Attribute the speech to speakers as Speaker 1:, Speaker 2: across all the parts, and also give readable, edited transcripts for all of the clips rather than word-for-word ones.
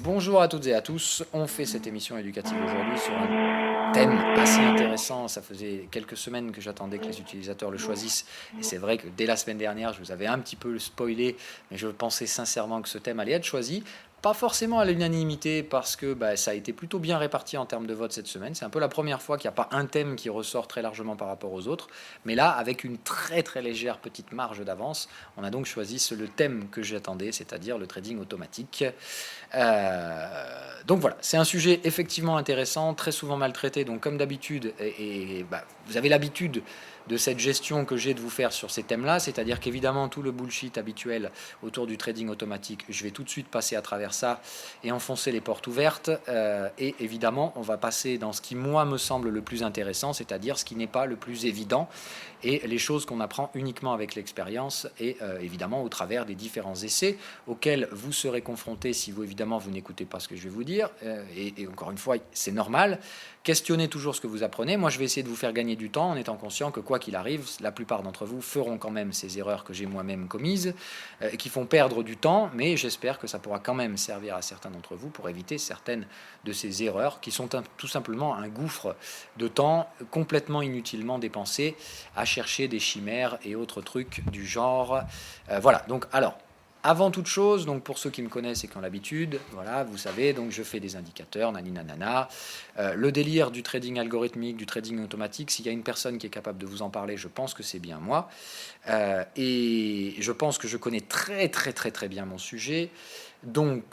Speaker 1: Bonjour à toutes et à tous, on fait cette émission éducative aujourd'hui sur un thème assez intéressant. Ça faisait quelques semaines que j'attendais que les utilisateurs le choisissent et c'est vrai que dès la semaine dernière je vous avais un petit peu spoilé, mais je pensais sincèrement que ce thème allait être choisi. Pas forcément à l'unanimité parce que ça a été plutôt bien réparti en termes de vote cette semaine. C'est un peu la première fois qu'il n'y a pas un thème qui ressort très largement par rapport aux autres. Mais là, avec une très très légère petite marge d'avance, on a donc choisi le thème que j'attendais, c'est-à-dire le trading automatique. Donc voilà, c'est un sujet effectivement intéressant, très souvent maltraité. Donc comme d'habitude, vous avez l'habitude de cette gestion que j'ai de vous faire sur ces thèmes-là, c'est-à-dire qu'évidemment tout le bullshit habituel autour du trading automatique, je vais tout de suite passer à travers ça et enfoncer les portes ouvertes. Et évidemment, on va passer dans ce qui moi me semble le plus intéressant, c'est-à-dire ce qui n'est pas le plus évident et les choses qu'on apprend uniquement avec l'expérience et évidemment au travers des différents essais auxquels vous serez confrontés si vous évidemment vous n'écoutez pas ce que je vais vous dire. Et encore une fois, c'est normal. Questionnez toujours ce que vous apprenez. Moi, je vais essayer de vous faire gagner du temps en étant conscient que quoi qu'il arrive, la plupart d'entre vous feront quand même ces erreurs que j'ai moi-même commises, qui font perdre du temps, mais j'espère que ça pourra quand même servir à certains d'entre vous pour éviter certaines de ces erreurs qui sont tout simplement un gouffre de temps complètement inutilement dépensé à chercher des chimères et autres trucs du genre. Voilà, donc alors, avant toute chose, donc pour ceux qui me connaissent et qui ont l'habitude, voilà, vous savez, donc je fais des indicateurs, naninanana. Le délire du trading algorithmique, du trading automatique, s'il y a une personne qui est capable de vous en parler, je pense que c'est bien moi. Et je pense que je connais très très très très bien mon sujet. Donc,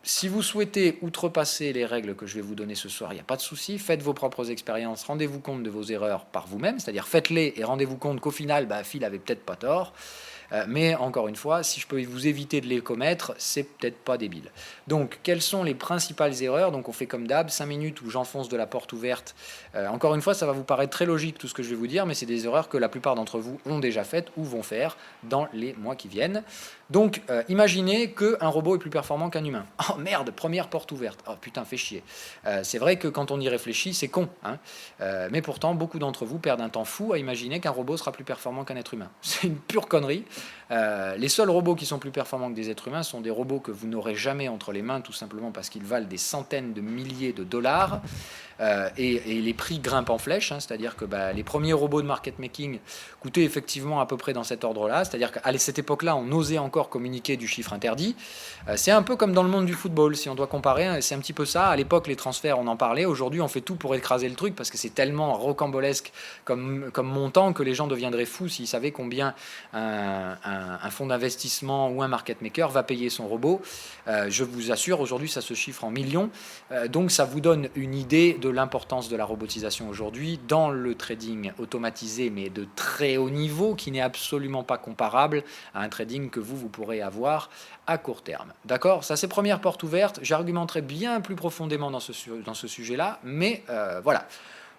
Speaker 1: si vous souhaitez outrepasser les règles que je vais vous donner ce soir, il n'y a pas de souci, faites vos propres expériences, rendez-vous compte de vos erreurs par vous-même, c'est-à-dire faites-les et rendez-vous compte qu'au final, Phil avait peut-être pas tort. Mais encore une fois, si je peux vous éviter de les commettre, c'est peut-être pas débile. Donc, quelles sont les principales erreurs? Donc, on fait comme d'hab, 5 minutes où j'enfonce de la porte ouverte. Encore une fois, ça va vous paraître très logique tout ce que je vais vous dire, mais c'est des erreurs que la plupart d'entre vous ont déjà faites ou vont faire dans les mois qui viennent. Donc, imaginez qu'un robot est plus performant qu'un humain. Oh merde, première porte ouverte. Oh putain, fait chier. C'est vrai que quand on y réfléchit, c'est con. Hein, mais pourtant, beaucoup d'entre vous perdent un temps fou à imaginer qu'un robot sera plus performant qu'un être humain. C'est une pure connerie. Les seuls robots qui sont plus performants que des êtres humains sont des robots que vous n'aurez jamais entre les mains, tout simplement parce qu'ils valent des centaines de milliers de dollars. Et les prix grimpent en flèche, hein, c'est-à-dire que les premiers robots de market making coûtaient effectivement à peu près dans cet ordre-là, c'est-à-dire qu'à cette époque-là, on osait encore communiquer du chiffre interdit. C'est un peu comme dans le monde du football, si on doit comparer, hein, c'est un petit peu ça. À l'époque, les transferts, on en parlait. Aujourd'hui, on fait tout pour écraser le truc parce que c'est tellement rocambolesque comme montant que les gens deviendraient fous s'ils savaient combien un fonds d'investissement ou un market maker va payer son robot. Je vous assure, aujourd'hui, ça se chiffre en millions. Donc, ça vous donne une idée de l'importance de la robotisation aujourd'hui dans le trading automatisé, mais de très haut niveau, qui n'est absolument pas comparable à un trading que vous pourrez avoir à court terme. D'accord? Ça, c'est première porte ouverte. J'argumenterai bien plus profondément dans ce sujet-là, mais voilà.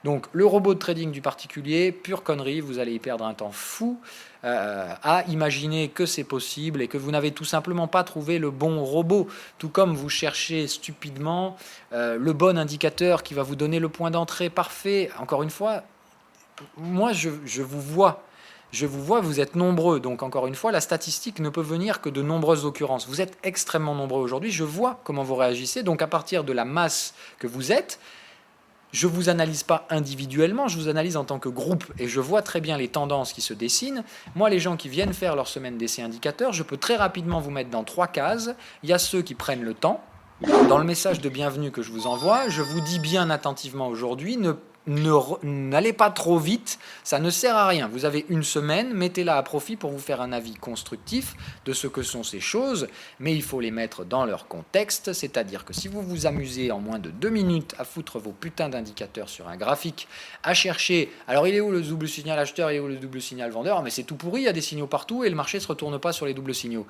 Speaker 1: Donc, le robot de trading du particulier, pure connerie, vous allez y perdre un temps fou à imaginer que c'est possible et que vous n'avez tout simplement pas trouvé le bon robot, tout comme vous cherchez stupidement le bon indicateur qui va vous donner le point d'entrée parfait. Encore une fois, moi, je vous vois. Je vous vois, vous êtes nombreux, donc encore une fois, la statistique ne peut venir que de nombreuses occurrences. Vous êtes extrêmement nombreux aujourd'hui, je vois comment vous réagissez, donc à partir de la masse que vous êtes, je ne vous analyse pas individuellement, je vous analyse en tant que groupe et je vois très bien les tendances qui se dessinent. Moi, les gens qui viennent faire leur semaine d'essai indicateur, je peux très rapidement vous mettre dans 3 cases. Il y a ceux qui prennent le temps. Dans le message de bienvenue que je vous envoie, je vous dis bien attentivement aujourd'hui, n'allez pas trop vite, ça ne sert à rien. Vous avez une semaine, mettez-la à profit pour vous faire un avis constructif de ce que sont ces choses, mais il faut les mettre dans leur contexte, c'est-à-dire que si vous vous amusez en moins de 2 minutes à foutre vos putains d'indicateurs sur un graphique, à chercher, alors il est où le double signal acheteur, il est où le double signal vendeur, mais c'est tout pourri, il y a des signaux partout et le marché ne se retourne pas sur les doubles signaux,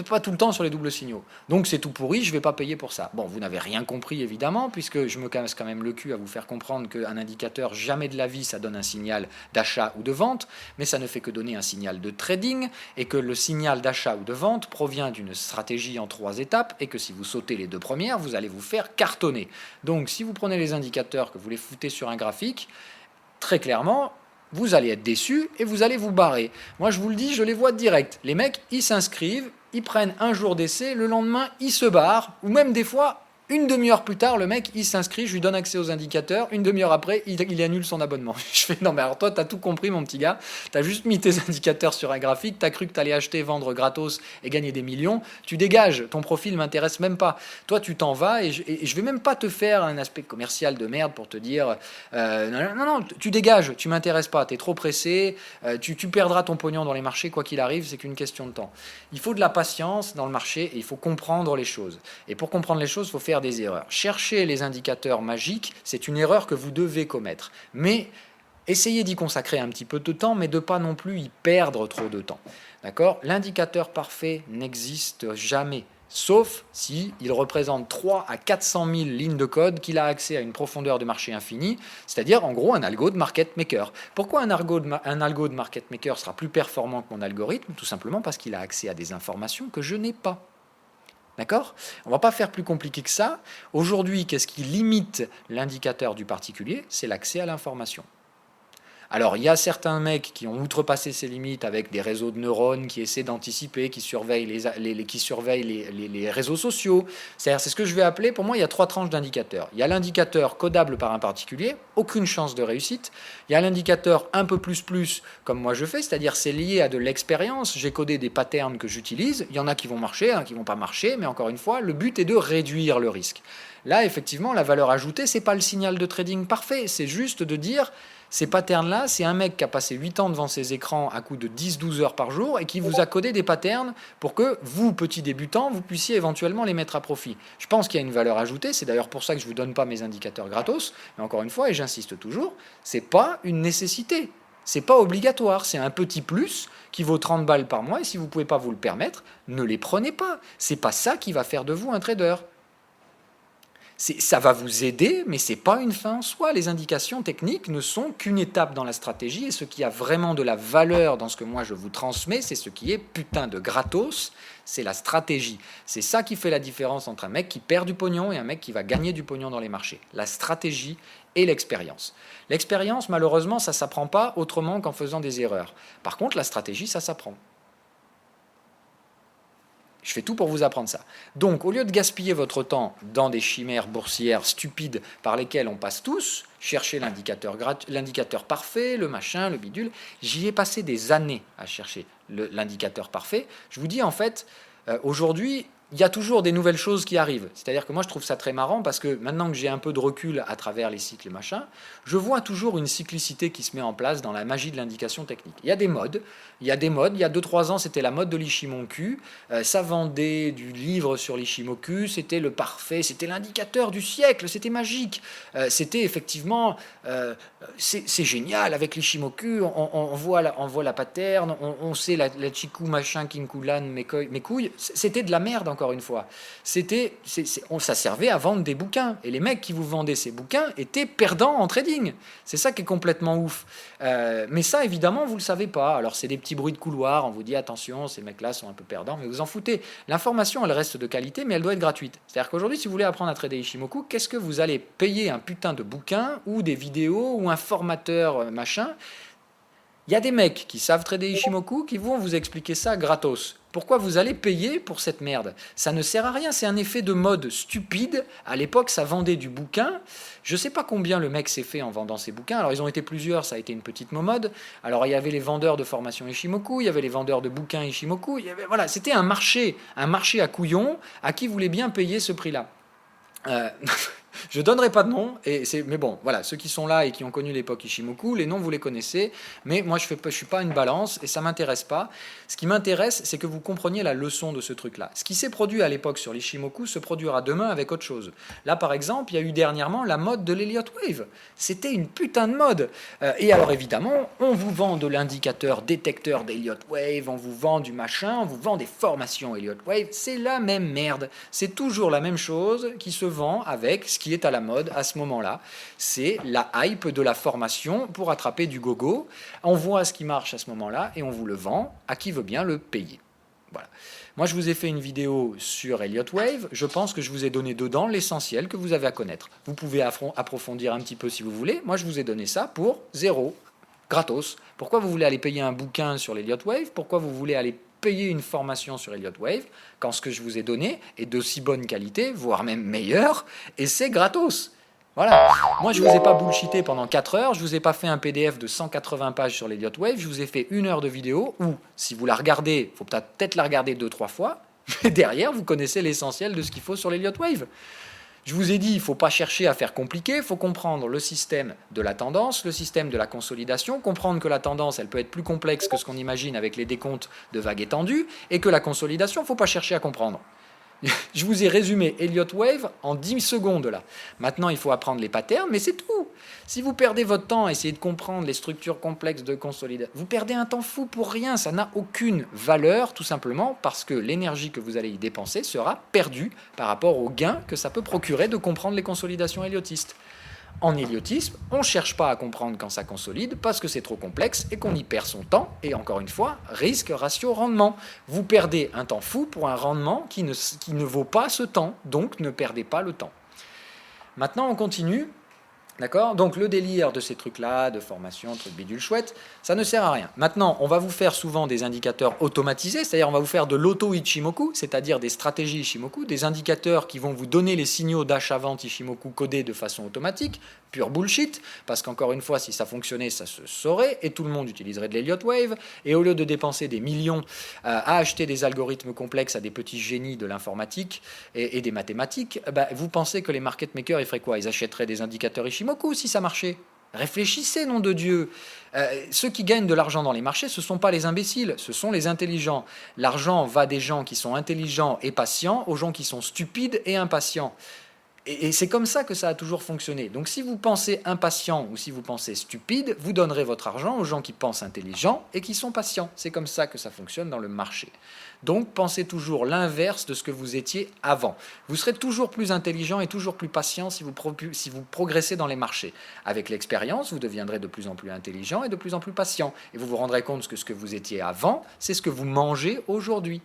Speaker 1: pas tout le temps sur les doubles signaux. Donc c'est tout pourri, je ne vais pas payer pour ça. Bon, vous n'avez rien compris évidemment, puisque je me casse quand même le cul à vous faire comprendre que un indicateur, jamais de la vie, ça donne un signal d'achat ou de vente, mais ça ne fait que donner un signal de trading, et que le signal d'achat ou de vente provient d'une stratégie en 3 étapes, et que si vous sautez les 2 premières, vous allez vous faire cartonner. Donc si vous prenez les indicateurs, que vous les foutez sur un graphique, très clairement, vous allez être déçus et vous allez vous barrer. Moi, je vous le dis, je les vois direct. Les mecs, ils s'inscrivent, ils prennent un jour d'essai, le lendemain, ils se barrent, ou même des fois, une demi-heure plus tard, le mec, il s'inscrit, je lui donne accès aux indicateurs, une demi-heure après, il annule son abonnement. Je fais, non mais alors toi, t'as tout compris mon petit gars, t'as juste mis tes indicateurs sur un graphique, t'as cru que t'allais acheter, vendre gratos et gagner des millions, tu dégages, ton profil m'intéresse même pas. Toi, tu t'en vas et je vais même pas te faire un aspect commercial de merde pour te dire, non, tu dégages, tu m'intéresses pas, t'es trop pressé, tu perdras ton pognon dans les marchés, quoi qu'il arrive, c'est qu'une question de temps. Il faut de la patience dans le marché et il faut comprendre les choses. Et pour comprendre les choses, il faut faire des erreurs. Chercher les indicateurs magiques, c'est une erreur que vous devez commettre. Mais essayez d'y consacrer un petit peu de temps, mais de pas non plus y perdre trop de temps. D'accord ? L'indicateur parfait n'existe jamais. Sauf si il représente 3 à 400 000 lignes de code qu'il a accès à une profondeur de marché infinie, c'est-à-dire en gros un algo de market maker. Pourquoi un algo de market maker sera plus performant que mon algorithme ? Tout simplement parce qu'il a accès à des informations que je n'ai pas. D'accord ? On ne va pas faire plus compliqué que ça. Aujourd'hui, qu'est-ce qui limite l'indicateur du particulier ? C'est l'accès à l'information. Alors, il y a certains mecs qui ont outrepassé ces limites avec des réseaux de neurones qui essaient d'anticiper, qui surveillent les réseaux sociaux. C'est ce que je vais appeler, pour moi, il y a 3 tranches d'indicateurs. Il y a l'indicateur codable par un particulier, aucune chance de réussite. Il y a l'indicateur un peu plus, comme moi je fais, c'est-à-dire c'est lié à de l'expérience. J'ai codé des patterns que j'utilise. Il y en a qui vont marcher, qui ne vont pas marcher, mais encore une fois, le but est de réduire le risque. Là, effectivement, la valeur ajoutée, ce n'est pas le signal de trading parfait, c'est juste de dire... Ces patterns-là, c'est un mec qui a passé 8 ans devant ses écrans à coup de 10-12 heures par jour et qui vous a codé des patterns pour que vous, petits débutants, vous puissiez éventuellement les mettre à profit. Je pense qu'il y a une valeur ajoutée, c'est d'ailleurs pour ça que je ne vous donne pas mes indicateurs gratos, mais encore une fois, et j'insiste toujours, ce n'est pas une nécessité, ce n'est pas obligatoire, c'est un petit plus qui vaut 30 balles par mois et si vous ne pouvez pas vous le permettre, ne les prenez pas. Ce n'est pas ça qui va faire de vous un trader. Ça va vous aider, mais ce n'est pas une fin en soi. Les indications techniques ne sont qu'une étape dans la stratégie, et ce qui a vraiment de la valeur dans ce que moi je vous transmets, c'est ce qui est putain de gratos, c'est la stratégie. C'est ça qui fait la différence entre un mec qui perd du pognon et un mec qui va gagner du pognon dans les marchés. La stratégie et l'expérience. L'expérience, malheureusement, ça ne s'apprend pas autrement qu'en faisant des erreurs. Par contre, la stratégie, ça s'apprend. Je fais tout pour vous apprendre ça. Donc, au lieu de gaspiller votre temps dans des chimères boursières stupides par lesquelles on passe tous, chercher l'indicateur parfait, le machin, le bidule, j'y ai passé des années à chercher l'indicateur parfait. Je vous dis, en fait, aujourd'hui, il y a toujours des nouvelles choses qui arrivent. C'est-à-dire que moi, je trouve ça très marrant parce que maintenant que j'ai un peu de recul à travers les cycles et machin, je vois toujours une cyclicité qui se met en place dans la magie de l'indication technique. Il y a des modes. Il y a 2-3 ans, c'était la mode de l'Ishimoku. Ça vendait du livre sur l'Ishimoku. C'était le parfait. C'était l'indicateur du siècle. C'était magique. C'était effectivement... c'est génial. Avec l'Ishimoku, on voit la pattern. On sait la chiku, machin, kinkulan, mes couilles. C'était de la merde, encore une fois. Ça servait à vendre des bouquins. Et les mecs qui vous vendaient ces bouquins étaient perdants en trading. C'est ça qui est complètement ouf. Mais ça, évidemment, vous ne le savez pas. Alors, c'est des petits bruits de couloir. On vous dit, attention, ces mecs-là sont un peu perdants, mais vous en foutez. L'information, elle reste de qualité, mais elle doit être gratuite. C'est-à-dire qu'aujourd'hui, si vous voulez apprendre à trader Ishimoku, qu'est-ce que vous allez payer un putain de bouquin ou des vidéos ou un formateur machin? Il y a des mecs qui savent trader Ishimoku qui vont vous expliquer ça gratos. Pourquoi vous allez payer pour cette merde? Ça ne sert à rien, c'est un effet de mode stupide. À l'époque, ça vendait du bouquin. Je ne sais pas combien le mec s'est fait en vendant ses bouquins. Alors, ils ont été plusieurs, ça a été une petite mode. Alors, il y avait les vendeurs de formation Ishimoku, il y avait les vendeurs de bouquins Ishimoku. Voilà, c'était un marché à couillons à qui voulait bien payer ce prix-là. Je ne donnerai pas de nom, mais bon, voilà, ceux qui sont là et qui ont connu l'époque Ishimoku, les noms vous les connaissez, mais moi je ne suis pas une balance et ça ne m'intéresse pas. Ce qui m'intéresse, c'est que vous compreniez la leçon de ce truc-là. Ce qui s'est produit à l'époque sur l'Ishimoku se produira demain avec autre chose. Là, par exemple, il y a eu dernièrement la mode de l'Elliott Wave. C'était une putain de mode. Et alors évidemment, on vous vend de l'indicateur détecteur d'Elliott Wave, on vous vend du machin, on vous vend des formations Elliott Wave, c'est la même merde. C'est toujours la même chose qui se vend avec ce qui est à la mode à ce moment-là. C'est la hype de la formation pour attraper du gogo. On voit ce qui marche à ce moment-là et on vous le vend à qui veut bien le payer. Voilà. Moi, je vous ai fait une vidéo sur Elliott Wave. Je pense que je vous ai donné dedans l'essentiel que vous avez à connaître. Vous pouvez approfondir un petit peu si vous voulez. Moi, je vous ai donné ça pour 0, gratos. Pourquoi vous voulez aller payer un bouquin sur l'Elliott Wave? Pourquoi vous voulez aller payer une formation sur Elliott Wave quand ce que je vous ai donné est d'aussi bonne qualité, voire même meilleur, et c'est gratos. Voilà. Moi, je ne vous ai pas bullshité pendant 4 heures, je ne vous ai pas fait un PDF de 180 pages sur l'Elliott Wave, je vous ai fait 1 heure de vidéo où, si vous la regardez, il faut peut-être la regarder 2-3 fois, mais derrière, vous connaissez l'essentiel de ce qu'il faut sur l'Elliott Wave. Je vous ai dit, il ne faut pas chercher à faire compliqué, il faut comprendre le système de la tendance, le système de la consolidation, comprendre que la tendance, elle peut être plus complexe que ce qu'on imagine avec les décomptes de vagues étendues, et que la consolidation, il ne faut pas chercher à comprendre. Je vous ai résumé Elliott Wave en 10 secondes là. Maintenant, il faut apprendre les patterns, mais c'est tout. Si vous perdez votre temps à essayer de comprendre les structures complexes de consolidation, vous perdez un temps fou pour rien. Ça n'a aucune valeur, tout simplement parce que l'énergie que vous allez y dépenser sera perdue par rapport au gain que ça peut procurer de comprendre les consolidations héliotistes. En héliotisme, on ne cherche pas à comprendre quand ça consolide parce que c'est trop complexe et qu'on y perd son temps. Et encore une fois, risque, ratio, rendement. Vous perdez un temps fou pour un rendement qui ne vaut pas ce temps, donc ne perdez pas le temps. Maintenant, on continue. D'accord ? Donc le délire de ces trucs-là, de formation, trucs bidule chouette, ça ne sert à rien. Maintenant, on va vous faire souvent des indicateurs automatisés, c'est-à-dire on va vous faire de l'auto-Ichimoku, c'est-à-dire des stratégies Ichimoku, des indicateurs qui vont vous donner les signaux d'achat-vente Ichimoku codés de façon automatique, pure bullshit, parce qu'encore une fois, si ça fonctionnait, ça se saurait, et tout le monde utiliserait de l'Elliott Wave, et au lieu de dépenser des millions à acheter des algorithmes complexes à des petits génies de l'informatique et des mathématiques, vous pensez que les market makers, ils feraient quoi ? Ils achèteraient des indicateurs Ichimoku si ça marchait. Réfléchissez, nom de Dieu. Ceux qui gagnent de l'argent dans les marchés, ce ne sont pas les imbéciles, ce sont les intelligents. L'argent va des gens qui sont intelligents et patients aux gens qui sont stupides et impatients. Et c'est comme ça que ça a toujours fonctionné. Donc si vous pensez impatient ou si vous pensez stupide, vous donnerez votre argent aux gens qui pensent intelligents et qui sont patients. C'est comme ça que ça fonctionne dans le marché. Donc pensez toujours l'inverse de ce que vous étiez avant. Vous serez toujours plus intelligent et toujours plus patient si vous progressez dans les marchés. Avec l'expérience, vous deviendrez de plus en plus intelligent et de plus en plus patient. Et vous vous rendrez compte que ce que vous étiez avant, c'est ce que vous mangez aujourd'hui.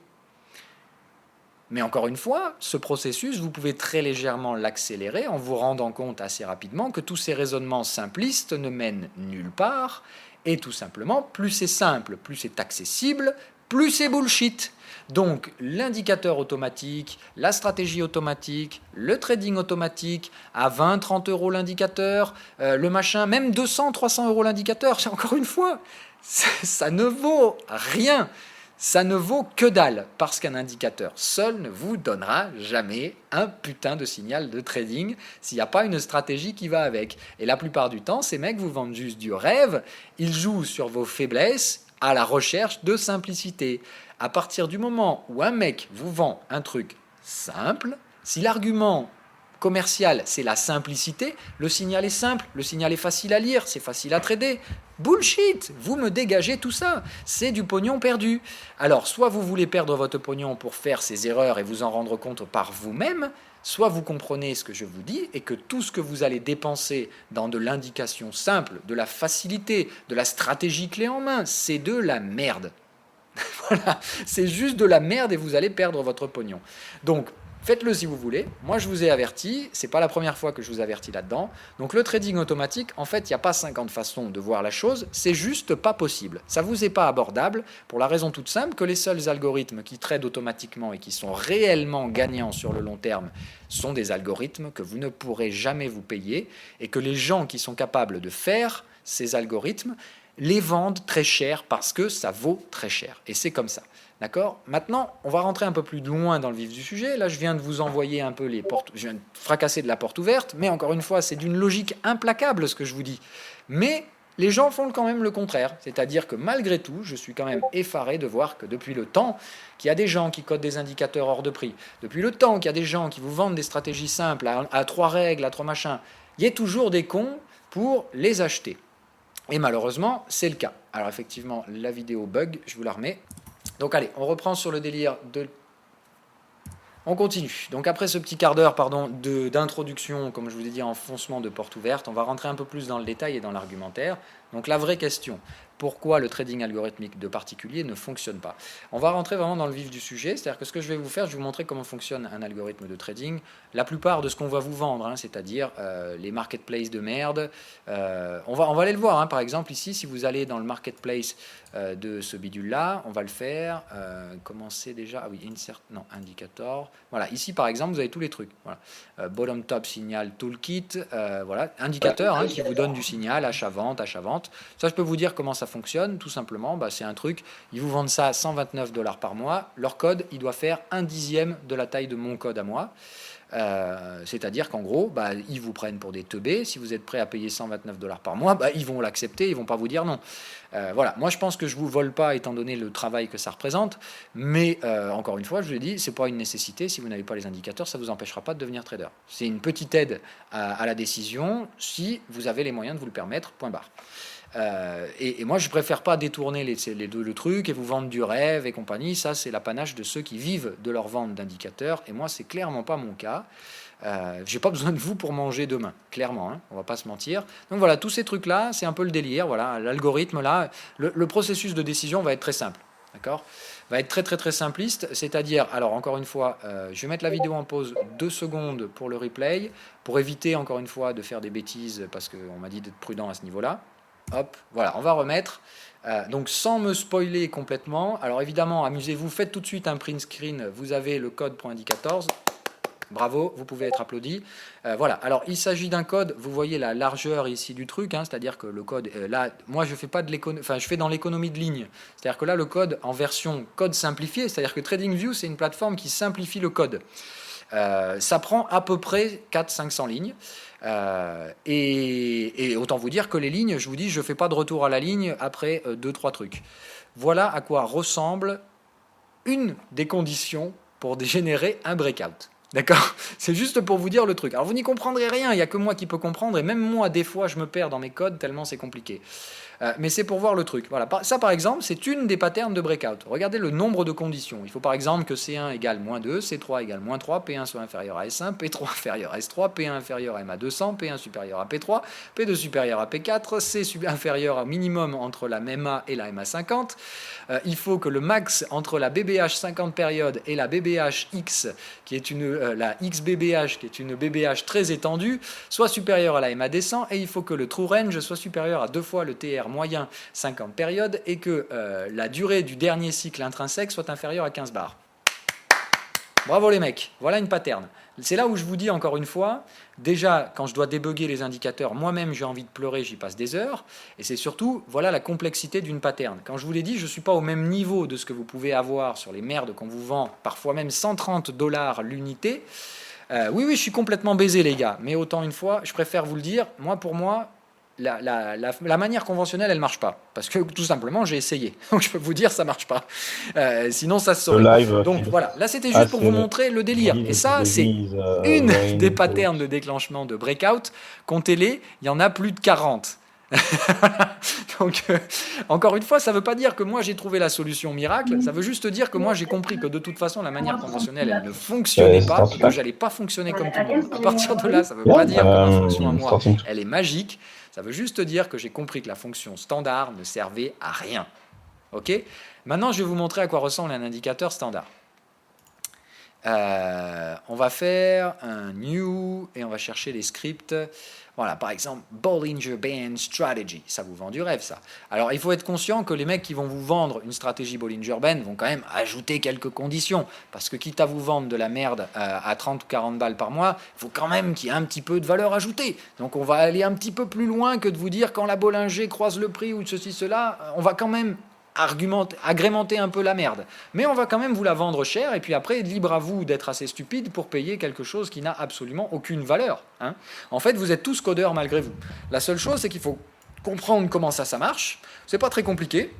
Speaker 1: Mais encore une fois, ce processus, vous pouvez très légèrement l'accélérer en vous rendant compte assez rapidement que tous ces raisonnements simplistes ne mènent nulle part. Et tout simplement, plus c'est simple, plus c'est accessible, plus c'est bullshit. Donc l'indicateur automatique, la stratégie automatique, le trading automatique, à 20-30 euros l'indicateur, le machin, même 200-300 euros l'indicateur, encore une fois, ça ne vaut rien. Ça ne vaut que dalle, parce qu'un indicateur seul ne vous donnera jamais un putain de signal de trading s'il n'y a pas une stratégie qui va avec. Et la plupart du temps, ces mecs vous vendent juste du rêve, ils jouent sur vos faiblesses à la recherche de simplicité. À partir du moment où un mec vous vend un truc simple, si l'argument commercial, c'est la simplicité, le signal est simple, le signal est facile à lire, c'est facile à trader. Bullshit, vous me dégagez tout ça, c'est du pognon perdu. Alors, soit vous voulez perdre votre pognon pour faire ces erreurs et vous en rendre compte par vous-même, soit vous comprenez ce que je vous dis et que tout ce que vous allez dépenser dans de l'indication simple, de la facilité, de la stratégie clé en main, c'est de la merde. Voilà, c'est juste de la merde et vous allez perdre votre pognon. Donc, faites-le si vous voulez. Moi, je vous ai averti. C'est pas la première fois que je vous avertis là-dedans. Donc, le trading automatique, en fait, il n'y a pas 50 façons de voir la chose. C'est juste pas possible. Ça vous est pas abordable pour la raison toute simple que les seuls algorithmes qui tradent automatiquement et qui sont réellement gagnants sur le long terme sont des algorithmes que vous ne pourrez jamais vous payer et que les gens qui sont capables de faire ces algorithmes les vendent très cher parce que ça vaut très cher. Et c'est comme ça. D'accord ? Maintenant, on va rentrer un peu plus loin dans le vif du sujet. Là, je viens de vous envoyer un peu les portes, je viens de fracasser de la porte ouverte, mais encore une fois, c'est d'une logique implacable ce que je vous dis. Mais les gens font quand même le contraire. C'est-à-dire que malgré tout, je suis quand même effaré de voir que depuis le temps qu'il y a des gens qui codent des indicateurs hors de prix, depuis le temps qu'il y a des gens qui vous vendent des stratégies simples à 3 règles, à 3 machins, il y a toujours des cons pour les acheter. Et malheureusement, c'est le cas. Alors effectivement, la vidéo bug, je vous la remets. Donc allez, on reprend sur le délire de... On continue. Donc après ce petit quart d'heure d'introduction, comme je vous ai dit, enfoncement de porte ouverte, on va rentrer un peu plus dans le détail et dans l'argumentaire. Donc la vraie question, pourquoi le trading algorithmique de particulier ne fonctionne pas? On va rentrer vraiment dans le vif du sujet, c'est-à-dire que ce que je vais vous faire, je vais vous montrer comment fonctionne un algorithme de trading. La plupart de ce qu'on va vous vendre, hein, c'est-à-dire les marketplaces de merde, on va aller le voir, hein, par exemple ici, si vous allez dans le marketplace de ce bidule-là, on va le faire, commencer déjà, ah oui, insert, non, indicator, voilà, ici par exemple, vous avez tous les trucs, voilà. Bottom top signal toolkit, voilà, indicateur hein, qui vous donne du signal, achat-vente, achat-vente. Ça, je peux vous dire comment ça fonctionne, tout simplement, bah, c'est un truc, ils vous vendent ça à 129 $ par mois, leur code, il doit faire 1/10 de la taille de mon code à moi. C'est-à-dire qu'en gros, bah, ils vous prennent pour des teubés. Si vous êtes prêt à payer 129 $ par mois, bah, ils vont l'accepter, ils vont pas vous dire non. Voilà, moi je pense que je vous vole pas étant donné le travail que ça représente, mais encore une fois, je vous l'ai dit, c'est pas une nécessité. Si vous n'avez pas les indicateurs, ça vous empêchera pas de devenir trader. C'est une petite aide à la décision si vous avez les moyens de vous le permettre. Point barre. Et moi, je préfère pas détourner le truc et vous vendre du rêve et compagnie. Ça, c'est l'apanage de ceux qui vivent de leur vente d'indicateurs. Et moi, c'est clairement pas mon cas. J'ai pas besoin de vous pour manger demain, clairement, hein, on va pas se mentir. Donc voilà, tous ces trucs-là, c'est un peu le délire. Voilà, l'algorithme là, le processus de décision va être très simple, d'accord? Va être très très très simpliste, c'est-à-dire, alors encore une fois, je vais mettre la vidéo en pause 2 secondes pour le replay, pour éviter encore une fois de faire des bêtises, parce qu'on m'a dit d'être prudent à ce niveau-là. Hop, voilà, on va remettre. Donc sans me spoiler complètement, alors évidemment, amusez-vous, faites tout de suite un print screen, vous avez le code .indicators. Bravo, vous pouvez être applaudi. Voilà, alors il s'agit d'un code, vous voyez la largeur ici du truc, hein, c'est-à-dire que le code, là, moi je fais pas de l'économie, enfin je fais dans l'économie de ligne. C'est-à-dire que là, le code en version code simplifié, c'est-à-dire que TradingView, c'est une plateforme qui simplifie le code. Ça prend à peu près 400-500 lignes. Et autant vous dire que les lignes, je vous dis, je ne fais pas de retour à la ligne après 2-3 trucs. Voilà à quoi ressemble une des conditions pour générer un breakout. D'accord? C'est juste pour vous dire le truc. Alors vous n'y comprendrez rien, il n'y a que moi qui peux comprendre, et même moi, des fois, je me perds dans mes codes tellement c'est compliqué. Mais c'est pour voir le truc. Voilà. Ça, par exemple, c'est une des patterns de breakout. Regardez le nombre de conditions. Il faut par exemple que C1 égale -2, C3 égale -3, P1 soit inférieur à S1, P3 inférieur à S3, P1 inférieur à MA200, P1 supérieur à P3, P2 supérieur à P4, C inférieur au minimum entre la MA et la MA50. Il faut que le max entre la BBH 50 périodes et la BBH X, qui est la XBBH, qui est une BBH très étendue, soit supérieur à la MA descend, et il faut que le true range soit supérieur à 2 fois le TR moyen 50 périodes et que la durée du dernier cycle intrinsèque soit inférieure à 15 bars. Bravo les mecs, voilà une pattern. C'est là où je vous dis encore une fois, déjà quand je dois débugger les indicateurs, moi-même j'ai envie de pleurer, j'y passe des heures, et c'est surtout, voilà la complexité d'une pattern. Quand je vous l'ai dit, je ne suis pas au même niveau de ce que vous pouvez avoir sur les merdes qu'on vous vend, parfois même 130 $ l'unité. Oui, je suis complètement baisé les gars, mais autant une fois, je préfère vous le dire, pour moi, la manière conventionnelle, elle marche pas. Parce que tout simplement, j'ai essayé. Donc je peux vous dire, ça marche pas. Sinon, ça se saurait. Donc voilà, là c'était juste pour vous montrer le délire. Et ça, c'est une des patterns de déclenchement de breakout. Comptez-les, il y en a plus de 40. Donc, encore une fois, ça ne veut pas dire que moi j'ai trouvé la solution miracle, ça veut juste dire que moi j'ai compris que de toute façon la manière conventionnelle elle ne fonctionnait pas, et que j'allais pas fonctionner comme tout le monde. À partir de là, ça ne veut pas dire que ma fonction à moi elle est magique, ça veut juste dire que j'ai compris que la fonction standard ne servait à rien. Ok? Maintenant, je vais vous montrer à quoi ressemble un indicateur standard. On va faire un new et on va chercher les scripts. Voilà, par exemple, Bollinger Band Strategy. Ça vous vend du rêve, ça. Alors, il faut être conscient que les mecs qui vont vous vendre une stratégie Bollinger Band vont quand même ajouter quelques conditions. Parce que quitte à vous vendre de la merde à 30 ou 40 balles par mois, il faut quand même qu'il y ait un petit peu de valeur ajoutée. Donc, on va aller un petit peu plus loin que de vous dire quand la Bollinger croise le prix ou de ceci, cela. On va quand même agrémenter un peu la merde. Mais on va quand même vous la vendre cher, et puis après, libre à vous d'être assez stupide pour payer quelque chose qui n'a absolument aucune valeur. Hein. En fait, vous êtes tous codeurs malgré vous. La seule chose, c'est qu'il faut comprendre comment ça marche. C'est pas très compliqué.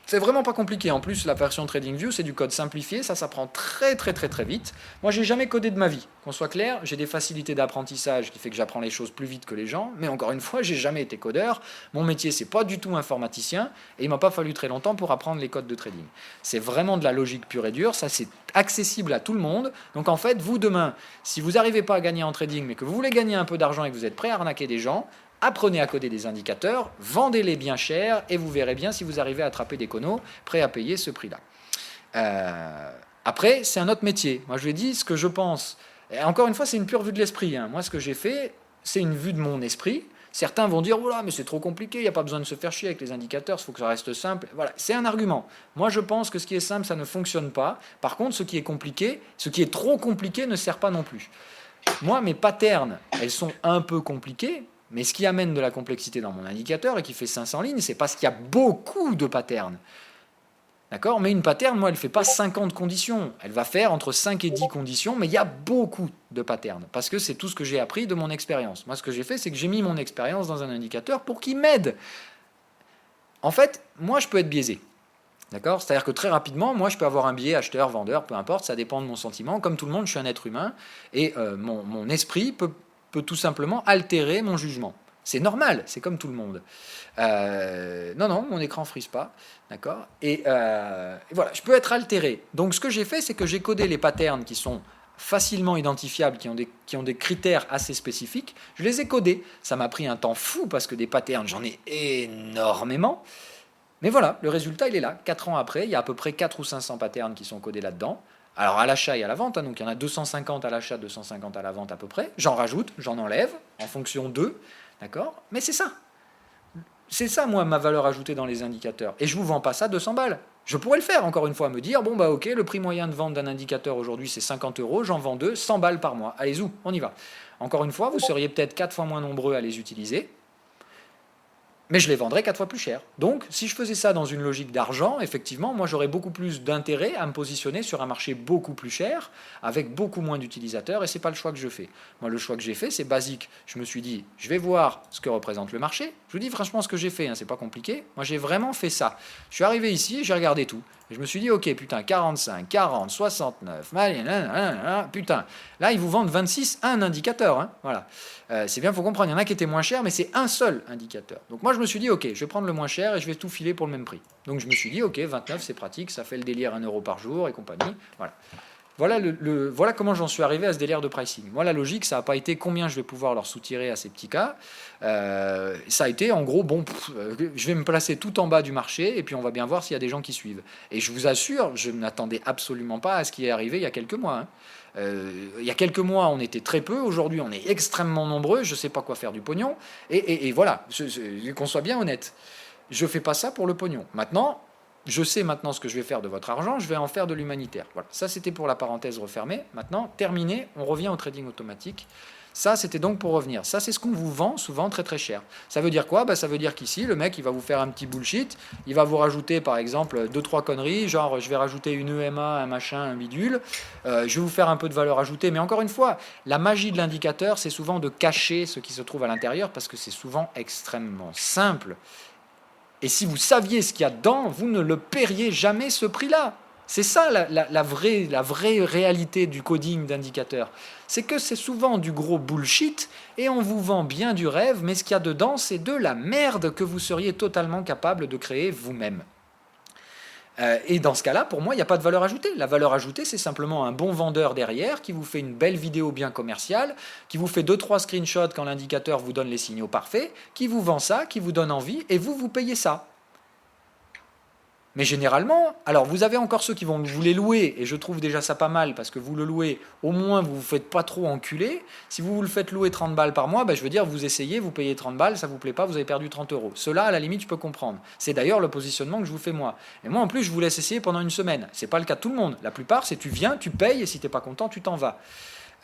Speaker 1: C'est vraiment pas compliqué. En plus, la version TradingView, c'est du code simplifié. Ça prend très vite. Moi, j'ai jamais codé de ma vie. Qu'on soit clair, j'ai des facilités d'apprentissage qui fait que j'apprends les choses plus vite que les gens. Mais encore une fois, j'ai jamais été codeur. Mon métier, c'est pas du tout informaticien. Et il m'a pas fallu très longtemps pour apprendre les codes de trading. C'est vraiment de la logique pure et dure. Ça, c'est accessible à tout le monde. Donc, en fait, vous, demain, si vous n'arrivez pas à gagner en trading, mais que vous voulez gagner un peu d'argent et que vous êtes prêt à arnaquer des gens, apprenez à coder des indicateurs, vendez-les bien cher, et vous verrez bien si vous arrivez à attraper des conos prêts à payer ce prix-là. Après, c'est un autre métier. Moi, je lui ai dit ce que je pense. Et encore une fois, c'est une pure vue de l'esprit. Hein. Moi, ce que j'ai fait, c'est une vue de mon esprit. Certains vont dire, voilà, mais c'est trop compliqué, il n'y a pas besoin de se faire chier avec les indicateurs, il faut que ça reste simple. Voilà, c'est un argument. Moi, je pense que ce qui est simple, ça ne fonctionne pas. Par contre, ce qui est compliqué, ce qui est trop compliqué ne sert pas non plus. Moi, mes patterns, elles sont un peu compliquées, mais ce qui amène de la complexité dans mon indicateur et qui fait 500 lignes, c'est parce qu'il y a beaucoup de patterns. D'accord? Mais une pattern, moi, elle ne fait pas 50 conditions. Elle va faire entre 5 et 10 conditions, mais il y a beaucoup de patterns, parce que c'est tout ce que j'ai appris de mon expérience. Moi, ce que j'ai fait, c'est que j'ai mis mon expérience dans un indicateur pour qu'il m'aide. En fait, moi, je peux être biaisé. D'accord? C'est-à-dire que très rapidement, moi, je peux avoir un biais acheteur, vendeur, peu importe, ça dépend de mon sentiment. Comme tout le monde, je suis un être humain, et mon esprit peut tout simplement altérer mon jugement. C'est normal, c'est comme tout le monde. Non, mon écran ne frise pas, d'accord. Et voilà, je peux être altéré. Donc ce que j'ai fait, c'est que j'ai codé les patterns qui sont facilement identifiables, qui ont des critères assez spécifiques. Je les ai codés. Ça m'a pris un temps fou, parce que des patterns, j'en ai énormément. Mais voilà, le résultat, il est là. 4 ans après, il y a à peu près 400 ou 500 patterns qui sont codés là-dedans. Alors à l'achat et à la vente, hein, donc il y en a 250 à l'achat, 250 à la vente à peu près. J'en rajoute, j'en enlève, en fonction d'eux. D'accord? Mais c'est ça. C'est ça, moi, ma valeur ajoutée dans les indicateurs. Et je ne vous vends pas ça 200 balles. Je pourrais le faire, encore une fois, me dire, bon, bah ok, le prix moyen de vente d'un indicateur aujourd'hui, c'est 50 €, j'en vends 2, 100 balles par mois. Allez, zou, on y va. Encore une fois, vous seriez peut-être 4 fois moins nombreux à les utiliser, mais je les vendrais 4 fois plus cher. Donc, si je faisais ça dans une logique d'argent, effectivement, moi, j'aurais beaucoup plus d'intérêt à me positionner sur un marché beaucoup plus cher, avec beaucoup moins d'utilisateurs, et ce n'est pas le choix que je fais. Moi, le choix que j'ai fait, c'est basique. Je me suis dit, je vais voir ce que représente le marché. Je vous dis franchement ce que j'ai fait, hein, c'est pas compliqué. Moi, j'ai vraiment fait ça. Je suis arrivé ici, j'ai regardé tout. Et je me suis dit, ok, putain, 45, 40, 69, putain. Là, ils vous vendent 26, un indicateur. Hein, voilà. C'est bien, il faut comprendre. Il y en a qui étaient moins chers, mais c'est un seul indicateur. Donc moi, je me suis dit, ok, je vais prendre le moins cher et je vais tout filer pour le même prix. Donc je me suis dit, ok, 29, c'est pratique, ça fait le délire 1 € par jour et compagnie. Voilà. Voilà comment j'en suis arrivé à ce délire de pricing. Moi, la logique, ça n'a pas été combien je vais pouvoir leur soutirer à ces petits cas. Ça a été, en gros, je vais me placer tout en bas du marché et puis on va bien voir s'il y a des gens qui suivent. Et je vous assure, je ne m'attendais absolument pas à ce qui est arrivé il y a quelques mois. Hein. Il y a quelques mois, on était très peu. Aujourd'hui, on est extrêmement nombreux. Je ne sais pas quoi faire du pognon. Et voilà, qu'on soit bien honnête. Je ne fais pas ça pour le pognon. Maintenant, je sais maintenant ce que je vais faire de votre argent, je vais en faire de l'humanitaire. Voilà. Ça, c'était pour la parenthèse refermée. Maintenant, terminé, on revient au trading automatique. Ça, c'était donc pour revenir. Ça, c'est ce qu'on vous vend souvent très très cher. Ça veut dire quoi? Ça veut dire qu'ici, le mec, il va vous faire un petit bullshit. Il va vous rajouter, par exemple, 2-3 conneries, genre, je vais rajouter une EMA, un machin, un bidule. Je vais vous faire un peu de valeur ajoutée. Mais encore une fois, la magie de l'indicateur, c'est souvent de cacher ce qui se trouve à l'intérieur, parce que c'est souvent extrêmement simple. Et si vous saviez ce qu'il y a dedans, vous ne le paieriez jamais ce prix-là. C'est ça la vraie réalité du coding d'indicateur. C'est que c'est souvent du gros bullshit et on vous vend bien du rêve, mais ce qu'il y a dedans, c'est de la merde que vous seriez totalement capable de créer vous-même. Et dans ce cas-là, pour moi, il n'y a pas de valeur ajoutée. La valeur ajoutée, c'est simplement un bon vendeur derrière qui vous fait une belle vidéo bien commerciale, qui vous fait 2-3 screenshots quand l'indicateur vous donne les signaux parfaits, qui vous vend ça, qui vous donne envie, et vous payez ça. Mais généralement, alors vous avez encore ceux qui vont vous les louer, et je trouve déjà ça pas mal, parce que vous le louez, au moins vous ne vous faites pas trop enculer. Si vous le faites louer 30 balles par mois, je veux dire, vous essayez, vous payez 30 balles, ça ne vous plaît pas, vous avez perdu 30 €. Cela, à la limite, je peux comprendre. C'est d'ailleurs le positionnement que je vous fais moi. Et moi, en plus, je vous laisse essayer pendant une semaine. Ce n'est pas le cas de tout le monde. La plupart, c'est tu viens, tu payes, et si tu n'es pas content, tu t'en vas.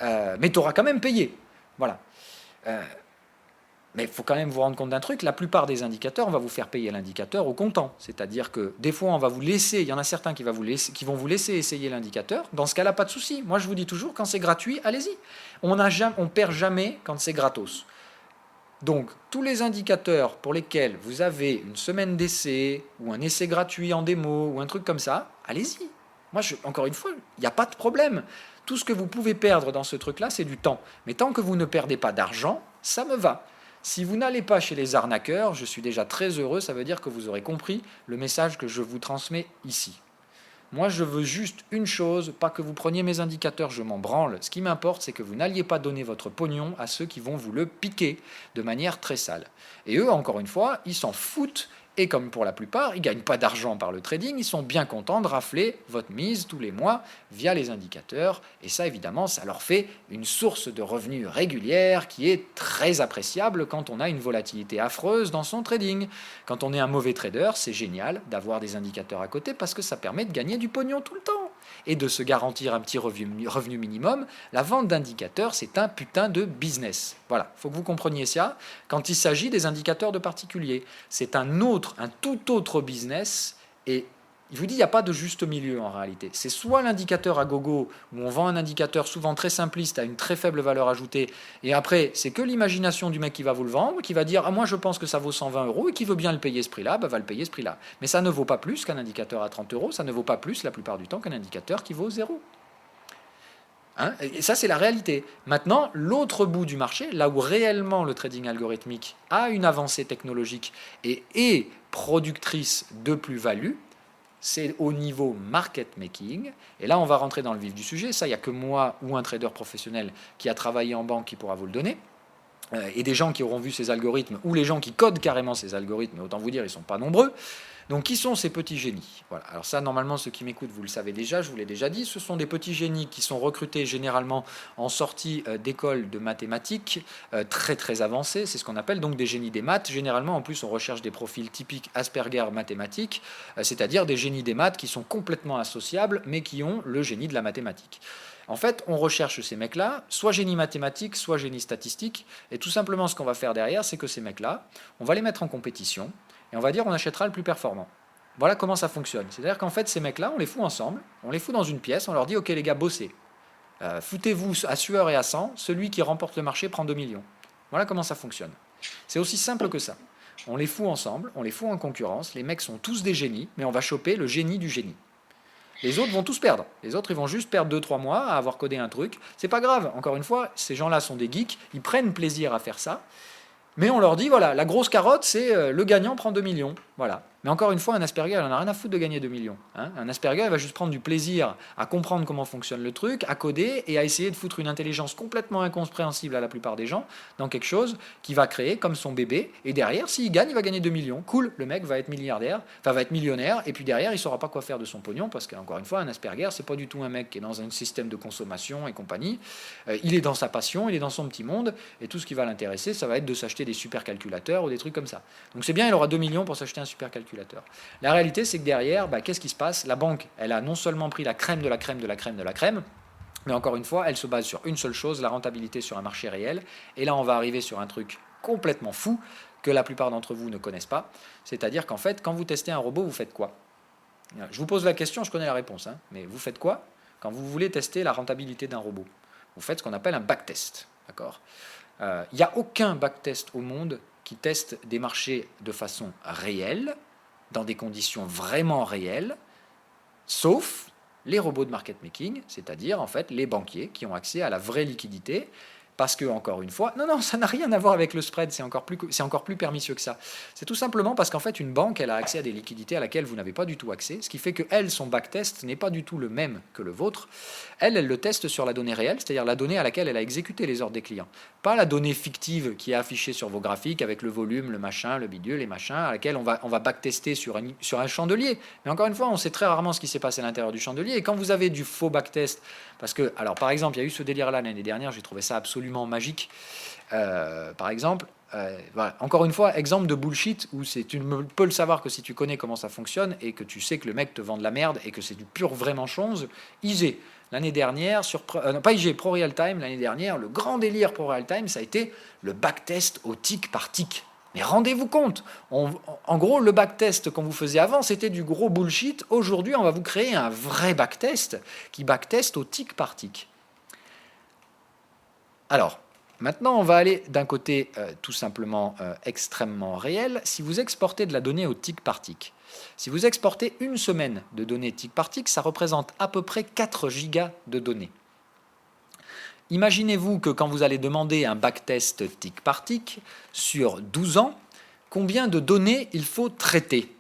Speaker 1: Mais tu auras quand même payé. Voilà. Mais il faut quand même vous rendre compte d'un truc, la plupart des indicateurs, on va vous faire payer l'indicateur au comptant. C'est-à-dire que des fois, on va vous laisser, il y en a certains qui vont vous laisser essayer l'indicateur. Dans ce cas-là, pas de souci. Moi, je vous dis toujours, quand c'est gratuit, allez-y. On ne perd jamais quand c'est gratos. Donc, tous les indicateurs pour lesquels vous avez une semaine d'essai, ou un essai gratuit en démo, ou un truc comme ça, allez-y. Moi, encore une fois, il n'y a pas de problème. Tout ce que vous pouvez perdre dans ce truc-là, c'est du temps. Mais tant que vous ne perdez pas d'argent, ça me va. Si vous n'allez pas chez les arnaqueurs, je suis déjà très heureux, ça veut dire que vous aurez compris le message que je vous transmets ici. Moi, je veux juste une chose, pas que vous preniez mes indicateurs, je m'en branle. Ce qui m'importe, c'est que vous n'alliez pas donner votre pognon à ceux qui vont vous le piquer de manière très sale. Et eux, encore une fois, ils s'en foutent. Et comme pour la plupart, ils ne gagnent pas d'argent par le trading, ils sont bien contents de rafler votre mise tous les mois via les indicateurs. Et ça, évidemment, ça leur fait une source de revenus régulière qui est très appréciable quand on a une volatilité affreuse dans son trading. Quand on est un mauvais trader, c'est génial d'avoir des indicateurs à côté parce que ça permet de gagner du pognon tout le temps et de se garantir un petit revenu minimum. La vente d'indicateurs, c'est un putain de business. Voilà, il faut que vous compreniez ça. Quand il s'agit des indicateurs de particuliers, c'est un tout autre business. Et je vous dis, il n'y a pas de juste milieu en réalité. C'est soit l'indicateur à gogo, où on vend un indicateur souvent très simpliste à une très faible valeur ajoutée, et après, c'est que l'imagination du mec qui va vous le vendre, qui va dire « Ah, moi je pense que ça vaut 120 euros, et qui veut bien le payer ce prix-là, bah, va le payer ce prix-là. » Mais ça ne vaut pas plus qu'un indicateur à 30 euros, ça ne vaut pas plus la plupart du temps qu'un indicateur qui vaut 0. Hein, et ça, c'est la réalité. Maintenant, l'autre bout du marché, là où réellement le trading algorithmique a une avancée technologique et est productrice de plus-value, c'est au niveau market making. Et là, on va rentrer dans le vif du sujet. Ça, il n'y a que moi ou un trader professionnel qui a travaillé en banque qui pourra vous le donner. Et des gens qui auront vu ces algorithmes, ou les gens qui codent carrément ces algorithmes, autant vous dire, ils ne sont pas nombreux. Donc, qui sont ces petits génies? Voilà. Alors ça, normalement, ceux qui m'écoutent, vous le savez déjà, je vous l'ai déjà dit, ce sont des petits génies qui sont recrutés généralement en sortie d'écoles de mathématiques très très avancées, c'est ce qu'on appelle donc des génies des maths. Généralement, en plus, on recherche des profils typiques Asperger mathématiques, c'est-à-dire des génies des maths qui sont complètement associables, mais qui ont le génie de la mathématique. En fait, on recherche ces mecs-là, soit génie mathématique, soit génie statistique, et tout simplement ce qu'on va faire derrière, c'est que ces mecs-là, on va les mettre en compétition, et on va dire on achètera le plus performant. Voilà comment ça fonctionne. C'est-à-dire qu'en fait, ces mecs-là, on les fout ensemble, on les fout dans une pièce, on leur dit « Ok les gars, bossez. Foutez-vous à sueur et à sang, celui qui remporte le marché prend 2 millions. » Voilà comment ça fonctionne. C'est aussi simple que ça. On les fout ensemble, on les fout en concurrence, les mecs sont tous des génies, mais on va choper le génie du génie. Les autres vont tous perdre. Les autres, ils vont juste perdre 2-3 mois à avoir codé un truc. C'est pas grave. Encore une fois, ces gens-là sont des geeks, ils prennent plaisir à faire ça. Mais on leur dit, voilà, la grosse carotte, c'est le gagnant prend 2 millions. Voilà. Mais encore une fois, un Asperger, il n'en a rien à foutre de gagner 2 millions. Hein. Un Asperger, il va juste prendre du plaisir à comprendre comment fonctionne le truc, à coder et à essayer de foutre une intelligence complètement incompréhensible à la plupart des gens dans quelque chose qui va créer comme son bébé. Et derrière, s'il gagne, il va gagner 2 millions. Cool, le mec va être milliardaire, enfin va être millionnaire, et puis derrière, il ne saura pas quoi faire de son pognon parce qu'encore une fois, un Asperger, c'est pas du tout un mec qui est dans un système de consommation et compagnie. Il est dans sa passion, il est dans son petit monde, et tout ce qui va l'intéresser, ça va être de s'acheter des supercalculateurs ou des trucs comme ça. Donc c'est bien, il aura 2 millions pour s'acheter un supercalculateur. La réalité, c'est que derrière, qu'est-ce qui se passe? La banque, elle a non seulement pris la crème de la crème de la crème de la crème, mais encore une fois, elle se base sur une seule chose, la rentabilité sur un marché réel. Et là, on va arriver sur un truc complètement fou que la plupart d'entre vous ne connaissent pas. C'est-à-dire qu'en fait, quand vous testez un robot, vous faites quoi? Je vous pose la question, je connais la réponse, hein, mais vous faites quoi quand vous voulez tester la rentabilité d'un robot? Vous faites ce qu'on appelle un backtest. D'accord? Il n'y a aucun backtest au monde qui teste des marchés de façon réelle, dans des conditions vraiment réelles, sauf les robots de market making, c'est-à-dire en fait les banquiers qui ont accès à la vraie liquidité. Parce que, encore une fois, non, ça n'a rien à voir avec le spread, c'est encore plus pernicieux que ça. C'est tout simplement parce qu'en fait, une banque, elle a accès à des liquidités à laquelle vous n'avez pas du tout accès, ce qui fait que elle, son backtest n'est pas du tout le même que le vôtre. Elle le teste sur la donnée réelle, c'est-à-dire la donnée à laquelle elle a exécuté les ordres des clients. Pas la donnée fictive qui est affichée sur vos graphiques avec le volume, le machin, le bidule, les machins, à laquelle on va backtester sur un chandelier. Mais encore une fois, on sait très rarement ce qui s'est passé à l'intérieur du chandelier. Et quand vous avez du faux backtest, parce que, alors par exemple, il y a eu ce délire-là l'année dernière, j'ai trouvé ça absolument magique. Par exemple, voilà. Encore une fois, exemple de bullshit où tu ne peux le savoir que si tu connais comment ça fonctionne et que tu sais que le mec te vend de la merde et que c'est du pur vraiment chose. IG, l'année dernière, pas IG, Pro Real Time, l'année dernière, le grand délire Pro Real Time, ça a été le backtest au tick par tick. Mais rendez-vous compte, en gros, le backtest qu'on vous faisait avant, c'était du gros bullshit. Aujourd'hui, on va vous créer un vrai backtest qui backteste au tick par tick. Alors, maintenant, on va aller d'un côté tout simplement extrêmement réel. Si vous exportez de la donnée au tick par tick, si vous exportez une semaine de données tick par tick, ça représente à peu près 4 gigas de données. Imaginez-vous que quand vous allez demander un backtest tick par tick sur 12 ans, combien de données il faut traiter?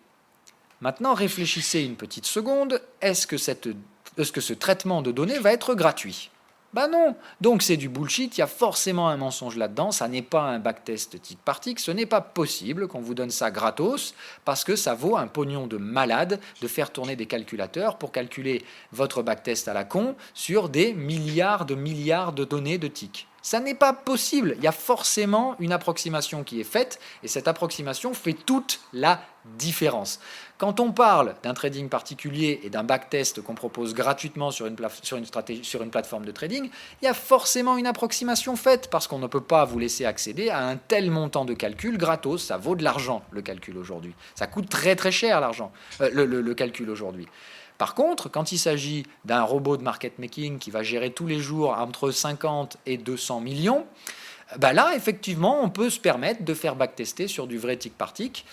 Speaker 1: Maintenant, réfléchissez une petite seconde, est-ce que ce traitement de données va être gratuit? Ben non, donc c'est du bullshit, il y a forcément un mensonge là-dedans, ça n'est pas un backtest tick par tick, ce n'est pas possible qu'on vous donne ça gratos, parce que ça vaut un pognon de malade de faire tourner des calculateurs pour calculer votre backtest à la con sur des milliards de données de tick. Ça n'est pas possible, il y a forcément une approximation qui est faite, et cette approximation fait toute la différence. Quand on parle d'un trading particulier et d'un backtest qu'on propose gratuitement sur une plateforme de trading, il y a forcément une approximation faite, parce qu'on ne peut pas vous laisser accéder à un tel montant de calcul gratos, ça vaut de l'argent le calcul aujourd'hui. Ça coûte très très cher l'argent, le calcul aujourd'hui. Par contre, quand il s'agit d'un robot de market making qui va gérer tous les jours entre 50 et 200 millions, ben là, effectivement, on peut se permettre de faire backtester sur du vrai tick par tick.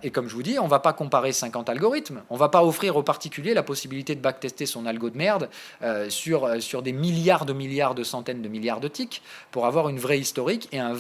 Speaker 1: Et comme je vous dis, on ne va pas comparer 50 algorithmes. On ne va pas offrir aux particuliers la possibilité de backtester son algo de merde sur des milliards, de centaines de milliards de ticks pour avoir une vraie historique et un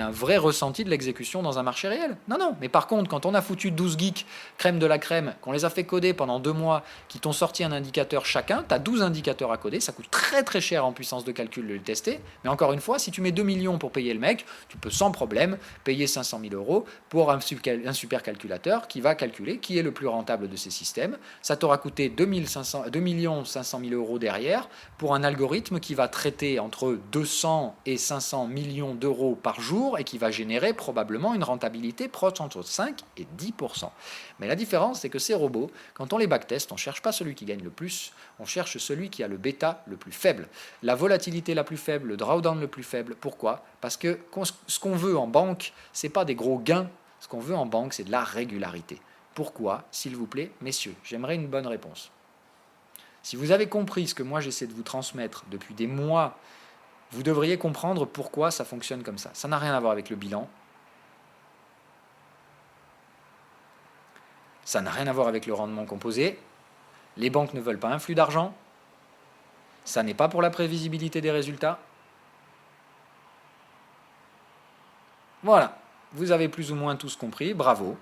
Speaker 1: vrai ressenti de l'exécution dans un marché réel. Non, non. Mais par contre, quand on a foutu 12 geeks, crème de la crème, qu'on les a fait coder pendant 2 mois, qui t'ont sorti un indicateur chacun, tu as 12 indicateurs à coder, ça coûte très très cher en puissance de calcul de le tester. Mais encore une fois, si tu mets 2 millions pour payer le mec, tu peux sans problème payer 500 000 euros pour un super calculateur qui va calculer qui est le plus rentable de ces systèmes. Ça t'aura coûté 2 500 000 euros derrière pour un algorithme qui va traiter entre 200 et 500 millions d'euros par jour et qui va générer probablement une rentabilité proche entre 5 et 10%. Mais la différence, c'est que ces robots, quand on les backteste, on ne cherche pas celui qui gagne le plus, on cherche celui qui a le bêta le plus faible, la volatilité la plus faible, le drawdown le plus faible. Pourquoi ? Parce que ce qu'on veut en banque, ce n'est pas des gros gains. Ce qu'on veut en banque, c'est de la régularité. Pourquoi, s'il vous plaît, messieurs? J'aimerais une bonne réponse. Si vous avez compris ce que moi j'essaie de vous transmettre depuis des mois, vous devriez comprendre pourquoi ça fonctionne comme ça. Ça n'a rien à voir avec le bilan. Ça n'a rien à voir avec le rendement composé. Les banques ne veulent pas un flux d'argent. Ça n'est pas pour la prévisibilité des résultats. Voilà, vous avez plus ou moins tous compris, bravo.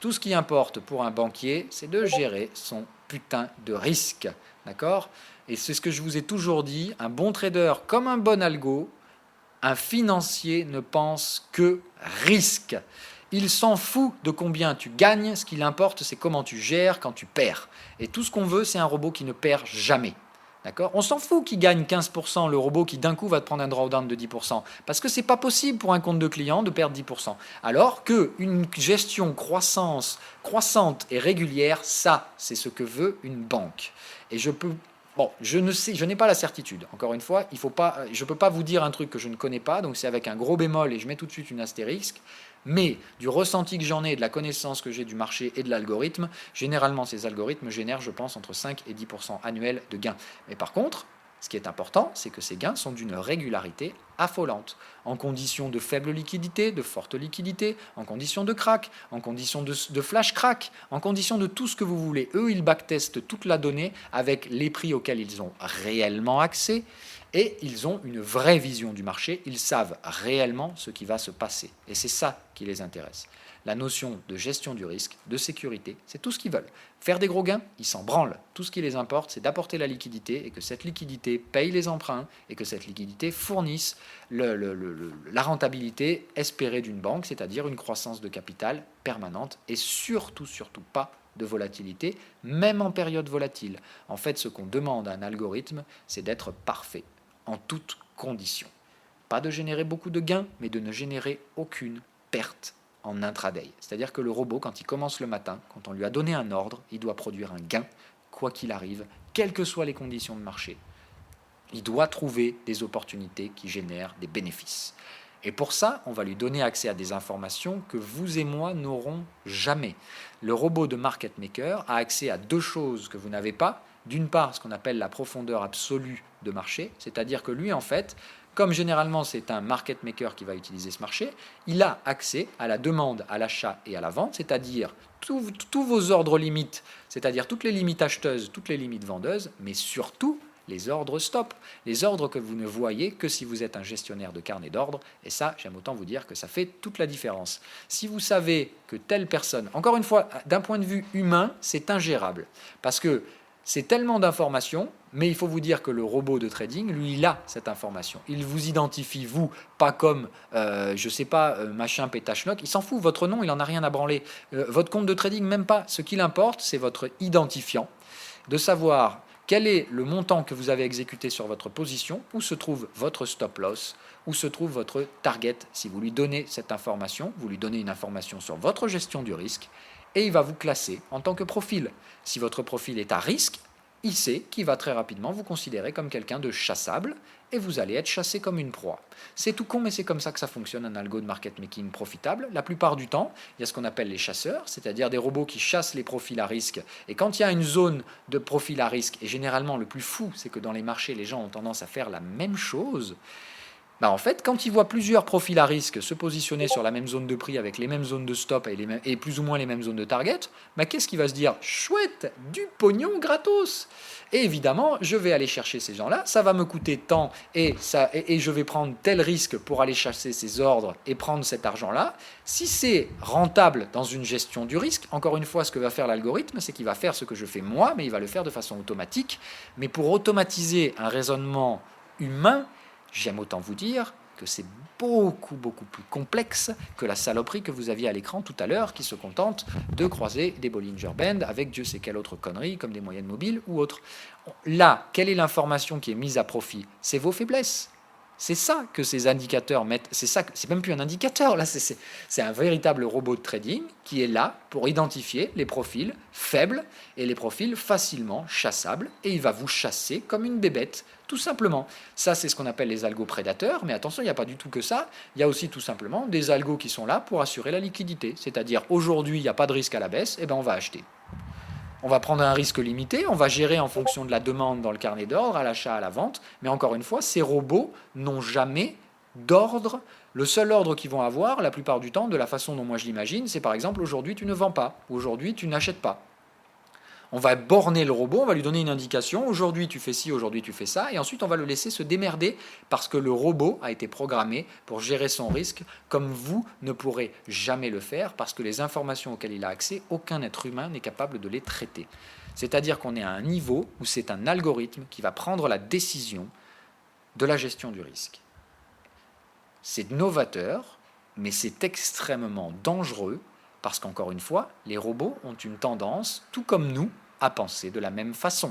Speaker 1: Tout ce qui importe pour un banquier, c'est de gérer son putain de risque. D'accord? Et c'est ce que je vous ai toujours dit, un bon trader comme un bon algo, un financier ne pense que risque. Il s'en fout de combien tu gagnes, ce qui importe, c'est comment tu gères quand tu perds. Et tout ce qu'on veut, c'est un robot qui ne perd jamais. D'accord? On s'en fout qu'il gagne 15%, le robot qui d'un coup va te prendre un drawdown de 10%, parce que c'est pas possible pour un compte de client de perdre 10%. Alors qu'une gestion croissante et régulière, ça, c'est ce que veut une banque. Et je n'ai pas la certitude. Encore une fois, je ne peux pas vous dire un truc que je ne connais pas, donc c'est avec un gros bémol et je mets tout de suite une astérisque. Mais du ressenti que j'en ai, de la connaissance que j'ai du marché et de l'algorithme, généralement ces algorithmes génèrent, je pense, entre 5 et 10% annuels de gains. Mais par contre, ce qui est important, c'est que ces gains sont d'une régularité affolante, en conditions de faible liquidité, de forte liquidité, en conditions de crack, en conditions de flash crack, en conditions de tout ce que vous voulez. Eux, ils backtestent toute la donnée avec les prix auxquels ils ont réellement accès et ils ont une vraie vision du marché, ils savent réellement ce qui va se passer. Et c'est ça qui les intéresse. La notion de gestion du risque, de sécurité, c'est tout ce qu'ils veulent. Faire des gros gains, ils s'en branlent. Tout ce qui les importe, c'est d'apporter la liquidité et que cette liquidité paye les emprunts et que cette liquidité fournisse la rentabilité espérée d'une banque, c'est-à-dire une croissance de capital permanente et surtout pas de volatilité, même en période volatile. En fait, ce qu'on demande à un algorithme, c'est d'être parfait en toutes conditions. Pas de générer beaucoup de gains, mais de ne générer aucune perte en intraday. C'est-à-dire que le robot, quand il commence le matin, quand on lui a donné un ordre, il doit produire un gain, quoi qu'il arrive, quelles que soient les conditions de marché. Il doit trouver des opportunités qui génèrent des bénéfices. Et pour ça, on va lui donner accès à des informations que vous et moi n'aurons jamais. Le robot de market maker a accès à 2 choses que vous n'avez pas. D'une part, ce qu'on appelle la profondeur absolue de marché, c'est-à-dire que lui, en fait, comme généralement c'est un market maker qui va utiliser ce marché, il a accès à la demande, à l'achat et à la vente, c'est-à-dire tous vos ordres limites, c'est-à-dire toutes les limites acheteuses, toutes les limites vendeuses, mais surtout les ordres stop, les ordres que vous ne voyez que si vous êtes un gestionnaire de carnet d'ordre, et ça, j'aime autant vous dire que ça fait toute la différence. Si vous savez que telle personne, encore une fois, d'un point de vue humain, c'est ingérable, parce que c'est tellement d'informations, mais il faut vous dire que le robot de trading, lui, il a cette information. Il vous identifie, vous, pas comme, je sais pas, machin pétachnoc, il s'en fout, votre nom, il en a rien à branler. Votre compte de trading, même pas. Ce qui l'importe, c'est votre identifiant, de savoir quel est le montant que vous avez exécuté sur votre position, où se trouve votre stop loss, où se trouve votre target. Si vous lui donnez cette information, vous lui donnez une information sur votre gestion du risque, et il va vous classer en tant que profil. Si votre profil est à risque, il sait qu'il va très rapidement vous considérer comme quelqu'un de chassable et vous allez être chassé comme une proie. C'est tout con, mais c'est comme ça que ça fonctionne un algo de market making profitable. La plupart du temps, il y a ce qu'on appelle les chasseurs, c'est-à-dire des robots qui chassent les profils à risque. Et quand il y a une zone de profil à risque, et généralement le plus fou, c'est que dans les marchés, les gens ont tendance à faire la même chose. En fait, quand ils voient plusieurs profils à risque se positionner sur la même zone de prix avec les mêmes zones de stop et plus ou moins les mêmes zones de target, qu'est-ce qu'il va se dire? Chouette, du pognon gratos. Et évidemment, je vais aller chercher ces gens-là, ça va me coûter tant et je vais prendre tel risque pour aller chasser ces ordres et prendre cet argent-là. Si c'est rentable dans une gestion du risque, encore une fois, ce que va faire l'algorithme, c'est qu'il va faire ce que je fais moi, mais il va le faire de façon automatique. Mais pour automatiser un raisonnement humain, j'aime autant vous dire que c'est beaucoup plus complexe que la saloperie que vous aviez à l'écran tout à l'heure qui se contente de croiser des Bollinger Band avec Dieu sait quelle autre connerie comme des moyennes mobiles ou autres. Là, quelle est l'information qui est mise à profit? C'est vos faiblesses. C'est ça que ces indicateurs mettent. C'est même plus un indicateur, là, c'est un véritable robot de trading qui est là pour identifier les profils faibles et les profils facilement chassables, et il va vous chasser comme une bébête, tout simplement. Ça, c'est ce qu'on appelle les algos prédateurs, mais attention, il n'y a pas du tout que ça. Il y a aussi tout simplement des algos qui sont là pour assurer la liquidité. C'est-à-dire, aujourd'hui, il n'y a pas de risque à la baisse, et on va acheter. On va prendre un risque limité, on va gérer en fonction de la demande dans le carnet d'ordre, à l'achat, à la vente. Mais encore une fois, ces robots n'ont jamais d'ordre. Le seul ordre qu'ils vont avoir, la plupart du temps, de la façon dont moi je l'imagine, c'est par exemple, aujourd'hui tu ne vends pas, ou aujourd'hui tu n'achètes pas. On va borner le robot, on va lui donner une indication, aujourd'hui tu fais ci, aujourd'hui tu fais ça, et ensuite on va le laisser se démerder parce que le robot a été programmé pour gérer son risque comme vous ne pourrez jamais le faire parce que les informations auxquelles il a accès, aucun être humain n'est capable de les traiter. C'est-à-dire qu'on est à un niveau où c'est un algorithme qui va prendre la décision de la gestion du risque. C'est novateur, mais c'est extrêmement dangereux parce qu'encore une fois, les robots ont une tendance, tout comme nous, à penser de la même façon.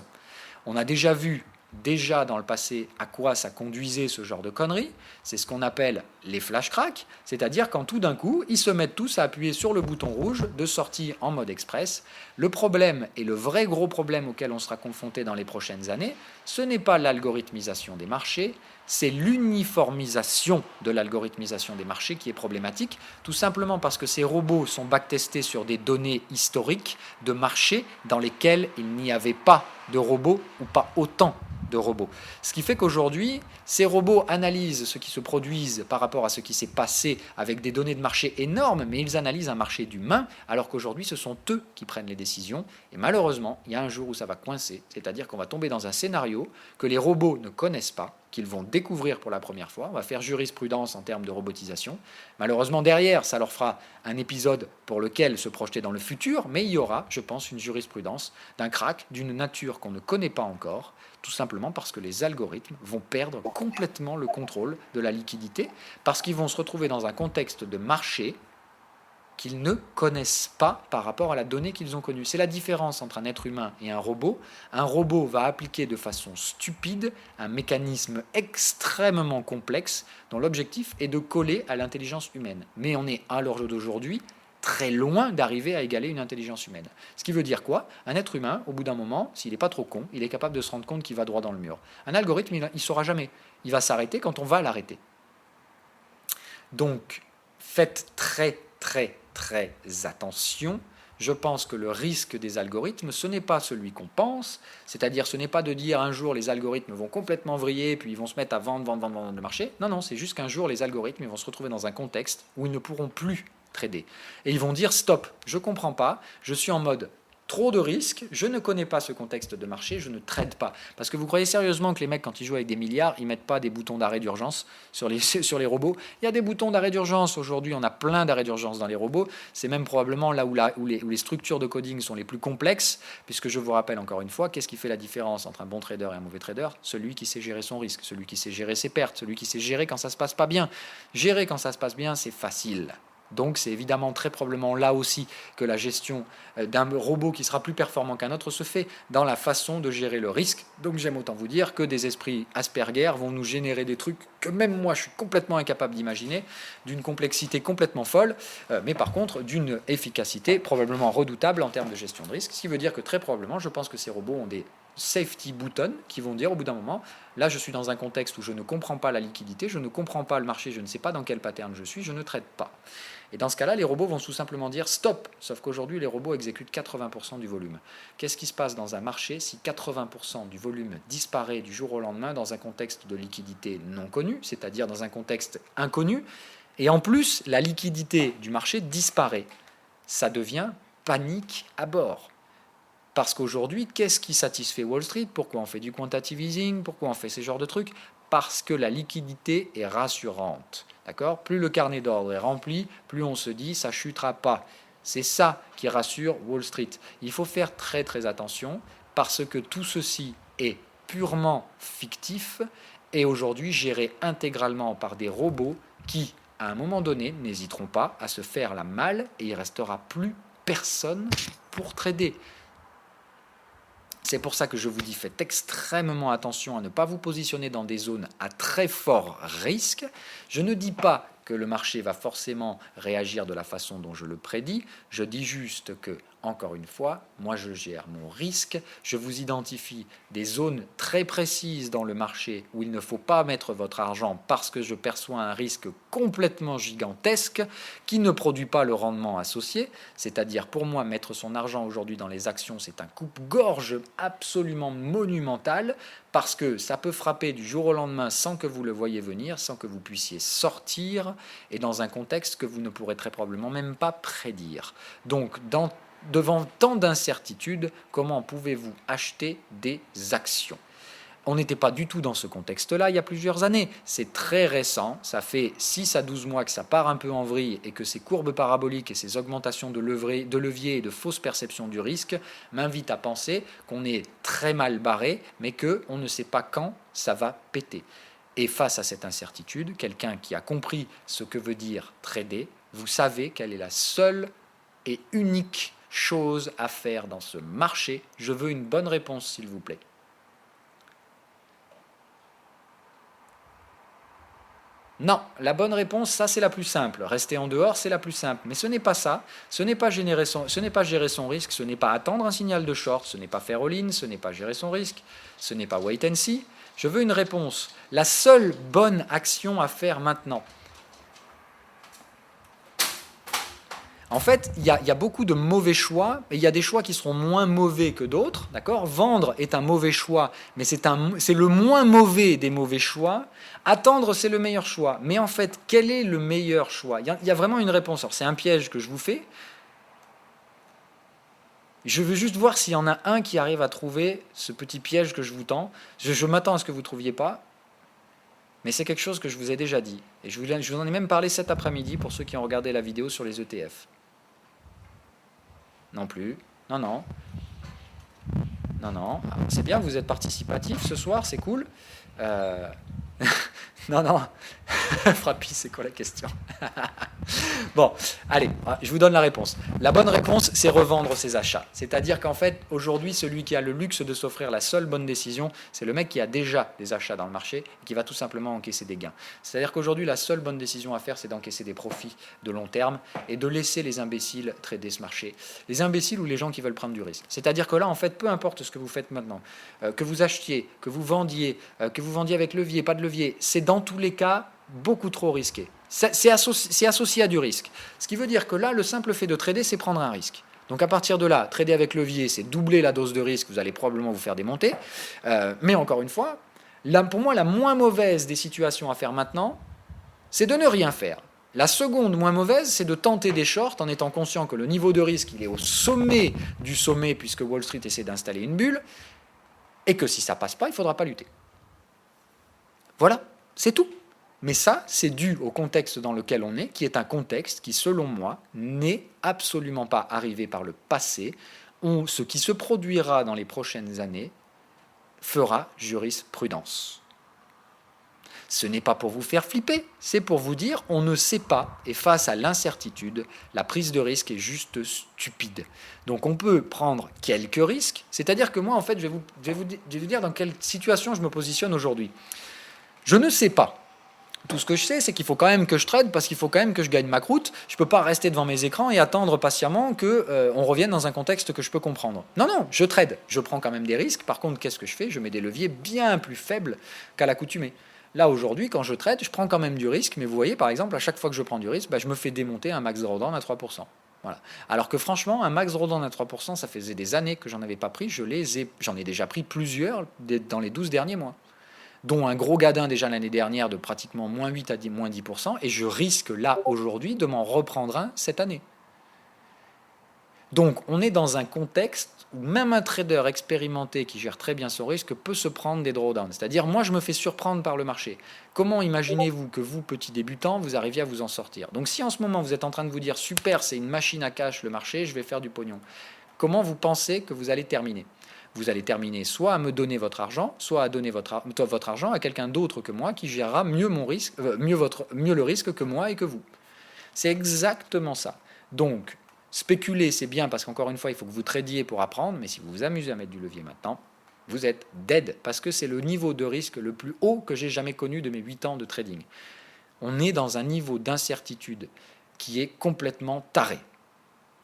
Speaker 1: On a déjà vu, dans le passé, à quoi ça conduisait ce genre de conneries. C'est ce qu'on appelle les flash cracks, c'est-à-dire quand tout d'un coup, ils se mettent tous à appuyer sur le bouton rouge de sortie en mode express. Le problème, et le vrai gros problème auquel on sera confronté dans les prochaines années, ce n'est pas l'algorithmisation des marchés, c'est l'uniformisation de l'algorithmisation des marchés qui est problématique, tout simplement parce que ces robots sont backtestés sur des données historiques de marchés dans lesquels il n'y avait pas de robots ou pas autant de robots. Ce qui fait qu'aujourd'hui, ces robots analysent ce qui se produit par rapport à ce qui s'est passé avec des données de marché énormes, mais ils analysent un marché d'humains, alors qu'aujourd'hui, ce sont eux qui prennent les décisions. Et malheureusement, il y a un jour où ça va coincer, c'est-à-dire qu'on va tomber dans un scénario que les robots ne connaissent pas, qu'ils vont découvrir pour la première fois. On va faire jurisprudence en termes de robotisation. Malheureusement, derrière, ça leur fera un épisode pour lequel se projeter dans le futur, mais il y aura, je pense, une jurisprudence d'un crack d'une nature qu'on ne connaît pas encore, tout simplement parce que les algorithmes vont perdre complètement le contrôle de la liquidité, parce qu'ils vont se retrouver dans un contexte de marché qu'ils ne connaissent pas par rapport à la donnée qu'ils ont connue. C'est la différence entre un être humain et un robot. Un robot va appliquer de façon stupide un mécanisme extrêmement complexe dont l'objectif est de coller à l'intelligence humaine. Mais on est, à l'heure d'aujourd'hui, très loin d'arriver à égaler une intelligence humaine. Ce qui veut dire quoi? Un être humain, au bout d'un moment, s'il n'est pas trop con, il est capable de se rendre compte qu'il va droit dans le mur. Un algorithme, il ne saura jamais. Il va s'arrêter quand on va l'arrêter. Donc, faites très attention. Je pense que le risque des algorithmes, ce n'est pas celui qu'on pense, c'est-à-dire ce n'est pas de dire un jour les algorithmes vont complètement vriller, puis ils vont se mettre à vendre le marché. Non, c'est juste qu'un jour les algorithmes ils vont se retrouver dans un contexte où ils ne pourront plus trader. Et ils vont dire stop, je ne comprends pas, je suis en mode trop de risques, je ne connais pas ce contexte de marché, je ne trade pas. Parce que vous croyez sérieusement que les mecs, quand ils jouent avec des milliards, ils ne mettent pas des boutons d'arrêt d'urgence sur les robots? Il y a des boutons d'arrêt d'urgence. Aujourd'hui, on a plein d'arrêts d'urgence dans les robots. C'est même probablement là où les structures de coding sont les plus complexes, puisque je vous rappelle encore une fois, qu'est-ce qui fait la différence entre un bon trader et un mauvais trader? Celui qui sait gérer son risque, celui qui sait gérer ses pertes, celui qui sait gérer quand ça ne se passe pas bien. Gérer quand ça se passe bien, c'est facile. Donc c'est évidemment très probablement là aussi que la gestion d'un robot qui sera plus performant qu'un autre se fait dans la façon de gérer le risque. Donc j'aime autant vous dire que des esprits Asperger vont nous générer des trucs que même moi je suis complètement incapable d'imaginer, d'une complexité complètement folle, mais par contre d'une efficacité probablement redoutable en termes de gestion de risque, ce qui veut dire que très probablement je pense que ces robots ont des safety buttons qui vont dire au bout d'un moment, là je suis dans un contexte où je ne comprends pas la liquidité, je ne comprends pas le marché, je ne sais pas dans quel pattern je suis, je ne trade pas. Et dans ce cas-là, les robots vont tout simplement dire stop. Sauf qu'aujourd'hui, les robots exécutent 80% du volume. Qu'est-ce qui se passe dans un marché si 80% du volume disparaît du jour au lendemain dans un contexte de liquidité non connue, c'est-à-dire dans un contexte inconnu, et en plus, la liquidité du marché disparaît? Ça devient panique à bord. Parce qu'aujourd'hui, qu'est-ce qui satisfait Wall Street? Pourquoi on fait du quantitative easing? Pourquoi on fait ces genres de trucs? Parce que la liquidité est rassurante. D'accord? Plus le carnet d'ordre est rempli, plus on se dit ça chutera pas. C'est ça qui rassure Wall Street. Il faut faire très très attention parce que tout ceci est purement fictif et aujourd'hui géré intégralement par des robots qui, à un moment donné, n'hésiteront pas à se faire la malle et il ne restera plus personne pour trader. C'est pour ça que je vous dis, faites extrêmement attention à ne pas vous positionner dans des zones à très fort risque. Je ne dis pas que le marché va forcément réagir de la façon dont je le prédis. Je dis juste que, encore une fois, moi je gère mon risque. Je vous identifie des zones très précises dans le marché où il ne faut pas mettre votre argent parce que je perçois un risque complètement gigantesque qui ne produit pas le rendement associé. C'est-à-dire pour moi, mettre son argent aujourd'hui dans les actions, c'est un coupe-gorge absolument monumental parce que ça peut frapper du jour au lendemain sans que vous le voyiez venir, sans que vous puissiez sortir et dans un contexte que vous ne pourrez très probablement même pas prédire. Donc, devant tant d'incertitudes, comment pouvez-vous acheter des actions? On n'était pas du tout dans ce contexte-là il y a plusieurs années. C'est très récent, ça fait 6 à 12 mois que ça part un peu en vrille et que ces courbes paraboliques et ces augmentations de levier et de fausses perceptions du risque m'invitent à penser qu'on est très mal barré, mais qu'on ne sait pas quand ça va péter. Et face à cette incertitude, quelqu'un qui a compris ce que veut dire trader, vous savez quelle est la seule et unique chose à faire dans ce marché. Je veux une bonne réponse, s'il vous plaît. Non, la bonne réponse, ça c'est la plus simple. Rester en dehors, c'est la plus simple. Mais ce n'est pas ça. Ce n'est pas gérer son risque. Ce n'est pas attendre un signal de short. Ce n'est pas faire all-in. Ce n'est pas gérer son risque. Ce n'est pas wait and see. Je veux une réponse. La seule bonne action à faire maintenant. En fait, il y a beaucoup de mauvais choix, et il y a des choix qui seront moins mauvais que d'autres, d'accord? Vendre est un mauvais choix, mais c'est le moins mauvais des mauvais choix. Attendre, c'est le meilleur choix. Mais en fait, quel est le meilleur choix? Il y a vraiment une réponse. Alors, c'est un piège que je vous fais. Je veux juste voir s'il y en a un qui arrive à trouver ce petit piège que je vous tends. Je m'attends à ce que vous ne trouviez pas. Mais c'est quelque chose que je vous ai déjà dit. Et je vous en ai même parlé cet après-midi pour ceux qui ont regardé la vidéo sur les ETF. Non plus. Non, non. Non, non. C'est bien, vous êtes participatif ce soir, c'est cool. Non, non. Frappi, c'est quoi la question? Bon, allez, je vous donne la réponse. La bonne réponse, c'est revendre ses achats. C'est-à-dire qu'en fait, aujourd'hui, celui qui a le luxe de s'offrir la seule bonne décision, c'est le mec qui a déjà des achats dans le marché et qui va tout simplement encaisser des gains. C'est-à-dire qu'aujourd'hui, la seule bonne décision à faire, c'est d'encaisser des profits de long terme et de laisser les imbéciles trader ce marché. Les imbéciles ou les gens qui veulent prendre du risque. C'est-à-dire que là, en fait, peu importe ce que vous faites maintenant, que vous achetiez, que vous vendiez avec levier, pas de levier, c'est dans tous les cas beaucoup trop risqué. C'est associé à du risque. Ce qui veut dire que là, le simple fait de trader, c'est prendre un risque. Donc à partir de là, trader avec levier, c'est doubler la dose de risque, vous allez probablement vous faire démonter. Mais encore une fois, pour moi, la moins mauvaise des situations à faire maintenant, c'est de ne rien faire. La seconde, moins mauvaise, c'est de tenter des shorts en étant conscient que le niveau de risque, il est au sommet du sommet, puisque Wall Street essaie d'installer une bulle, et que si ça passe pas, il ne faudra pas lutter. Voilà, c'est tout. Mais ça, c'est dû au contexte dans lequel on est, qui est un contexte qui, selon moi, n'est absolument pas arrivé par le passé. Ce qui se produira dans les prochaines années fera jurisprudence. Ce n'est pas pour vous faire flipper, c'est pour vous dire on ne sait pas, et face à l'incertitude, la prise de risque est juste stupide. Donc on peut prendre quelques risques, c'est-à-dire que moi, en fait, je vais vous dire dans quelle situation je me positionne aujourd'hui. Je ne sais pas. Tout ce que je sais, c'est qu'il faut quand même que je trade parce qu'il faut quand même que je gagne ma croûte. Je ne peux pas rester devant mes écrans et attendre patiemment qu'on revienne dans un contexte que je peux comprendre. Non, je trade. Je prends quand même des risques. Par contre, qu'est-ce que je fais? Je mets des leviers bien plus faibles qu'à l'accoutumée. Là, aujourd'hui, quand je trade, je prends quand même du risque. Mais vous voyez, par exemple, à chaque fois que je prends du risque, je me fais démonter un max drawdown à 3%. Voilà. Alors que franchement, un max drawdown à 3%, ça faisait des années que j'en avais pas pris. J'en ai déjà pris plusieurs dans les 12 derniers mois, dont un gros gadin déjà l'année dernière de pratiquement moins 8 à moins 10%, et je risque là, aujourd'hui, de m'en reprendre un cette année. Donc, on est dans un contexte où même un trader expérimenté qui gère très bien son risque peut se prendre des drawdowns. C'est-à-dire, moi, je me fais surprendre par le marché. Comment imaginez-vous que vous, petit débutant, vous arriviez à vous en sortir? Donc, si en ce moment, vous êtes en train de vous dire « Super, c'est une machine à cash, le marché, je vais faire du pognon », comment vous pensez que vous allez terminer? Vous allez terminer soit à me donner votre argent, soit à donner votre argent à quelqu'un d'autre que moi qui gérera mieux mon risque, mieux le risque que moi et que vous. C'est exactement ça. Donc, spéculer, c'est bien parce qu'encore une fois, il faut que vous tradiez pour apprendre, mais si vous vous amusez à mettre du levier maintenant, vous êtes dead parce que c'est le niveau de risque le plus haut que j'ai jamais connu de mes 8 ans de trading. On est dans un niveau d'incertitude qui est complètement taré.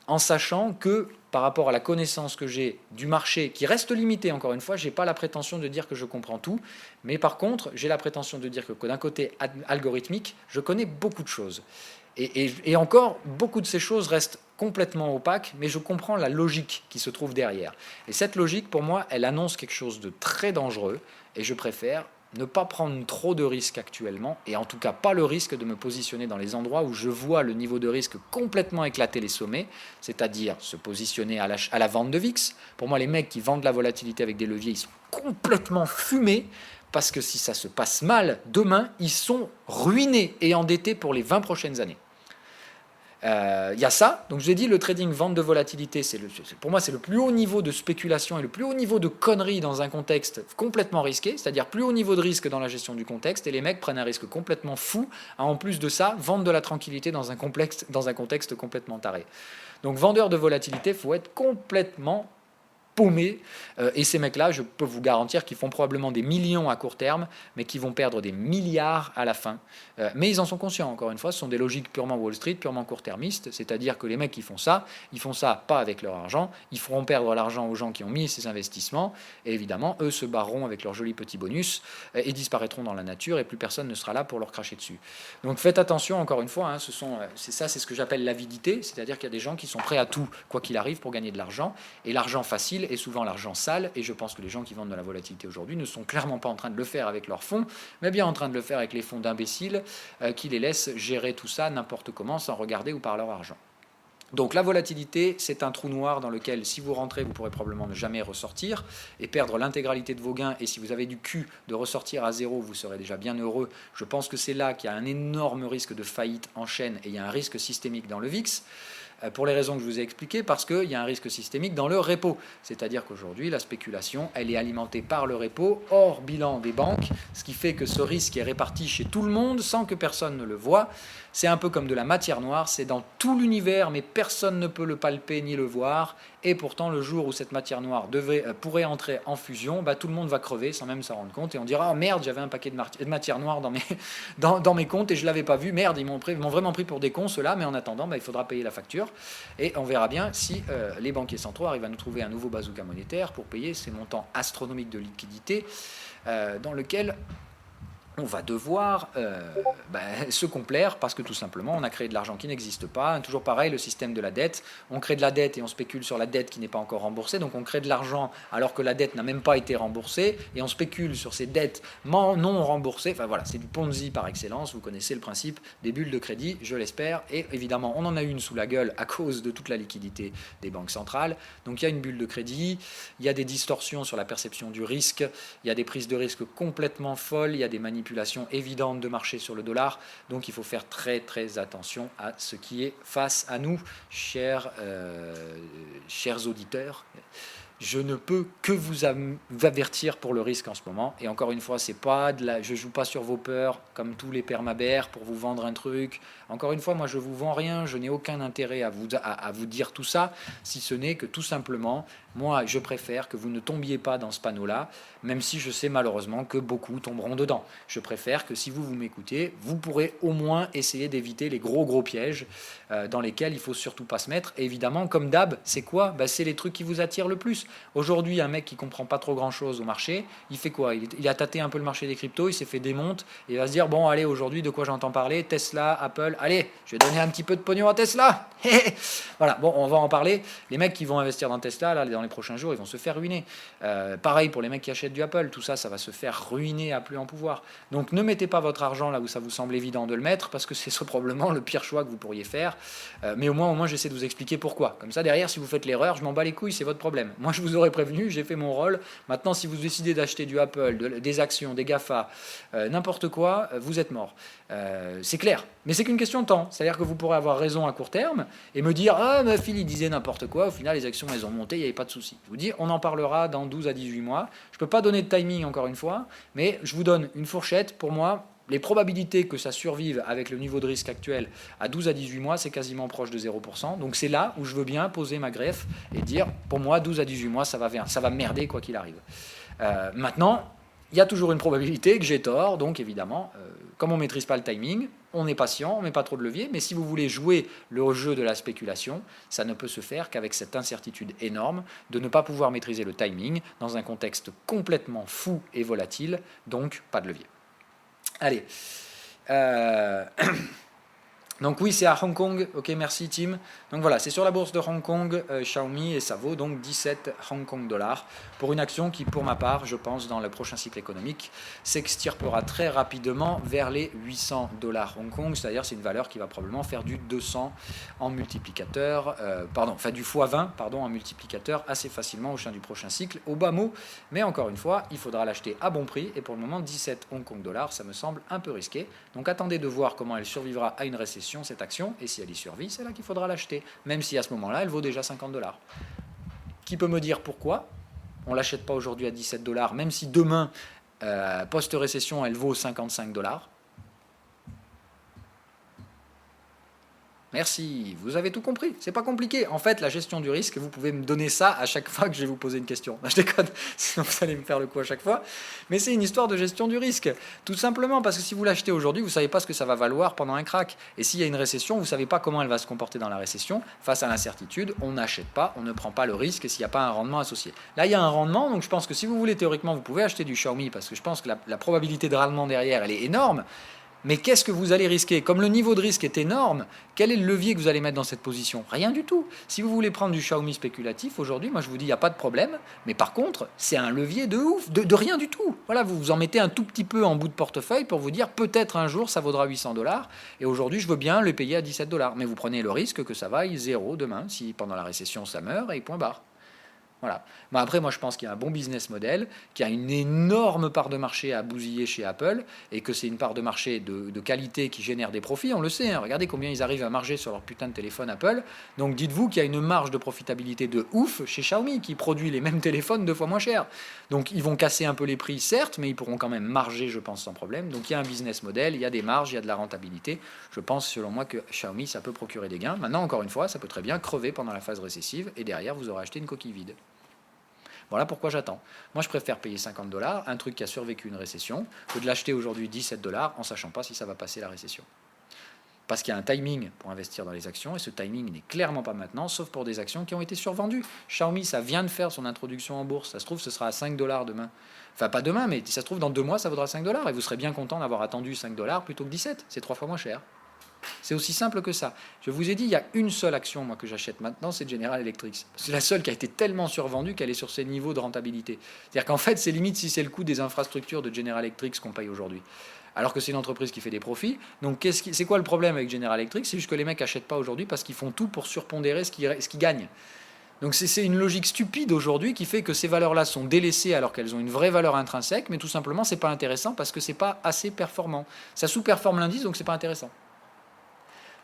Speaker 1: En sachant que, par rapport à la connaissance que j'ai du marché, qui reste limitée, encore une fois, je n'ai pas la prétention de dire que je comprends tout, mais par contre, j'ai la prétention de dire que d'un côté algorithmique, je connais beaucoup de choses. Et encore, beaucoup de ces choses restent complètement opaques, mais je comprends la logique qui se trouve derrière. Et cette logique, pour moi, elle annonce quelque chose de très dangereux, et je préfère ne pas prendre trop de risques actuellement, et en tout cas pas le risque de me positionner dans les endroits où je vois le niveau de risque complètement éclater les sommets, c'est-à-dire se positionner à la vente de VIX. Pour moi, les mecs qui vendent la volatilité avec des leviers, ils sont complètement fumés, parce que si ça se passe mal, demain, ils sont ruinés et endettés pour les 20 prochaines années. Il y a ça, donc je vous ai dit, le trading vente de volatilité, pour moi c'est le plus haut niveau de spéculation et le plus haut niveau de conneries dans un contexte complètement risqué, c'est-à-dire plus haut niveau de risque dans la gestion du contexte, et les mecs prennent un risque complètement fou à, en plus de ça, vendre de la tranquillité dans un contexte complètement taré. Donc vendeur de volatilité, il faut être complètement paumés, et ces mecs-là, je peux vous garantir qu'ils font probablement des millions à court terme, mais qui vont perdre des milliards à la fin. Mais ils en sont conscients, encore une fois, ce sont des logiques purement Wall Street, purement court-termistes, c'est-à-dire que les mecs qui font ça, ils font ça pas avec leur argent, ils feront perdre l'argent aux gens qui ont mis ces investissements, et évidemment, eux se barreront avec leur joli petit bonus, et disparaîtront dans la nature, et plus personne ne sera là pour leur cracher dessus. Donc faites attention, encore une fois, hein, c'est ce que j'appelle l'avidité, c'est-à-dire qu'il y a des gens qui sont prêts à tout, quoi qu'il arrive, pour gagner de l'argent, et l'argent facile est souvent l'argent sale, et je pense que les gens qui vendent de la volatilité aujourd'hui ne sont clairement pas en train de le faire avec leurs fonds, mais bien en train de le faire avec les fonds d'imbéciles qui les laissent gérer tout ça n'importe comment sans regarder où part leur argent. Donc la volatilité, c'est un trou noir dans lequel, si vous rentrez, vous pourrez probablement ne jamais ressortir et perdre l'intégralité de vos gains. Et si vous avez du cul de ressortir à zéro, vous serez déjà bien heureux. Je pense que c'est là qu'il y a un énorme risque de faillite en chaîne et il y a un risque systémique dans le VIX. Pour les raisons que je vous ai expliquées, parce qu'il y a un risque systémique dans le repo. C'est-à-dire qu'aujourd'hui, la spéculation, elle est alimentée par le repo, hors bilan des banques, ce qui fait que ce risque est réparti chez tout le monde sans que personne ne le voie. C'est un peu comme de la matière noire, c'est dans tout l'univers, mais personne ne peut le palper ni le voir. Et pourtant, le jour où cette matière noire pourrait entrer en fusion, tout le monde va crever sans même s'en rendre compte. Et on dira, oh merde, j'avais un paquet de matière noire dans mes comptes et je ne l'avais pas vu. Merde, ils m'ont vraiment pris pour des cons, ceux-là. Mais en attendant, il faudra payer la facture. Et on verra bien si les banquiers centraux arrivent à nous trouver un nouveau bazooka monétaire pour payer ces montants astronomiques de liquidités dans lequel on va devoir se complaire parce que tout simplement on a créé de l'argent qui n'existe pas. Toujours pareil, le système de la dette, on crée de la dette et on spécule sur la dette qui n'est pas encore remboursée, donc on crée de l'argent alors que la dette n'a même pas été remboursée et on spécule sur ces dettes non remboursées. Enfin voilà, c'est du Ponzi par excellence, vous connaissez le principe des bulles de crédit, je l'espère, et évidemment on en a une sous la gueule à cause de toute la liquidité des banques centrales. Donc il y a une bulle de crédit, il y a des distorsions sur la perception du risque, il y a des prises de risque complètement folles, il y a des manipulations évidente de marché sur le dollar, donc il faut faire très très attention à ce qui est face à nous, chers auditeurs. Je ne peux que vous avertir pour le risque en ce moment. Et encore une fois, c'est pas je joue pas sur vos peurs comme tous les permabères pour vous vendre un truc. Encore une fois, moi je vous vends rien, je n'ai aucun intérêt à vous dire tout ça, si ce n'est que tout simplement, moi je préfère que vous ne tombiez pas dans ce panneau-là, même si je sais malheureusement que beaucoup tomberont dedans. Je préfère que si vous m'écoutez, vous pourrez au moins essayer d'éviter les gros pièges dans lesquels il faut surtout pas se mettre. Et évidemment, comme d'hab, c'est quoi ? C'est les trucs qui vous attirent le plus. Aujourd'hui, un mec qui comprend pas trop grand-chose au marché, il fait quoi ? Il a tâté un peu le marché des cryptos, il s'est fait démonte, et il va se dire, bon allez, aujourd'hui, de quoi j'entends parler ? Tesla, Apple, allez, je vais donner un petit peu de pognon à Tesla. Voilà, bon, on va en parler. Les mecs qui vont investir dans Tesla, là, dans les prochains jours, ils vont se faire ruiner. Pareil pour les mecs qui achètent du Apple, tout ça, ça va se faire ruiner à plus en pouvoir. Donc ne mettez pas votre argent là où ça vous semble évident de le mettre, parce que c'est probablement le pire choix que vous pourriez faire. Mais au moins j'essaie de vous expliquer pourquoi. Comme ça, derrière, si vous faites l'erreur, je m'en bats les couilles, c'est votre problème. Moi, je vous aurais prévenu, j'ai fait mon rôle. Maintenant, si vous décidez d'acheter du Apple, des actions, des GAFA, n'importe quoi, vous êtes mort. C'est clair. Mais c'est qu'une question de temps. C'est-à-dire que vous pourrez avoir raison à court terme et me dire « Ah, ma fille, il disait n'importe quoi. Au final, les actions, elles ont monté, il n'y avait pas de souci. » Je vous dis, on en parlera dans 12 à 18 mois. Je ne peux pas donner de timing, encore une fois, mais je vous donne une fourchette. Pour moi, les probabilités que ça survive avec le niveau de risque actuel à 12 à 18 mois, c'est quasiment proche de 0%. Donc c'est là où je veux bien poser ma greffe et dire, pour moi, 12 à 18 mois, ça va merder quoi qu'il arrive. Maintenant, il y a toujours une probabilité que j'ai tort, donc évidemment, comme on ne maîtrise pas le timing, on est patient, on ne met pas trop de levier, mais si vous voulez jouer le jeu de la spéculation, ça ne peut se faire qu'avec cette incertitude énorme de ne pas pouvoir maîtriser le timing dans un contexte complètement fou et volatile, donc pas de levier. Allez. Donc oui, c'est à Hong Kong. Ok, merci Tim. Donc voilà, c'est sur la bourse de Hong Kong, Xiaomi, et ça vaut donc 17 Hong Kong dollars pour une action qui, pour ma part, je pense, dans le prochain cycle économique, s'extirpera très rapidement vers les 800 dollars Hong Kong. C'est-à-dire, c'est une valeur qui va probablement faire du 200 en multiplicateur, du x20, en multiplicateur assez facilement au sein du prochain cycle, au bas mot. Mais encore une fois, il faudra l'acheter à bon prix. Et pour le moment, 17 Hong Kong dollars, ça me semble un peu risqué. Donc attendez de voir comment elle survivra à une récession, cette action, et si elle y survit, c'est là qu'il faudra l'acheter, même si à ce moment-là, elle vaut déjà 50 dollars. Qui peut me dire pourquoi on ne l'achète pas aujourd'hui à 17 dollars, même si demain, post-récession, elle vaut 55 dollars? Merci, vous avez tout compris, c'est pas compliqué. En fait, la gestion du risque, vous pouvez me donner ça à chaque fois que je vais vous poser une question. Je déconne, sinon vous allez me faire le coup à chaque fois. Mais c'est une histoire de gestion du risque. Tout simplement parce que si vous l'achetez aujourd'hui, vous ne savez pas ce que ça va valoir pendant un crack. Et s'il y a une récession, vous ne savez pas comment elle va se comporter dans la récession. Face à l'incertitude, on n'achète pas, on ne prend pas le risque s'il n'y a pas un rendement associé. Là, il y a un rendement, donc je pense que si vous voulez, théoriquement, vous pouvez acheter du Xiaomi parce que je pense que la probabilité de rendement derrière, elle est énorme. Mais qu'est-ce que vous allez risquer? Comme le niveau de risque est énorme, quel est le levier que vous allez mettre dans cette position? Rien du tout. Si vous voulez prendre du Xiaomi spéculatif, aujourd'hui, moi je vous dis, il n'y a pas de problème. Mais par contre, c'est un levier de ouf, de rien du tout. Voilà, vous vous en mettez un tout petit peu en bout de portefeuille pour vous dire, peut-être un jour, ça vaudra 800 dollars. Et aujourd'hui, je veux bien le payer à 17 dollars. Mais vous prenez le risque que ça vaille zéro demain, si pendant la récession ça meurt, et point barre. Voilà. Bon, après, moi, je pense qu'il y a un bon business model, qu'il y a une énorme part de marché à bousiller chez Apple, et que c'est une part de marché de qualité qui génère des profits. On le sait, hein. Regardez combien ils arrivent à marger sur leur putain de téléphone Apple. Donc dites-vous qu'il y a une marge de profitabilité de ouf chez Xiaomi, qui produit les mêmes téléphones 2 fois moins cher. Donc ils vont casser un peu les prix, certes, mais ils pourront quand même marger, je pense, sans problème. Donc il y a un business model, il y a des marges, il y a de la rentabilité. Je pense, selon moi, que Xiaomi, ça peut procurer des gains. Maintenant, encore une fois, ça peut très bien crever pendant la phase récessive, et derrière, vous aurez acheté une coquille vide. Voilà pourquoi j'attends. Moi, je préfère payer 50 dollars, un truc qui a survécu une récession, que de l'acheter aujourd'hui 17 dollars en sachant pas si ça va passer la récession. Parce qu'il y a un timing pour investir dans les actions, et ce timing n'est clairement pas maintenant, sauf pour des actions qui ont été survendues. Xiaomi, ça vient de faire son introduction en bourse, ça se trouve, ce sera à 5 dollars demain. Enfin, pas demain, mais ça se trouve, dans 2 mois, ça vaudra 5 dollars, et vous serez bien content d'avoir attendu 5 dollars plutôt que 17. C'est 3 fois moins cher. C'est aussi simple que ça. Je vous ai dit, il y a une seule action, moi, que j'achète maintenant, c'est General Electric. C'est la seule qui a été tellement survendue qu'elle est sur ces niveaux de rentabilité. C'est-à-dire qu'en fait, c'est limite si c'est le coût des infrastructures de General Electric qu'on paye aujourd'hui. Alors que c'est une entreprise qui fait des profits. Donc, c'est quoi le problème avec General Electric? C'est juste que les mecs n'achètent pas aujourd'hui parce qu'ils font tout pour surpondérer ce qu'ils gagnent. Donc, c'est une logique stupide aujourd'hui qui fait que ces valeurs-là sont délaissées alors qu'elles ont une vraie valeur intrinsèque, mais tout simplement, c'est pas intéressant parce que c'est pas assez performant. Ça sous-performe l'indice, donc c'est pas intéressant.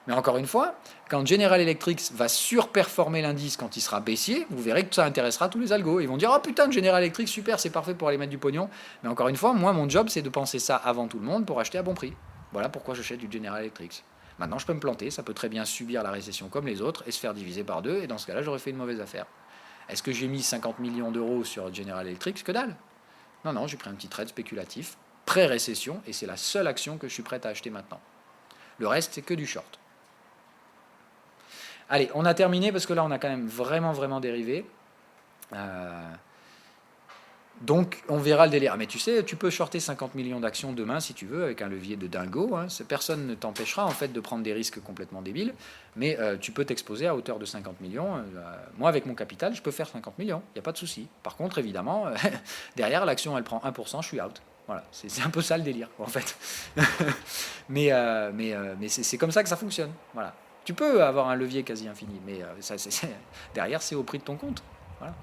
Speaker 1: Mais encore une fois, quand General Electric va surperformer l'indice quand il sera baissier, vous verrez que ça intéressera tous les algos. Ils vont dire « Oh putain, General Electric, super, c'est parfait pour aller mettre du pognon. » Mais encore une fois, moi, mon job, c'est de penser ça avant tout le monde pour acheter à bon prix. Voilà pourquoi j'achète du General Electric. Maintenant, je peux me planter, ça peut très bien subir la récession comme les autres et se faire diviser par 2, et dans ce cas-là, j'aurais fait une mauvaise affaire. Est-ce que j'ai mis 50 millions d'euros sur General Electric? Que dalle. Non, j'ai pris un petit trade spéculatif, pré-récession, et c'est la seule action que je suis prêt à acheter maintenant. Le reste, c'est que du short. Allez, on a terminé parce que là, on a quand même vraiment dérivé. Donc, on verra le délire. Mais tu sais, tu peux shorter 50 millions d'actions demain si tu veux, avec un levier de dingo. Hein. Personne ne t'empêchera en fait de prendre des risques complètement débiles. Mais tu peux t'exposer à hauteur de 50 millions. Moi, avec mon capital, je peux faire 50 millions. Il n'y a pas de souci. Par contre, évidemment, derrière, l'action, elle prend 1%, je suis out. Voilà, c'est un peu ça le délire, en fait. mais c'est comme ça que ça fonctionne. Voilà. Tu peux avoir un levier quasi infini, mais derrière, c'est au prix de ton compte. Voilà.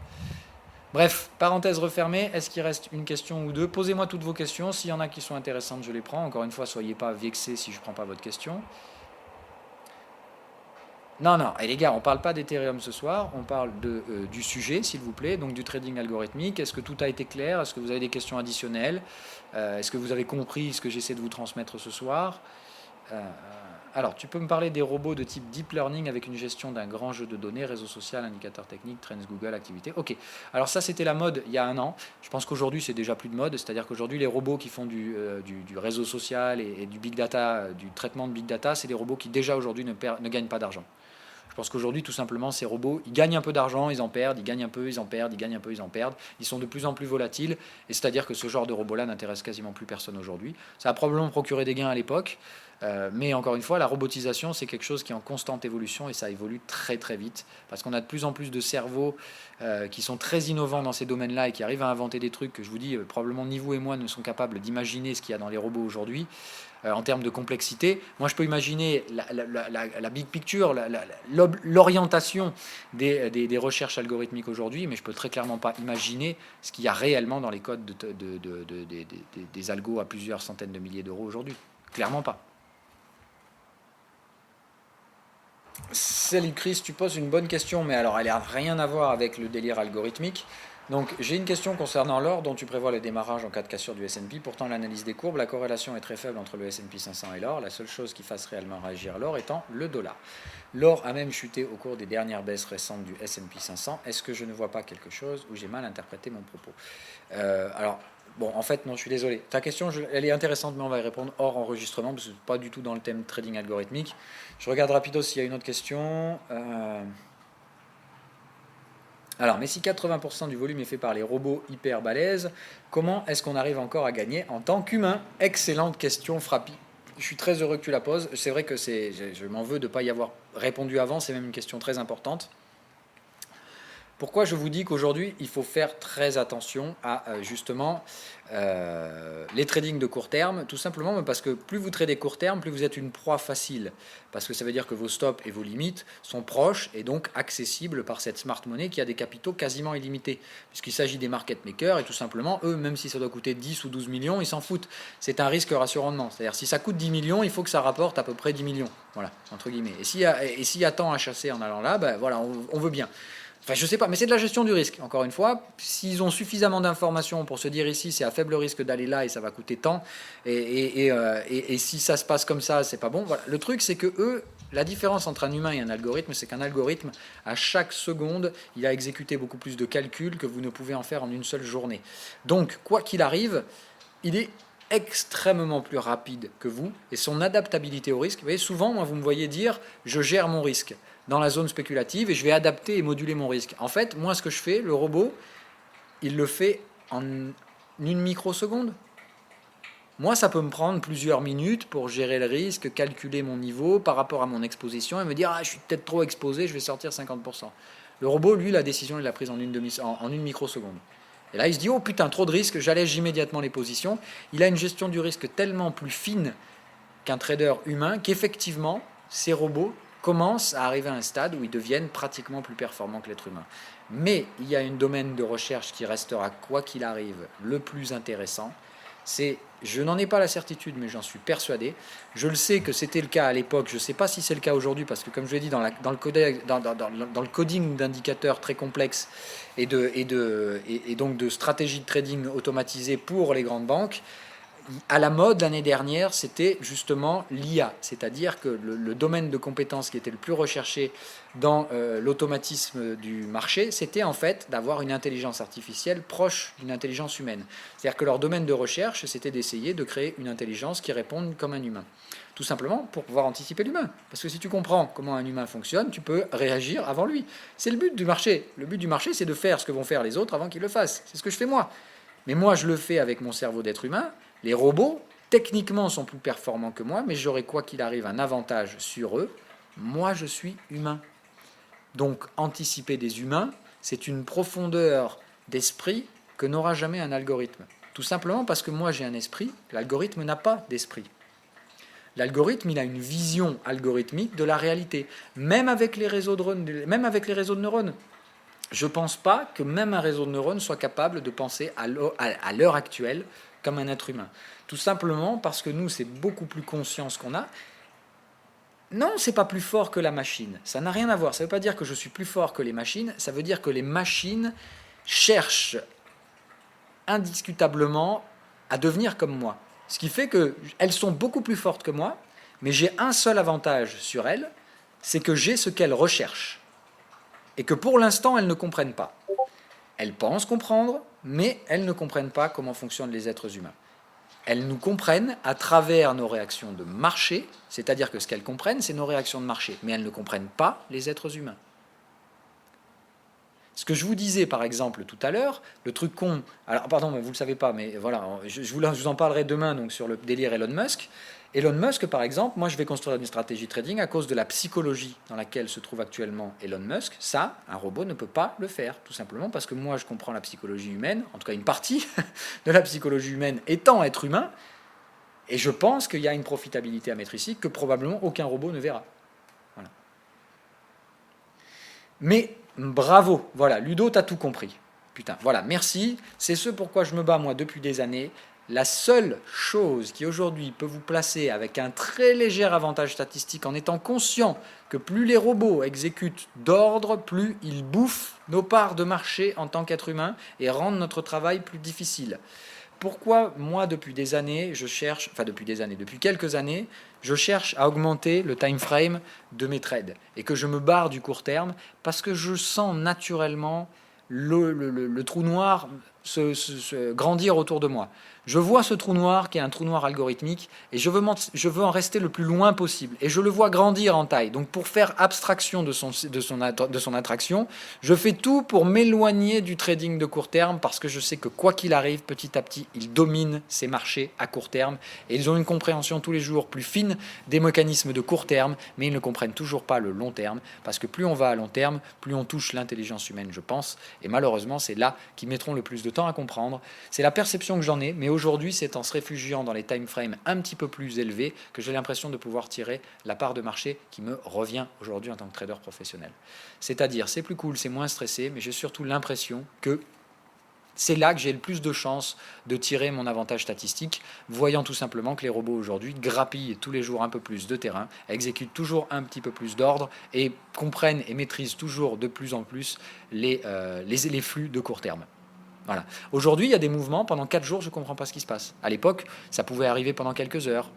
Speaker 1: Bref, parenthèse refermée, est-ce qu'il reste une question ou deux? Posez-moi toutes vos questions, s'il y en a qui sont intéressantes, je les prends. Encore une fois, soyez pas vexés si je ne prends pas votre question. Non, et les gars, on ne parle pas d'Ethereum ce soir, on parle du sujet, s'il vous plaît, donc du trading algorithmique. Est-ce que tout a été clair? Est-ce que vous avez des questions additionnelles? Est-ce que vous avez compris ce que j'essaie de vous transmettre ce soir? Alors, tu peux me parler des robots de type deep learning avec une gestion d'un grand jeu de données, réseau social, indicateur technique, trends Google, activité. Ok, alors ça c'était la mode il y a 1 an. Je pense qu'aujourd'hui c'est déjà plus de mode, c'est-à-dire qu'aujourd'hui les robots qui font du réseau social et du big data, du traitement de big data, c'est des robots qui déjà aujourd'hui ne gagnent pas d'argent. Je pense qu'aujourd'hui, tout simplement, ces robots, ils gagnent un peu d'argent, ils en perdent, ils gagnent un peu, ils en perdent, ils gagnent un peu, ils en perdent. Ils sont de plus en plus volatiles, et c'est-à-dire que ce genre de robot-là n'intéresse quasiment plus personne aujourd'hui. Ça a probablement procuré des gains à l'époque, mais encore une fois, la robotisation, c'est quelque chose qui est en constante évolution, et ça évolue très très vite, parce qu'on a de plus en plus de cerveaux qui sont très innovants dans ces domaines-là et qui arrivent à inventer des trucs que je vous dis, probablement ni vous et moi ne sont capables d'imaginer ce qu'il y a dans les robots aujourd'hui. En termes de complexité. Moi, je peux imaginer la big picture, l'orientation des recherches algorithmiques aujourd'hui, mais je peux très clairement pas imaginer ce qu'il y a réellement dans les codes des algos à plusieurs centaines de milliers d'euros aujourd'hui. Clairement pas. Salut Chris, tu poses une bonne question, mais alors elle n'a rien à voir avec le délire algorithmique. Donc j'ai une question concernant l'or dont tu prévois le démarrage en cas de cassure du S&P. Pourtant l'analyse des courbes, la corrélation est très faible entre le S&P 500 et l'or. La seule chose qui fasse réellement réagir l'or étant le dollar. L'or a même chuté au cours des dernières baisses récentes du S&P 500. Est-ce que je ne vois pas quelque chose ou j'ai mal interprété mon propos? Bon, en fait, non, je suis désolé. Ta question, elle est intéressante, mais on va y répondre hors enregistrement, parce que ce n'est pas du tout dans le thème trading algorithmique. Je regarde rapido s'il y a une autre question. Alors, mais si 80% du volume est fait par les robots hyper balèzes, comment est-ce qu'on arrive encore à gagner en tant qu'humain? Excellente question, Frappi. Je suis très heureux que tu la poses. C'est vrai que je m'en veux de ne pas y avoir répondu avant. C'est même une question très importante. Pourquoi je vous dis qu'aujourd'hui, il faut faire très attention à justement les tradings de court terme, tout simplement parce que plus vous tradez court terme, plus vous êtes une proie facile. Parce que ça veut dire que vos stops et vos limites sont proches et donc accessibles par cette smart money qui a des capitaux quasiment illimités. Puisqu'il s'agit des market makers et tout simplement, eux, même si ça doit coûter 10 ou 12 millions, ils s'en foutent. C'est un risque ratio-rendement. C'est-à-dire si ça coûte 10 millions, il faut que ça rapporte à peu près 10 millions. Voilà, entre guillemets. Et s'il y a tant à chasser en allant là, ben voilà, on veut bien. Enfin, je sais pas, mais c'est de la gestion du risque. Encore une fois, s'ils ont suffisamment d'informations pour se dire ici, c'est à faible risque d'aller là et ça va coûter tant, et si ça se passe comme ça, c'est pas bon. Voilà. Le truc, c'est que eux, la différence entre un humain et un algorithme, c'est qu'un algorithme, à chaque seconde, il a exécuté beaucoup plus de calculs que vous ne pouvez en faire en une seule journée. Donc, quoi qu'il arrive, il est extrêmement plus rapide que vous et son adaptabilité au risque. Vous voyez, souvent, moi, vous me voyez dire je gère mon risque dans la zone spéculative et je vais adapter et moduler mon risque. En fait, moi, ce que je fais, le robot, il le fait en une microseconde. Moi, ça peut me prendre plusieurs minutes pour gérer le risque, calculer mon niveau par rapport à mon exposition et me dire ah, je suis peut-être trop exposé, je vais sortir 50%. Le robot, lui, la décision, il l'a prise en une microseconde. Et là, il se dit, oh putain, trop de risques, j'allège immédiatement les positions. Il a une gestion du risque tellement plus fine qu'un trader humain qu'effectivement, ces robots commencent à arriver à un stade où ils deviennent pratiquement plus performants que l'être humain. Mais il y a un domaine de recherche qui restera, quoi qu'il arrive, le plus intéressant. Je n'en ai pas la certitude, mais j'en suis persuadé. Je le sais que c'était le cas à l'époque. Je ne sais pas si c'est le cas aujourd'hui, parce que comme je l'ai dit, dans le coding d'indicateurs très complexes et donc de stratégies de trading automatisées pour les grandes banques, à la mode l'année dernière, c'était justement l'IA, c'est-à-dire que le domaine de compétences qui était le plus recherché dans l'automatisme du marché, c'était en fait d'avoir une intelligence artificielle proche d'une intelligence humaine. C'est-à-dire que leur domaine de recherche, c'était d'essayer de créer une intelligence qui réponde comme un humain. Tout simplement pour pouvoir anticiper l'humain. Parce que si tu comprends comment un humain fonctionne, tu peux réagir avant lui. C'est le but du marché. Le but du marché, c'est de faire ce que vont faire les autres avant qu'ils le fassent. C'est ce que je fais moi. Mais moi, je le fais avec mon cerveau d'être humain. Les robots, techniquement, sont plus performants que moi, mais j'aurai, quoi qu'il arrive, un avantage sur eux. Moi, je suis humain. Donc, anticiper des humains, c'est une profondeur d'esprit que n'aura jamais un algorithme. Tout simplement parce que moi, j'ai un esprit, l'algorithme n'a pas d'esprit. L'algorithme, il a une vision algorithmique de la réalité, même avec les réseaux de neurones. Je ne pense pas que même un réseau de neurones soit capable de penser à l'heure actuelle comme un être humain. Tout simplement parce que nous, c'est beaucoup plus conscience qu'on a. Non, c'est pas plus fort que la machine. Ça n'a rien à voir. Ça ne veut pas dire que je suis plus fort que les machines. Ça veut dire que les machines cherchent indiscutablement à devenir comme moi. Ce qui fait qu'elles sont beaucoup plus fortes que moi, mais j'ai un seul avantage sur elles, c'est que j'ai ce qu'elles recherchent. Et que pour l'instant, elles ne comprennent pas. Elles pensent comprendre, mais elles ne comprennent pas comment fonctionnent les êtres humains. Elles nous comprennent à travers nos réactions de marché, c'est-à-dire que ce qu'elles comprennent, c'est nos réactions de marché, mais elles ne comprennent pas les êtres humains. Ce que je vous disais, par exemple, tout à l'heure, le truc con... Alors, pardon, vous ne le savez pas, mais voilà, je vous en parlerai demain donc, sur le délire Elon Musk. Elon Musk, par exemple, moi, je vais construire une stratégie trading à cause de la psychologie dans laquelle se trouve actuellement Elon Musk. Ça, un robot ne peut pas le faire, tout simplement parce que moi, je comprends la psychologie humaine, en tout cas une partie de la psychologie humaine étant être humain, et je pense qu'il y a une profitabilité amétrique que probablement aucun robot ne verra. Voilà. Mais bravo, voilà, Ludo, t'as tout compris. Putain, voilà, merci. C'est ce pourquoi je me bats, moi, depuis des années. La seule chose qui aujourd'hui peut vous placer avec un très léger avantage statistique en étant conscient que plus les robots exécutent d'ordre, plus ils bouffent nos parts de marché en tant qu'être humain et rendent notre travail plus difficile. Pourquoi moi depuis des années, depuis quelques années, je cherche à augmenter le time frame de mes trades et que je me barre du court terme parce que je sens naturellement le trou noir se grandir autour de moi. Je vois ce trou noir qui est un trou noir algorithmique et je veux en rester le plus loin possible. Et je le vois grandir en taille. Donc pour faire abstraction de son attraction, je fais tout pour m'éloigner du trading de court terme parce que je sais que quoi qu'il arrive, petit à petit, ils dominent ces marchés à court terme et ils ont une compréhension tous les jours plus fine des mécanismes de court terme, mais ils ne comprennent toujours pas le long terme parce que plus on va à long terme, plus on touche l'intelligence humaine, je pense. Et malheureusement, c'est là qu'ils mettront le plus de temps à comprendre. C'est la perception que j'en ai, mais aujourd'hui, c'est en se réfugiant dans les time frames un petit peu plus élevés que j'ai l'impression de pouvoir tirer la part de marché qui me revient aujourd'hui en tant que trader professionnel. C'est-à-dire, c'est plus cool, c'est moins stressé, mais j'ai surtout l'impression que c'est là que j'ai le plus de chances de tirer mon avantage statistique, voyant tout simplement que les robots aujourd'hui grappillent tous les jours un peu plus de terrain, exécutent toujours un petit peu plus d'ordre et comprennent et maîtrisent toujours de plus en plus les flux de court terme. Voilà. Aujourd'hui, il y a des mouvements, pendant 4 jours, je ne comprends pas ce qui se passe. À l'époque, ça pouvait arriver pendant quelques heures,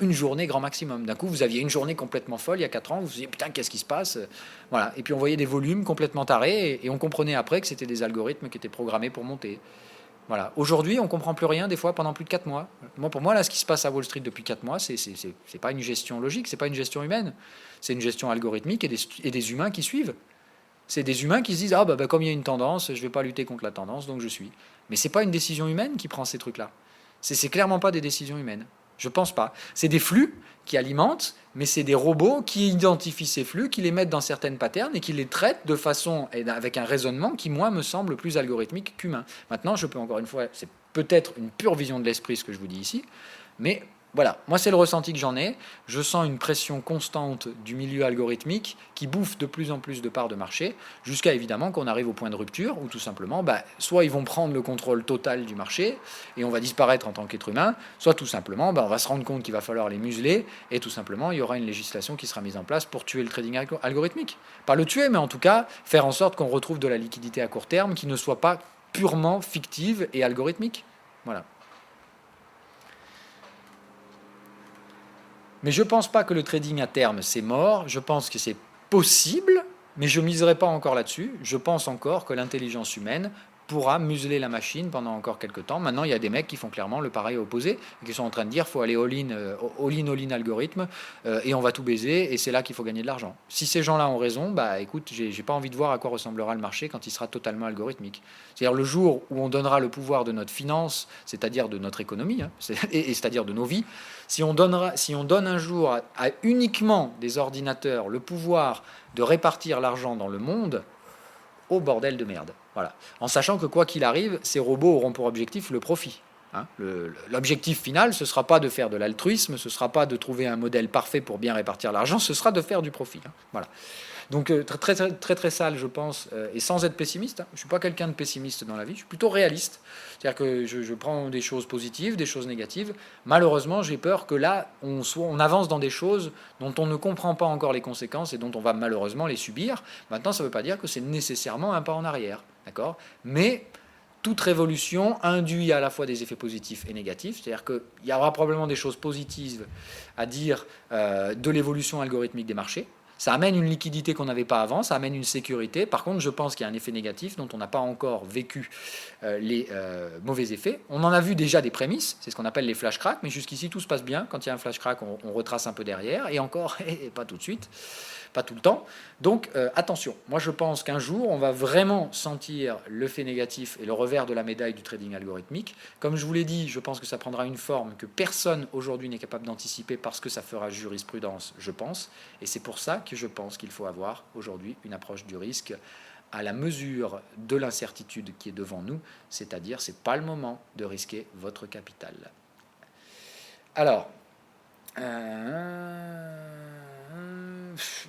Speaker 1: une journée grand maximum. D'un coup, vous aviez une journée complètement folle il y a 4 ans, vous vous disiez putain, qu'est-ce qui se passe? Voilà. Et puis on voyait des volumes complètement tarés et on comprenait après que c'était des algorithmes qui étaient programmés pour monter. Voilà. Aujourd'hui, on comprend plus rien des fois pendant plus de 4 mois. Pour moi, là, ce qui se passe à Wall Street depuis 4 mois, c'est pas une gestion logique, c'est pas une gestion humaine. C'est une gestion algorithmique et des humains qui suivent. C'est des humains qui se disent, ah comme il y a une tendance, je ne vais pas lutter contre la tendance, donc je suis. Mais c'est pas une décision humaine qui prend ces trucs-là. C'est clairement pas des décisions humaines. Je pense pas. C'est des flux qui alimentent, mais c'est des robots qui identifient ces flux, qui les mettent dans certaines patterns et qui les traitent de façon, avec un raisonnement qui, moi, me semble plus algorithmique qu'humain. Maintenant, je peux encore une fois, c'est peut-être une pure vision de l'esprit ce que je vous dis ici, mais voilà, moi c'est le ressenti que j'en ai. Je sens une pression constante du milieu algorithmique qui bouffe de plus en plus de parts de marché, jusqu'à évidemment qu'on arrive au point de rupture où tout simplement, soit ils vont prendre le contrôle total du marché et on va disparaître en tant qu'être humain, soit tout simplement, on va se rendre compte qu'il va falloir les museler et tout simplement il y aura une législation qui sera mise en place pour tuer le trading algorithmique. Pas le tuer, mais en tout cas faire en sorte qu'on retrouve de la liquidité à court terme qui ne soit pas purement fictive et algorithmique. Voilà. Mais je ne pense pas que le trading à terme, c'est mort. Je pense que c'est possible, mais je ne miserai pas encore là-dessus. Je pense encore que l'intelligence humaine pourra museler la machine pendant encore quelques temps. Maintenant, il y a des mecs qui font clairement le pareil opposé, qui sont en train de dire qu'il faut aller all-in algorithme, et on va tout baiser, et c'est là qu'il faut gagner de l'argent. Si ces gens-là ont raison, écoute, j'ai pas envie de voir à quoi ressemblera le marché quand il sera totalement algorithmique. C'est-à-dire le jour où on donnera le pouvoir de notre finance, c'est-à-dire de notre économie, et c'est-à-dire de nos vies, si on donne un jour à uniquement des ordinateurs le pouvoir de répartir l'argent dans le monde, au bordel de merde. Voilà. En sachant que quoi qu'il arrive, ces robots auront pour objectif le profit. L'objectif final, ce ne sera pas de faire de l'altruisme, ce ne sera pas de trouver un modèle parfait pour bien répartir l'argent, ce sera de faire du profit. Voilà. Donc très, très, très, très sale, je pense, et sans être pessimiste. Je ne suis pas quelqu'un de pessimiste dans la vie, je suis plutôt réaliste. C'est-à-dire que je prends des choses positives, des choses négatives. Malheureusement, j'ai peur que là, on avance dans des choses dont on ne comprend pas encore les conséquences et dont on va malheureusement les subir. Maintenant, ça ne veut pas dire que c'est nécessairement un pas en arrière. D'accord ? Mais toute révolution induit à la fois des effets positifs et négatifs. C'est-à-dire qu'il y aura probablement des choses positives à dire de l'évolution algorithmique des marchés. Ça amène une liquidité qu'on n'avait pas avant, ça amène une sécurité. Par contre, je pense qu'il y a un effet négatif dont on n'a pas encore vécu les mauvais effets. On en a vu déjà des prémices, c'est ce qu'on appelle les flash cracks, mais jusqu'ici, tout se passe bien. Quand il y a un flash crack, on retrace un peu derrière, et encore, pas tout de suite, pas tout le temps. Donc, attention. Moi, je pense qu'un jour, on va vraiment sentir l'effet négatif et le revers de la médaille du trading algorithmique. Comme je vous l'ai dit, je pense que ça prendra une forme que personne aujourd'hui n'est capable d'anticiper parce que ça fera jurisprudence, je pense. Et c'est pour ça que je pense qu'il faut avoir aujourd'hui une approche du risque à la mesure de l'incertitude qui est devant nous, c'est-à-dire c'est pas le moment de risquer votre capital. Alors,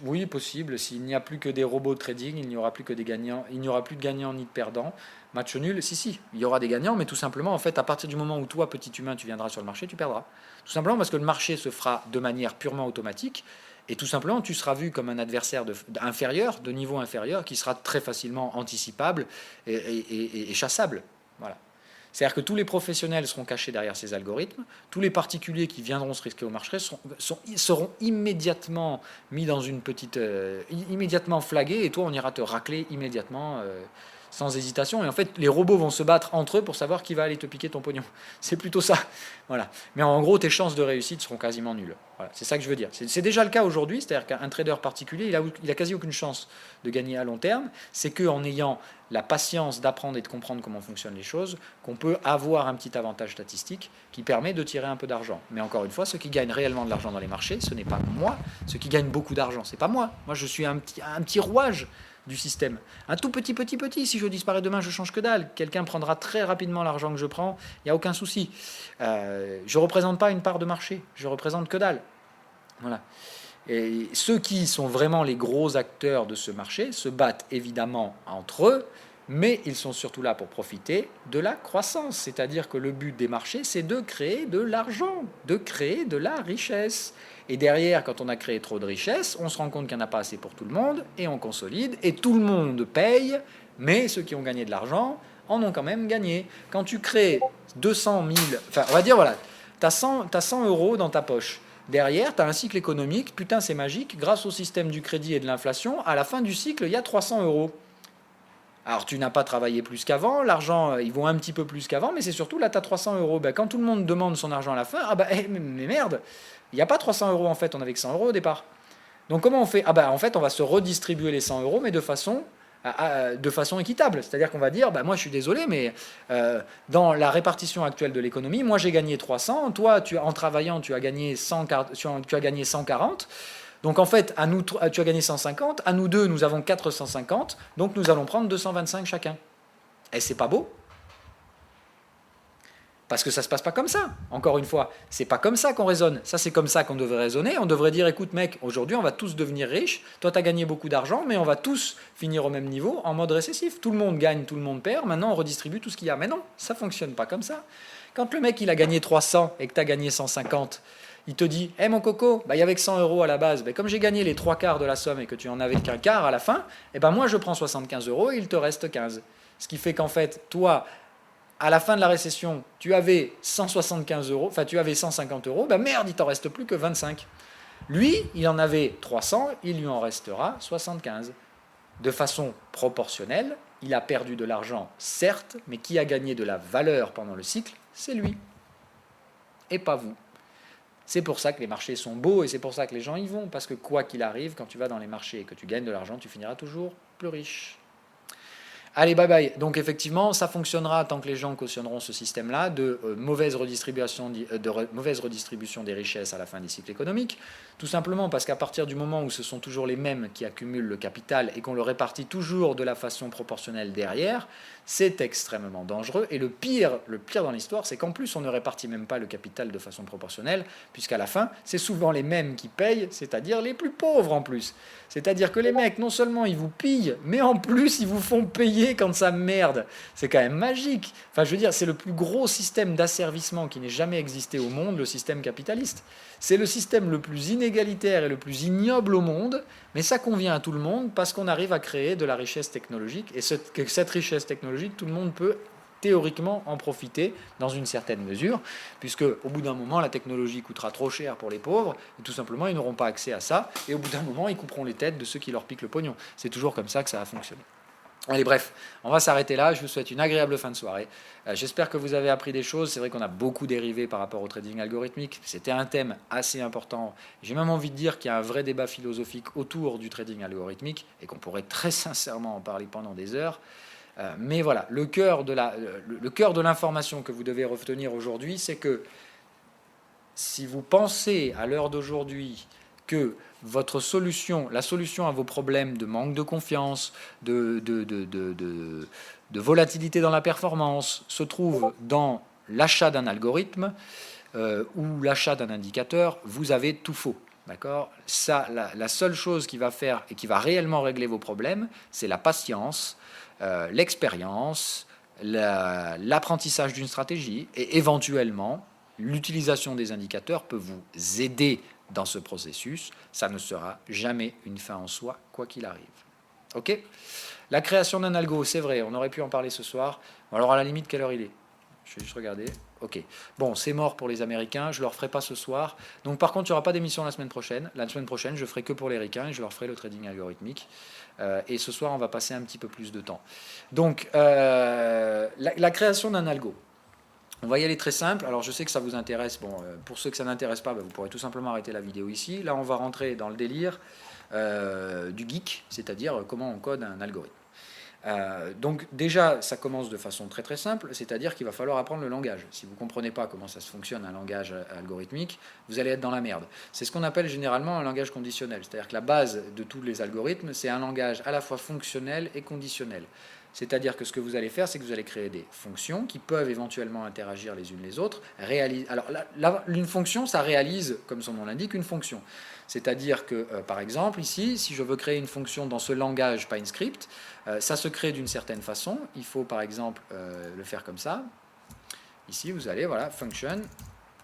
Speaker 1: oui, possible. S'il n'y a plus que des robots de trading, il n'y aura plus que des gagnants, il n'y aura plus de gagnants ni de perdants. Match nul, si, il y aura des gagnants, mais tout simplement, en fait, à partir du moment où toi, petit humain, tu viendras sur le marché, tu perdras. Tout simplement parce que le marché se fera de manière purement automatique. Et tout simplement, tu seras vu comme un adversaire de niveau inférieur, qui sera très facilement anticipable et chassable. Voilà. C'est-à-dire que tous les professionnels seront cachés derrière ces algorithmes, tous les particuliers qui viendront se risquer au marché seront immédiatement mis dans une petite... immédiatement flagués, et toi, on ira te racler immédiatement... sans hésitation. Et en fait, les robots vont se battre entre eux pour savoir qui va aller te piquer ton pognon. C'est plutôt ça. Voilà. Mais en gros, tes chances de réussite seront quasiment nulles. Voilà. C'est ça que je veux dire. C'est déjà le cas aujourd'hui. C'est-à-dire qu'un trader particulier, il a quasi aucune chance de gagner à long terme. C'est qu'en ayant la patience d'apprendre et de comprendre comment fonctionnent les choses, qu'on peut avoir un petit avantage statistique qui permet de tirer un peu d'argent. Mais encore une fois, ceux qui gagnent réellement de l'argent dans les marchés, ce n'est pas moi. Ceux qui gagnent beaucoup d'argent, c'est pas moi. Moi, je suis un petit rouage du système. Un tout petit. Si je disparais demain, je change que dalle. Quelqu'un prendra très rapidement l'argent que je prends. Il n'y a aucun souci. Je ne représente pas une part de marché. Je représente que dalle. Voilà. Et ceux qui sont vraiment les gros acteurs de ce marché se battent évidemment entre eux, mais ils sont surtout là pour profiter de la croissance. C'est-à-dire que le but des marchés, c'est de créer de l'argent, de créer de la richesse. Et derrière, quand on a créé trop de richesse, on se rend compte qu'il n'y en a pas assez pour tout le monde, et on consolide, et tout le monde paye, mais ceux qui ont gagné de l'argent en ont quand même gagné. Quand tu crées 200 000... Enfin, on va dire, voilà, tu as 100 euros dans ta poche. Derrière, tu as un cycle économique, putain, c'est magique, grâce au système du crédit et de l'inflation, à la fin du cycle, il y a 300 euros. Alors, tu n'as pas travaillé plus qu'avant, l'argent, il vaut un petit peu plus qu'avant, mais c'est surtout, là, tu as 300 euros. Ben, quand tout le monde demande son argent à la fin, ah bah, mais merde, il n'y a pas 300 euros en fait, on avait que 100 euros au départ. Donc, comment on fait? Ah bah, en fait, on va se redistribuer les 100 euros, mais de façon équitable. C'est-à-dire qu'on va dire, bah, moi, je suis désolé, mais dans la répartition actuelle de l'économie, moi, j'ai gagné 300, toi, en travaillant, tu as gagné 140. Donc en fait, tu as gagné 150, à nous deux, nous avons 450, donc nous allons prendre 225 chacun. Et c'est pas beau? Parce que ça se passe pas comme ça. Encore une fois, c'est pas comme ça qu'on raisonne. Ça, c'est comme ça qu'on devrait raisonner. On devrait dire, écoute mec, aujourd'hui, on va tous devenir riches. Toi, tu as gagné beaucoup d'argent, mais on va tous finir au même niveau en mode récessif. Tout le monde gagne, tout le monde perd. Maintenant, on redistribue tout ce qu'il y a. Mais non, ça fonctionne pas comme ça. Quand le mec, il a gagné 300 et que tu as gagné 150, il te dit, hé mon coco, bah, il y avait que 100 euros à la base, bah, comme j'ai gagné les 3 quarts de la somme et que tu en avais qu'un quart à la fin, eh ben moi je prends 75 euros et il te reste 15. Ce qui fait qu'en fait, toi, à la fin de la récession, tu avais 175 euros, enfin tu avais 150 euros, bah merde, il t'en reste plus que 25. Lui, il en avait 300, il lui en restera 75. De façon proportionnelle, il a perdu de l'argent, certes, mais qui a gagné de la valeur pendant le cycle, c'est lui, et pas vous. C'est pour ça que les marchés sont beaux et c'est pour ça que les gens y vont. Parce que quoi qu'il arrive, quand tu vas dans les marchés et que tu gagnes de l'argent, tu finiras toujours plus riche. Allez, bye bye. Donc effectivement, ça fonctionnera tant que les gens cautionneront ce système-là de mauvaise redistribution des richesses à la fin des cycles économiques. Tout simplement parce qu'à partir du moment où ce sont toujours les mêmes qui accumulent le capital et qu'on le répartit toujours de la façon proportionnelle derrière, c'est extrêmement dangereux. Et le pire dans l'histoire, c'est qu'en plus, on ne répartit même pas le capital de façon proportionnelle, puisqu'à la fin, c'est souvent les mêmes qui payent, c'est-à-dire les plus pauvres en plus. C'est-à-dire que les mecs, non seulement ils vous pillent, mais en plus, ils vous font payer quand ça merde. C'est quand même magique. Enfin, je veux dire, c'est le plus gros système d'asservissement qui n'ait jamais existé au monde, le système capitaliste. C'est le système le plus inégalitaire et le plus ignoble au monde, mais ça convient à tout le monde parce qu'on arrive à créer de la richesse technologique, et cette richesse technologique, tout le monde peut théoriquement en profiter dans une certaine mesure, puisque au bout d'un moment, la technologie coûtera trop cher pour les pauvres, et tout simplement, ils n'auront pas accès à ça, et au bout d'un moment, ils couperont les têtes de ceux qui leur piquent le pognon. C'est toujours comme ça que ça va fonctionner. Allez, bref, on va s'arrêter là. Je vous souhaite une agréable fin de soirée. J'espère que vous avez appris des choses. C'est vrai qu'on a beaucoup dérivé par rapport au trading algorithmique. C'était un thème assez important. J'ai même envie de dire qu'il y a un vrai débat philosophique autour du trading algorithmique et qu'on pourrait très sincèrement en parler pendant des heures. Mais voilà, le cœur de l'information que vous devez retenir aujourd'hui, c'est que si vous pensez à l'heure d'aujourd'hui que votre solution, la solution à vos problèmes de manque de confiance, de volatilité dans la performance, se trouve dans l'achat d'un algorithme ou l'achat d'un indicateur, vous avez tout faux. D'accord ? Ça, la seule chose qui va faire et qui va réellement régler vos problèmes, c'est la patience, l'expérience, l'apprentissage d'une stratégie et éventuellement l'utilisation des indicateurs peut vous aider dans ce processus. Ça ne sera jamais une fin en soi, quoi qu'il arrive. Ok ? La création d'un algo, c'est vrai, on aurait pu en parler ce soir. Alors à la limite, quelle heure il est ? Je vais juste regarder. Ok. Bon, c'est mort pour les Américains, je ne leur ferai pas ce soir. Donc par contre, il n'y aura pas d'émission la semaine prochaine. La semaine prochaine, je ferai que pour les ricains et je leur ferai le trading algorithmique. Et ce soir, on va passer un petit peu plus de temps. Donc, la création d'un algo. On va y aller très simple. Alors je sais que ça vous intéresse. Bon, pour ceux que ça n'intéresse pas, vous pourrez tout simplement arrêter la vidéo ici. Là, on va rentrer dans le délire du geek, c'est-à-dire comment on code un algorithme. Donc déjà, ça commence de façon très très simple, c'est-à-dire qu'il va falloir apprendre le langage. Si vous ne comprenez pas comment ça se fonctionne un langage algorithmique, vous allez être dans la merde. C'est ce qu'on appelle généralement un langage conditionnel, c'est-à-dire que la base de tous les algorithmes, c'est un langage à la fois fonctionnel et conditionnel. C'est-à-dire que ce que vous allez faire, c'est que vous allez créer des fonctions qui peuvent éventuellement interagir les unes les autres. Alors, une fonction, ça réalise, comme son nom l'indique, une fonction. C'est-à-dire que, par exemple, ici, si je veux créer une fonction dans ce langage PineScript, ça se crée d'une certaine façon. Il faut, par exemple, le faire comme ça. Ici, vous allez, voilà, function.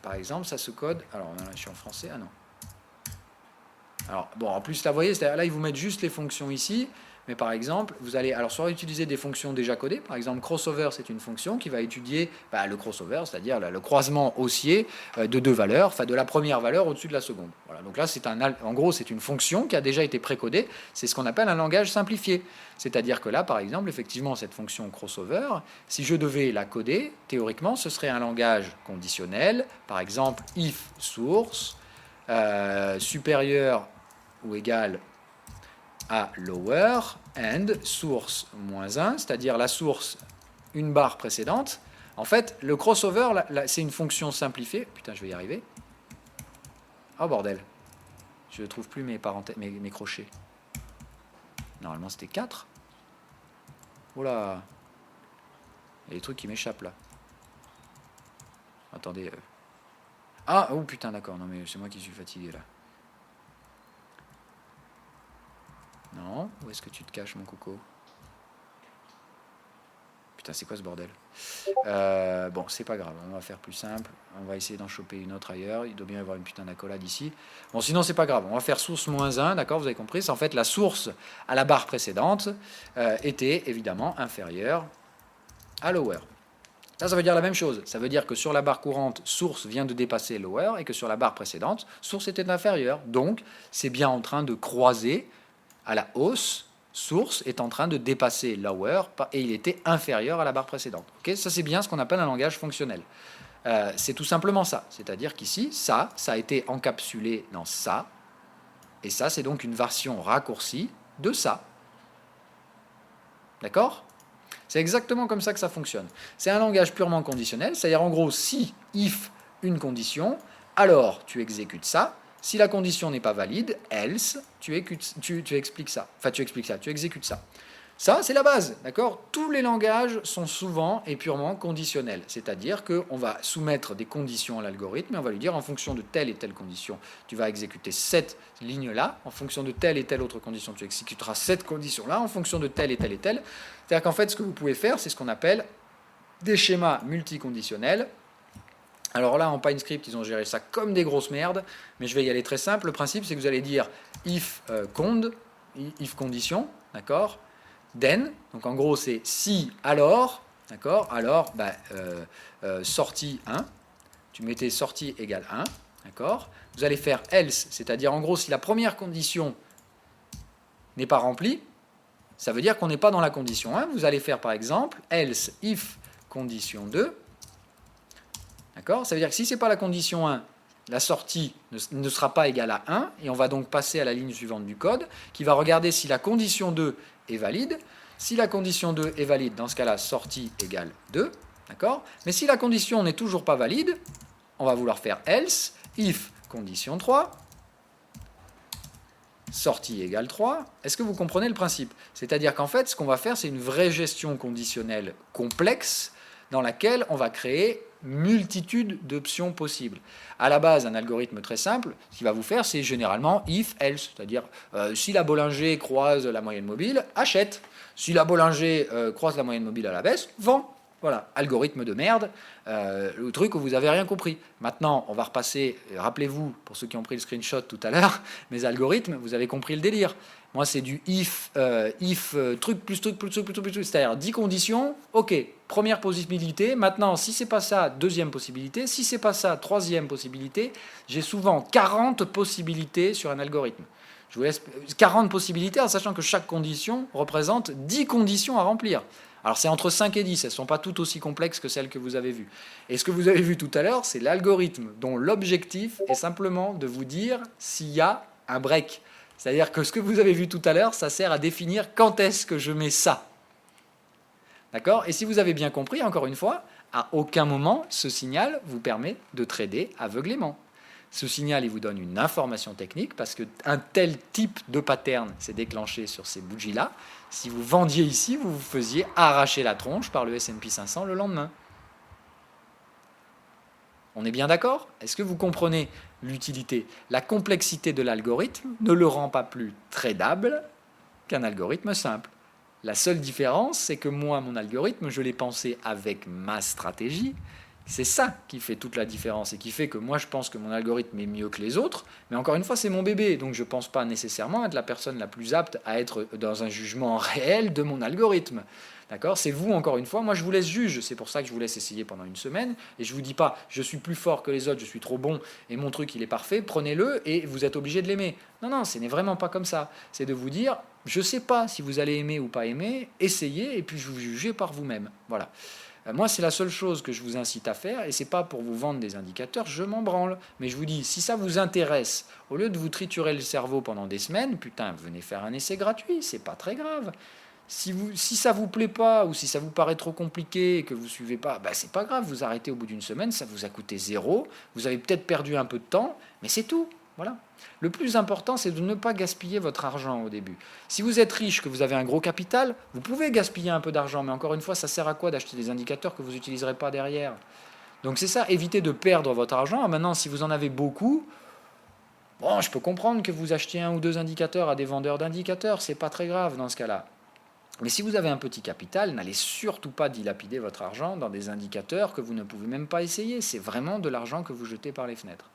Speaker 1: Par exemple, ça se code... Alors, là, je suis en français. Ah non. Alors, bon, en plus, là, vous voyez, là, ils vous mettent juste les fonctions ici. Mais par exemple, vous allez alors soit utiliser des fonctions déjà codées. Par exemple, crossover, c'est une fonction qui va étudier le crossover, c'est-à-dire le croisement haussier de deux valeurs, enfin de la première valeur au-dessus de la seconde. Voilà. Donc là, en gros, c'est une fonction qui a déjà été précodée. C'est ce qu'on appelle un langage simplifié. C'est-à-dire que là, par exemple, effectivement, cette fonction crossover, si je devais la coder, théoriquement, ce serait un langage conditionnel. Par exemple, if source supérieur ou égal à lower and source moins 1, c'est-à-dire la source une barre précédente. En fait, le crossover, c'est une fonction simplifiée. Putain, je vais y arriver. Oh bordel. Je ne trouve plus mes crochets. Normalement, c'était 4. Oh là. Il y a des trucs qui m'échappent là. Attendez. Ah, oh putain, d'accord. Non, mais c'est moi qui suis fatigué là. Non, où est-ce que tu te caches, mon coco? Putain, c'est quoi ce bordel? Bon, c'est pas grave, on va faire plus simple. On va essayer d'en choper une autre ailleurs. Il doit bien y avoir une putain d'accolade ici. Bon, sinon, c'est pas grave. On va faire source moins 1, d'accord? Vous avez compris? C'est en fait la source à la barre précédente était évidemment inférieure à lower. Ça veut dire la même chose. Ça veut dire que sur la barre courante, source vient de dépasser lower et que sur la barre précédente, source était inférieure. Donc, c'est bien en train de croiser à la hausse, source est en train de dépasser lower et il était inférieur à la barre précédente. Okay, ça, c'est bien ce qu'on appelle un langage fonctionnel. C'est tout simplement ça. C'est-à-dire qu'ici, ça a été encapsulé dans ça, et ça, c'est donc une version raccourcie de ça. D'accord? C'est exactement comme ça que ça fonctionne. C'est un langage purement conditionnel, c'est-à-dire en gros, si, if, une condition, alors tu exécutes ça. Si la condition n'est pas valide, else, tu expliques ça. Enfin, tu exécutes ça. Ça, c'est la base, d'accord? Tous les langages sont souvent et purement conditionnels. C'est-à-dire qu'on va soumettre des conditions à l'algorithme et on va lui dire en fonction de telle et telle condition, tu vas exécuter cette ligne-là. En fonction de telle et telle autre condition, tu exécuteras cette condition-là. En fonction de telle et telle et telle. C'est-à-dire qu'en fait, ce que vous pouvez faire, c'est ce qu'on appelle des schémas multiconditionnels. Alors là, en PineScript, ils ont géré ça comme des grosses merdes, mais je vais y aller très simple. Le principe, c'est que vous allez dire if condition, d'accord, then, donc en gros, c'est si, alors, d'accord, alors, sortie 1, tu mettais sortie égale 1, d'accord, vous allez faire else, c'est-à-dire en gros, si la première condition n'est pas remplie, ça veut dire qu'on n'est pas dans la condition 1, vous allez faire par exemple else if condition 2, d'accord? Ça veut dire que si ce n'est pas la condition 1, la sortie ne sera pas égale à 1, et on va donc passer à la ligne suivante du code, qui va regarder si la condition 2 est valide. Si la condition 2 est valide, dans ce cas-là, sortie égale 2, d'accord? Mais si la condition n'est toujours pas valide, on va vouloir faire else, if condition 3, sortie égale 3. Est-ce que vous comprenez le principe? C'est-à-dire qu'en fait, ce qu'on va faire, c'est une vraie gestion conditionnelle complexe, dans laquelle on va créer multitude d'options possibles. À la base, un algorithme très simple, ce qu'il va vous faire, c'est généralement if, else, c'est-à-dire si la Bollinger croise la moyenne mobile, achète. Si la Bollinger croise la moyenne mobile à la baisse, vend. Voilà, algorithme de merde, le truc où vous n'avez rien compris. Maintenant, on va repasser, rappelez-vous, pour ceux qui ont pris le screenshot tout à l'heure, mes algorithmes, vous avez compris le délire. Moi, c'est du if, truc plus truc plus truc plus truc plus truc, c'est-à-dire 10 conditions, ok, première possibilité, maintenant, si c'est pas ça, deuxième possibilité, si c'est pas ça, troisième possibilité, j'ai souvent 40 possibilités sur un algorithme. Je vous laisse 40 possibilités, en sachant que chaque condition représente 10 conditions à remplir. Alors c'est entre 5 et 10, elles ne sont pas toutes aussi complexes que celles que vous avez vues. Et ce que vous avez vu tout à l'heure, c'est l'algorithme dont l'objectif est simplement de vous dire s'il y a un break. C'est-à-dire que ce que vous avez vu tout à l'heure, ça sert à définir quand est-ce que je mets ça. D'accord? Et si vous avez bien compris, encore une fois, à aucun moment, ce signal vous permet de trader aveuglément. Ce signal, il vous donne une information technique parce qu'un tel type de pattern s'est déclenché sur ces bougies-là. Si vous vendiez ici, vous vous faisiez arracher la tronche par le S&P 500 le lendemain. On est bien d'accord? Est-ce que vous comprenez l'utilité? La complexité de l'algorithme ne le rend pas plus tradable qu'un algorithme simple. La seule différence, c'est que moi, mon algorithme, je l'ai pensé avec ma stratégie. C'est ça qui fait toute la différence et qui fait que moi je pense que mon algorithme est mieux que les autres, mais encore une fois c'est mon bébé, donc je ne pense pas nécessairement être la personne la plus apte à être dans un jugement réel de mon algorithme. D'accord? C'est vous, encore une fois, moi je vous laisse juge, c'est pour ça que je vous laisse essayer pendant une semaine, et je vous dis pas je suis plus fort que les autres, je suis trop bon et mon truc il est parfait, prenez-le et vous êtes obligé de l'aimer. Non, non, ce n'est vraiment pas comme ça. C'est de vous dire je ne sais pas si vous allez aimer ou pas aimer, essayez et puis je vous jugez par vous-même. Voilà. Moi, c'est la seule chose que je vous incite à faire, et c'est pas pour vous vendre des indicateurs, je m'en branle. Mais je vous dis, si ça vous intéresse, au lieu de vous triturer le cerveau pendant des semaines, putain, venez faire un essai gratuit, c'est pas très grave. Si ça vous plaît pas, ou si ça vous paraît trop compliqué et que vous suivez pas, bah c'est pas grave, vous arrêtez au bout d'une semaine, ça vous a coûté zéro, vous avez peut-être perdu un peu de temps, mais c'est tout. Voilà. Le plus important, c'est de ne pas gaspiller votre argent au début. Si vous êtes riche, que vous avez un gros capital, vous pouvez gaspiller un peu d'argent, mais encore une fois, ça sert à quoi d'acheter des indicateurs que vous n'utiliserez pas derrière? Donc c'est ça, évitez de perdre votre argent. Maintenant, si vous en avez beaucoup, bon, je peux comprendre que vous achetiez un ou deux indicateurs à des vendeurs d'indicateurs, c'est pas très grave dans ce cas-là. Mais si vous avez un petit capital, n'allez surtout pas dilapider votre argent dans des indicateurs que vous ne pouvez même pas essayer. C'est vraiment de l'argent que vous jetez par les fenêtres.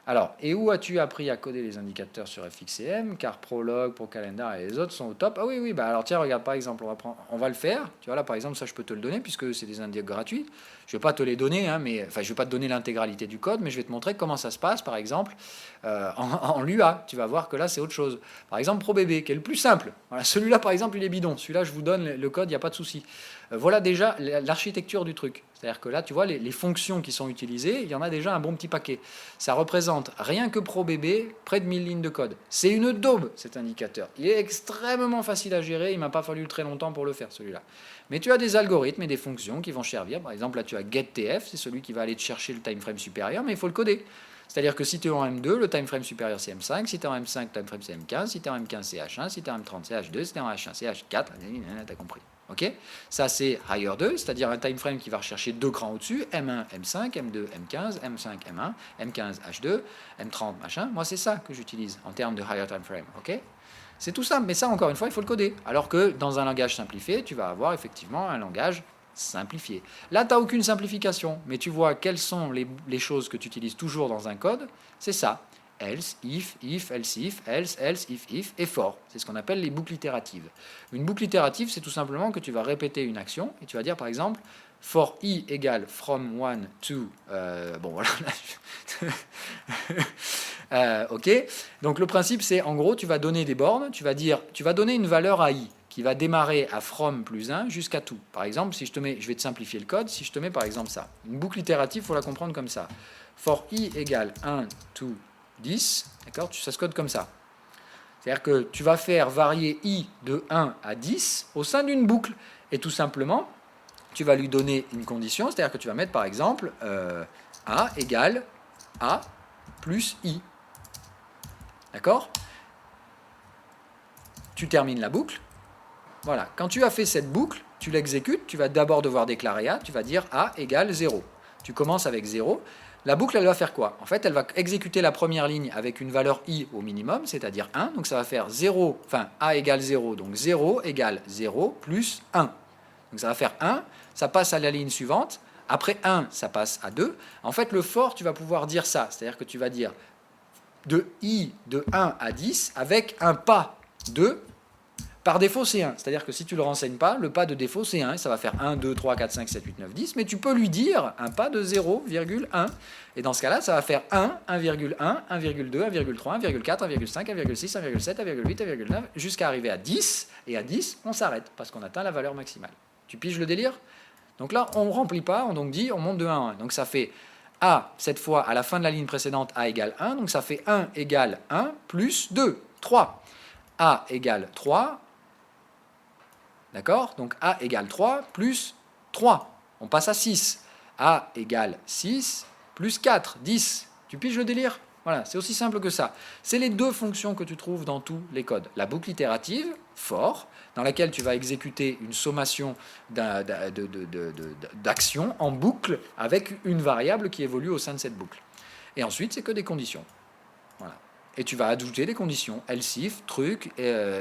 Speaker 1: Alors, et où as-tu appris à coder les indicateurs sur FXCM? Car Prolog, ProCalendar et les autres sont au top. Ah oui, oui, bah alors tiens, regarde par exemple, on va le faire. Tu vois là, par exemple, ça je peux te le donner puisque c'est des indices gratuits. Je ne vais pas te les donner, hein, mais enfin, je ne vais pas te donner l'intégralité du code, mais je vais te montrer comment ça se passe, par exemple, en Lua. Tu vas voir que là, c'est autre chose. Par exemple, ProBB, qui est le plus simple. Voilà, celui-là, par exemple, il est bidon. Celui-là, je vous donne le code, il n'y a pas de souci. Voilà déjà l'architecture du truc. C'est-à-dire que là, tu vois, les fonctions qui sont utilisées, il y en a déjà un bon petit paquet. Ça représente, rien que ProBB, près de 1000 lignes de code. C'est une daube, cet indicateur. Il est extrêmement facile à gérer, il ne m'a pas fallu très longtemps pour le faire, celui-là. Mais tu as des algorithmes et des fonctions qui vont servir. Par exemple, là, tu as getTF, c'est celui qui va aller te chercher le timeframe supérieur, mais il faut le coder. C'est-à-dire que si tu es en M2, le timeframe supérieur c'est M5, si tu es en M5, le timeframe c'est M15, si tu es en M15 c'est H1, si tu es en M30 c'est H2, si tu es en H1 c'est H4, tu as compris. Okay, ça c'est higher 2, c'est-à-dire un time frame qui va rechercher deux crans au-dessus, M1, M5, M2, M15, M5, M1, M15, H2, M30, machin. Moi c'est ça que j'utilise en termes de higher time frame. Okay, c'est tout simple, mais ça encore une fois il faut le coder. Alors que dans un langage simplifié, tu vas avoir effectivement un langage simplifié. Là tu n'as aucune simplification, mais tu vois quelles sont les choses que tu utilises toujours dans un code, c'est ça. Else, if, else, if, et for. C'est ce qu'on appelle les boucles itératives. Une boucle itérative, c'est tout simplement que tu vas répéter une action, et tu vas dire par exemple, for i égale from 1 to... bon voilà. Ok. Donc le principe, c'est en gros, tu vas donner des bornes, tu vas donner une valeur à i, qui va démarrer à from plus 1 jusqu'à tout. Par exemple, si je vais te simplifier le code, si je te mets par exemple ça. Une boucle itérative, il faut la comprendre comme ça. For i égale 1 to 10, d'accord, ça se code comme ça. C'est-à-dire que tu vas faire varier i de 1 à 10 au sein d'une boucle. Et tout simplement, tu vas lui donner une condition, c'est-à-dire que tu vas mettre par exemple a égale a plus i. D'accord? Tu termines la boucle. Voilà. Quand tu as fait cette boucle, tu l'exécutes, tu vas d'abord devoir déclarer a, tu vas dire a égale 0. Tu commences avec 0. La boucle, elle va faire quoi? En fait, elle va exécuter la première ligne avec une valeur i au minimum, c'est-à-dire 1. Donc ça va faire 0, enfin a égale 0, donc 0 égale 0 plus 1. Donc ça va faire 1, ça passe à la ligne suivante. Après 1, ça passe à 2. En fait, le for, tu vas pouvoir dire ça. C'est-à-dire que tu vas dire de i de 1 à 10 avec un pas de... Par défaut, c'est 1. C'est-à-dire que si tu ne le renseignes pas, le pas de défaut, c'est 1. Ça va faire 1, 2, 3, 4, 5, 7, 8, 9, 10. Mais tu peux lui dire un pas de 0,1. Et dans ce cas-là, ça va faire 1, 1,1, 1,2, 1,3, 1,4, 1,5, 1,6, 1,7, 1,8, 1,9, jusqu'à arriver à 10. Et à 10, on s'arrête parce qu'on atteint la valeur maximale. Tu piges le délire? Donc là, on ne remplit pas, on monte de 1 en 1. Donc ça fait a, cette fois, à la fin de la ligne précédente, a égale 1. Donc ça fait 1 égale 1 plus 2, 3. A égale 3. D'accord? Donc A égale 3 plus 3. On passe à 6. A égale 6 plus 4, 10. Tu piges le délire? Voilà, c'est aussi simple que ça. C'est les deux fonctions que tu trouves dans tous les codes. La boucle itérative, for, dans laquelle tu vas exécuter une sommation d'actions en boucle avec une variable qui évolue au sein de cette boucle. Et ensuite, c'est que des conditions. Voilà. Et tu vas ajouter des conditions, else if, truc,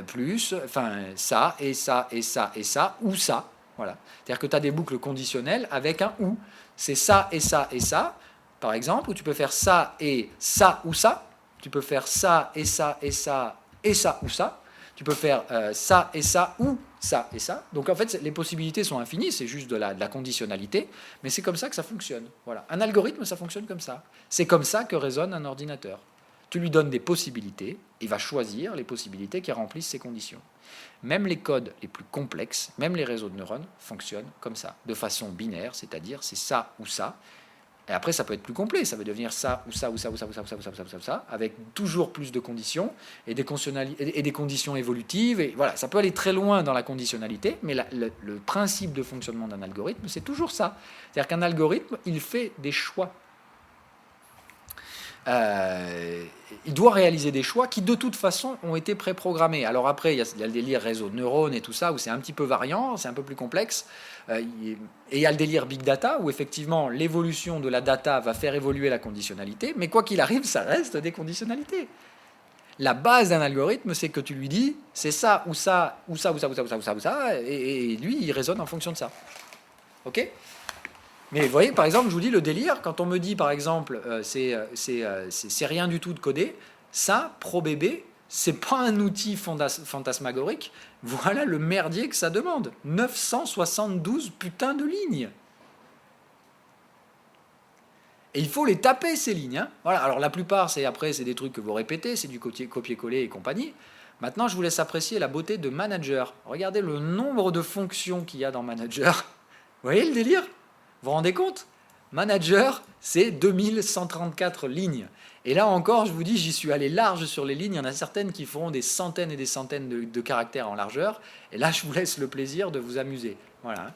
Speaker 1: plus, enfin ça, et ça, et ça, et ça, ou ça. Voilà. C'est-à-dire que tu as des boucles conditionnelles avec un ou. C'est ça et ça et ça, par exemple, ou tu peux faire ça et ça ou ça. Tu peux faire ça et ça et ça et ça ou ça. Tu peux faire ça et ça ou ça et ça. Donc en fait, les possibilités sont infinies, c'est juste de la conditionnalité, mais c'est comme ça que ça fonctionne. Voilà. Un algorithme, ça fonctionne comme ça. C'est comme ça que raisonne un ordinateur. Tu lui donnes des possibilités, il va choisir les possibilités qui remplissent ces conditions. Même les codes les plus complexes, même les réseaux de neurones, fonctionnent comme ça, de façon binaire, c'est-à-dire c'est ça ou ça. Et après, ça peut être plus complet, ça veut devenir ça ou ça ou ça ou ça ou ça ou ça ou ça ou ça, ou ça avec toujours plus de conditions et des conditions évolutives. Et voilà, ça peut aller très loin dans la conditionnalité, mais le principe de fonctionnement d'un algorithme, c'est toujours ça. C'est-à-dire qu'un algorithme, il fait des choix. Il doit réaliser des choix qui de toute façon ont été préprogrammés. Alors après, il y a le délire réseau de neurones et tout ça, où c'est un petit peu variant, c'est un peu plus complexe. Et il y a le délire big data, où effectivement l'évolution de la data va faire évoluer la conditionnalité, mais quoi qu'il arrive, ça reste des conditionnalités. La base d'un algorithme, c'est que tu lui dis, c'est ça, ou ça, ou ça, ou ça, ou ça, ou ça, ou ça, ou ça, et lui, il raisonne en fonction de ça. Ok ? Mais vous voyez, par exemple, je vous dis le délire, quand on me dit, par exemple, c'est rien du tout de coder, ça, ProBB, c'est pas un outil fantasmagorique, voilà le merdier que ça demande. 972 putains de lignes. Et il faut les taper, ces lignes. Hein. Voilà. Alors la plupart, c'est des trucs que vous répétez, c'est du copier-coller et compagnie. Maintenant, je vous laisse apprécier la beauté de Manager. Regardez le nombre de fonctions qu'il y a dans Manager. Vous voyez le délire ? Vous vous rendez compte ? Manager, c'est 2134 lignes. Et là encore, je vous dis, j'y suis allé large sur les lignes. Il y en a certaines qui feront des centaines et des centaines de caractères en largeur. Et là, je vous laisse le plaisir de vous amuser. Voilà.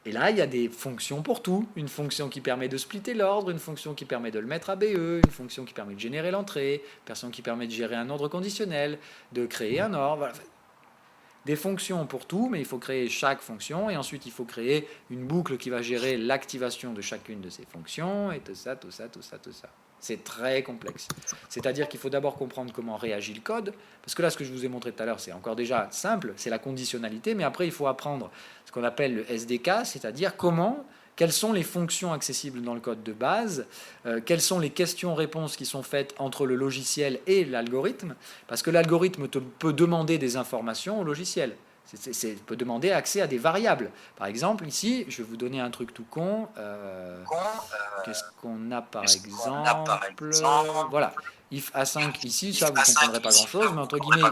Speaker 1: Et là, il y a des fonctions pour tout. Une fonction qui permet de splitter l'ordre, une fonction qui permet de le mettre à BE, une fonction qui permet de générer l'entrée, une fonction qui permet de gérer un ordre conditionnel, de créer un ordre. Voilà. Des fonctions pour tout, mais il faut créer chaque fonction, et ensuite il faut créer une boucle qui va gérer l'activation de chacune de ces fonctions, et tout ça, tout ça, tout ça, tout ça. C'est très complexe. C'est-à-dire qu'il faut d'abord comprendre comment réagit le code, parce que là, ce que je vous ai montré tout à l'heure, c'est encore déjà simple, c'est la conditionnalité, mais après, il faut apprendre ce qu'on appelle le SDK, c'est-à-dire quelles sont les fonctions accessibles dans le code de base, quelles sont les questions-réponses qui sont faites entre le logiciel et l'algorithme, parce que l'algorithme peut demander des informations au logiciel. Peut demander accès à des variables. Par exemple, ici, je vais vous donner un truc tout con. Qu'est-ce qu'on a par exemple ? Voilà, if A5 ici, ça vous ne comprendrez pas grand-chose, mais entre guillemets,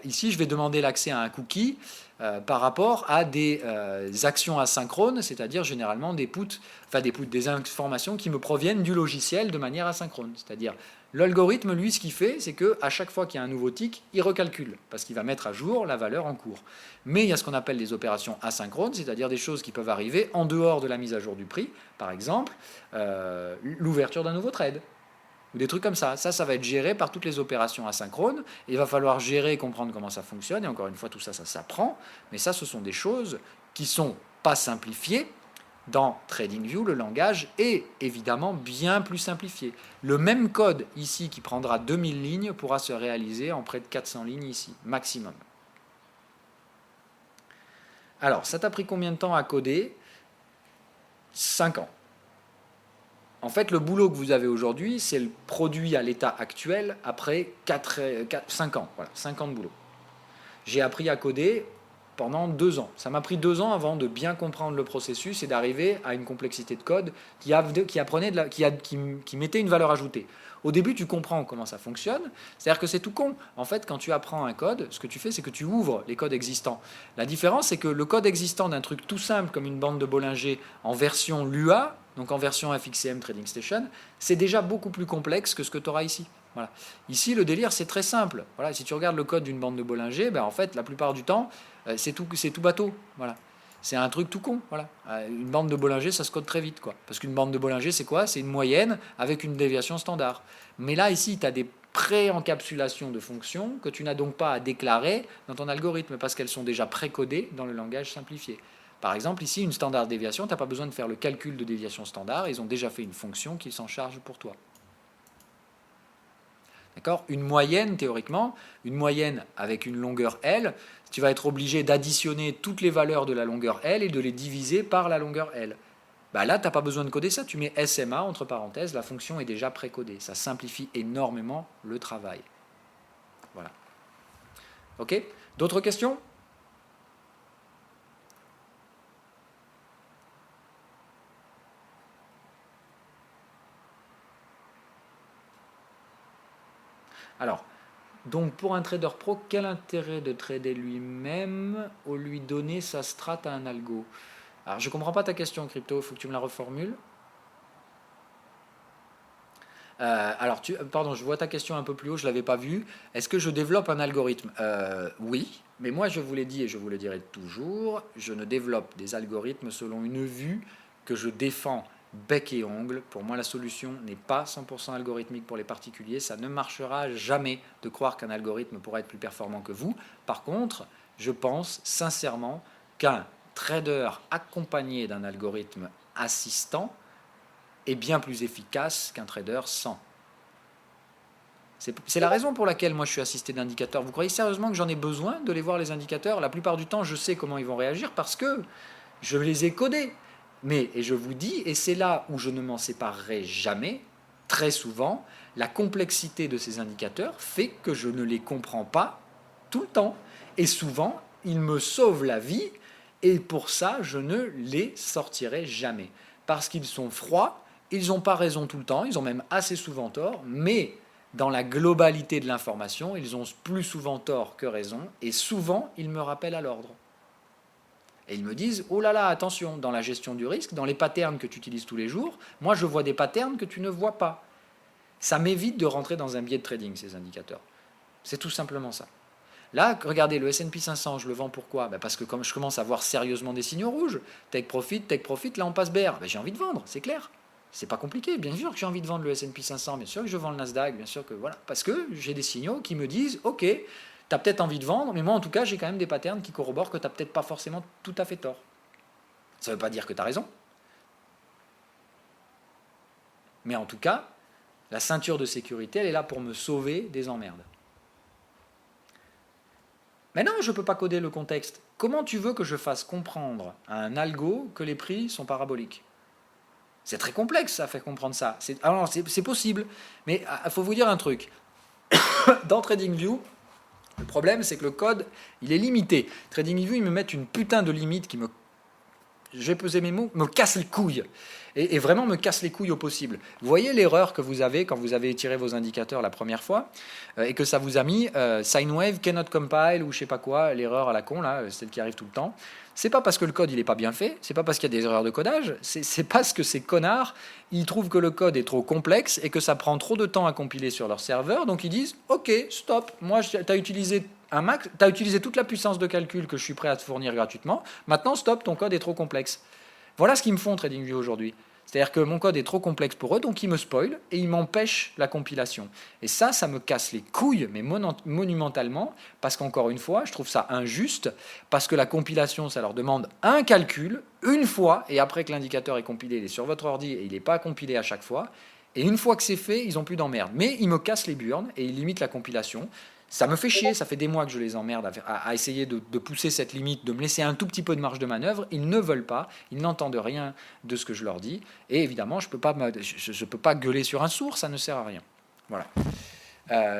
Speaker 1: ici, je vais demander l'accès à un cookie par rapport à des actions asynchrones, c'est-à-dire généralement des informations qui me proviennent du logiciel de manière asynchrone. C'est-à-dire, l'algorithme, lui, ce qu'il fait, c'est qu'à chaque fois qu'il y a un nouveau tick, il recalcule, parce qu'il va mettre à jour la valeur en cours. Mais il y a ce qu'on appelle des opérations asynchrones, c'est-à-dire des choses qui peuvent arriver en dehors de la mise à jour du prix, par exemple, l'ouverture d'un nouveau trade. Ou des trucs comme ça. Ça va être géré par toutes les opérations asynchrones. Et il va falloir gérer et comprendre comment ça fonctionne. Et encore une fois, tout ça, ça s'apprend. Mais ça, ce sont des choses qui ne sont pas simplifiées. Dans TradingView, le langage est évidemment bien plus simplifié. Le même code ici qui prendra 2000 lignes pourra se réaliser en près de 400 lignes ici, maximum. Alors, ça t'a pris combien de temps à coder ? 5 ans. En fait, le boulot que vous avez aujourd'hui, c'est le produit à l'état actuel après 5 ans. Voilà, 5 ans de boulot. J'ai appris à coder pendant 2 ans. Ça m'a pris 2 ans avant de bien comprendre le processus et d'arriver à une complexité de code qui mettait une valeur ajoutée. Au début, tu comprends comment ça fonctionne. C'est-à-dire que c'est tout con. En fait, quand tu apprends un code, ce que tu fais, c'est que tu ouvres les codes existants. La différence, c'est que le code existant d'un truc tout simple comme une bande de Bollinger en version Lua, donc en version FXCM Trading Station, c'est déjà beaucoup plus complexe que ce que tu auras ici. Voilà. Ici, le délire, c'est très simple. Voilà, si tu regardes le code d'une bande de Bollinger, en fait, la plupart du temps, c'est tout bateau. Voilà. C'est un truc tout con. Voilà. Une bande de Bollinger, ça se code très vite. Parce qu'une bande de Bollinger, c'est quoi ? C'est une moyenne avec une déviation standard. Mais là, ici, tu as des pré-encapsulations de fonctions que tu n'as donc pas à déclarer dans ton algorithme parce qu'elles sont déjà pré-codées dans le langage simplifié. Par exemple, ici, une standard déviation, tu n'as pas besoin de faire le calcul de déviation standard. Ils ont déjà fait une fonction qui s'en charge pour toi. D'accord? Une moyenne, théoriquement, une moyenne avec une longueur L, tu vas être obligé d'additionner toutes les valeurs de la longueur L et de les diviser par la longueur L. Bah là, tu n'as pas besoin de coder ça, tu mets SMA entre parenthèses, la fonction est déjà précodée. Ça simplifie énormément le travail. Voilà. Ok? D'autres questions? Alors, donc pour un trader pro, quel intérêt de trader lui-même ou lui donner sa strat à un algo? Alors, je ne comprends pas ta question, Crypto, il faut que tu me la reformules. Alors, pardon, je vois ta question un peu plus haut, je ne l'avais pas vue. Est-ce que je développe un algorithme? Oui, mais moi je vous l'ai dit et je vous le dirai toujours, je ne développe des algorithmes selon une vue que je défends bec et ongle. Pour moi, la solution n'est pas 100% algorithmique pour les particuliers. Ça ne marchera jamais de croire qu'un algorithme pourra être plus performant que vous. Par contre, je pense sincèrement qu'un trader accompagné d'un algorithme assistant est bien plus efficace qu'un trader sans. C'est la raison pour laquelle moi je suis assisté d'indicateurs. Vous croyez sérieusement que j'en ai besoin de les voir les indicateurs? La plupart du temps, je sais comment ils vont réagir parce que je les ai codés. Mais, et je vous dis, et c'est là où je ne m'en séparerai jamais, très souvent, la complexité de ces indicateurs fait que je ne les comprends pas tout le temps. Et souvent, ils me sauvent la vie, et pour ça, je ne les sortirai jamais. Parce qu'ils sont froids, ils n'ont pas raison tout le temps, ils ont même assez souvent tort, mais dans la globalité de l'information, ils ont plus souvent tort que raison, et souvent, ils me rappellent à l'ordre. Et ils me disent, oh là là, attention, dans la gestion du risque, dans les patterns que tu utilises tous les jours, moi je vois des patterns que tu ne vois pas. Ça m'évite de rentrer dans un biais de trading, ces indicateurs. C'est tout simplement ça. Là, regardez, le S&P 500, je le vends pourquoi? Parce que comme je commence à voir sérieusement des signaux rouges, take profit, là on passe bear, j'ai envie de vendre, c'est clair. C'est pas compliqué, bien sûr que j'ai envie de vendre le S&P 500, bien sûr que je vends le Nasdaq, bien sûr que voilà, parce que j'ai des signaux qui me disent, ok, tu as peut-être envie de vendre, mais moi en tout cas j'ai quand même des patterns qui corroborent que tu n'as peut-être pas forcément tout à fait tort. Ça ne veut pas dire que tu as raison, mais en tout cas, la ceinture de sécurité, elle est là pour me sauver des emmerdes. Mais non, je ne peux pas coder le contexte. Comment tu veux que je fasse comprendre à un algo que les prix sont paraboliques? C'est très complexe à faire comprendre ça. C'est possible, mais il faut vous dire un truc. Dans TradingView, le problème c'est que le code, il est limité. TradingView, ils me mettent une putain de limite qui me, je vais peser mes mots, me casse les couilles. Et vraiment me casse les couilles au possible. Vous voyez l'erreur que vous avez quand vous avez tiré vos indicateurs la première fois et que ça vous a mis sine wave cannot compile ou je sais pas quoi, l'erreur à la con là, celle qui arrive tout le temps. C'est pas parce que le code il est pas bien fait, c'est pas parce qu'il y a des erreurs de codage, c'est parce que ces connards ils trouvent que le code est trop complexe et que ça prend trop de temps à compiler sur leur serveur, donc ils disent ok stop, moi t'as utilisé un max, t'as utilisé toute la puissance de calcul que je suis prêt à te fournir gratuitement, maintenant stop, ton code est trop complexe. Voilà ce qu'ils me font TradingView aujourd'hui. C'est-à-dire que mon code est trop complexe pour eux, donc ils me spoilent et ils m'empêchent la compilation. Et ça me casse les couilles, mais monumentalement, parce qu'encore une fois, je trouve ça injuste, parce que la compilation, ça leur demande un calcul, une fois, et après que l'indicateur est compilé, il est sur votre ordi et il n'est pas compilé à chaque fois. Et une fois que c'est fait, ils n'ont plus d'emmerde. Mais ils me cassent les burnes et ils limitent la compilation. Ça me fait chier, ça fait des mois que je les emmerde à essayer de pousser cette limite, de me laisser un tout petit peu de marge de manœuvre. Ils ne veulent pas, ils n'entendent rien de ce que je leur dis. Et évidemment, je ne peux pas gueuler sur un sourd, ça ne sert à rien. Voilà.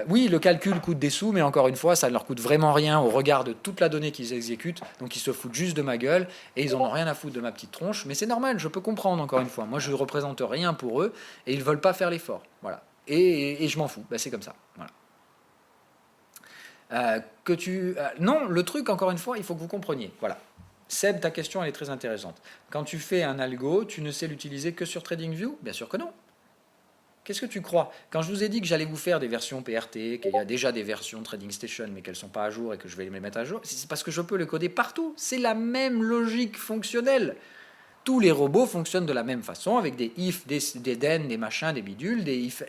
Speaker 1: Oui, le calcul coûte des sous, mais encore une fois, ça ne leur coûte vraiment rien au regard de toute la donnée qu'ils exécutent. Donc ils se foutent juste de ma gueule et ils n'en ont rien à foutre de ma petite tronche. Mais c'est normal, je peux comprendre encore une fois. Moi, je ne représente rien pour eux et ils ne veulent pas faire l'effort. Voilà. Et je m'en fous. C'est comme ça. Voilà. Non, le truc, encore une fois, il faut que vous compreniez. Voilà. Seb, ta question, elle est très intéressante. Quand tu fais un algo, tu ne sais l'utiliser que sur TradingView? Bien sûr que non. Qu'est-ce que tu crois? Quand je vous ai dit que j'allais vous faire des versions PRT, qu'il y a déjà des versions TradingStation, mais qu'elles ne sont pas à jour et que je vais les mettre à jour, c'est parce que je peux les coder partout. C'est la même logique fonctionnelle. Tous les robots fonctionnent de la même façon, avec des if, des then, des machins, des bidules, des if,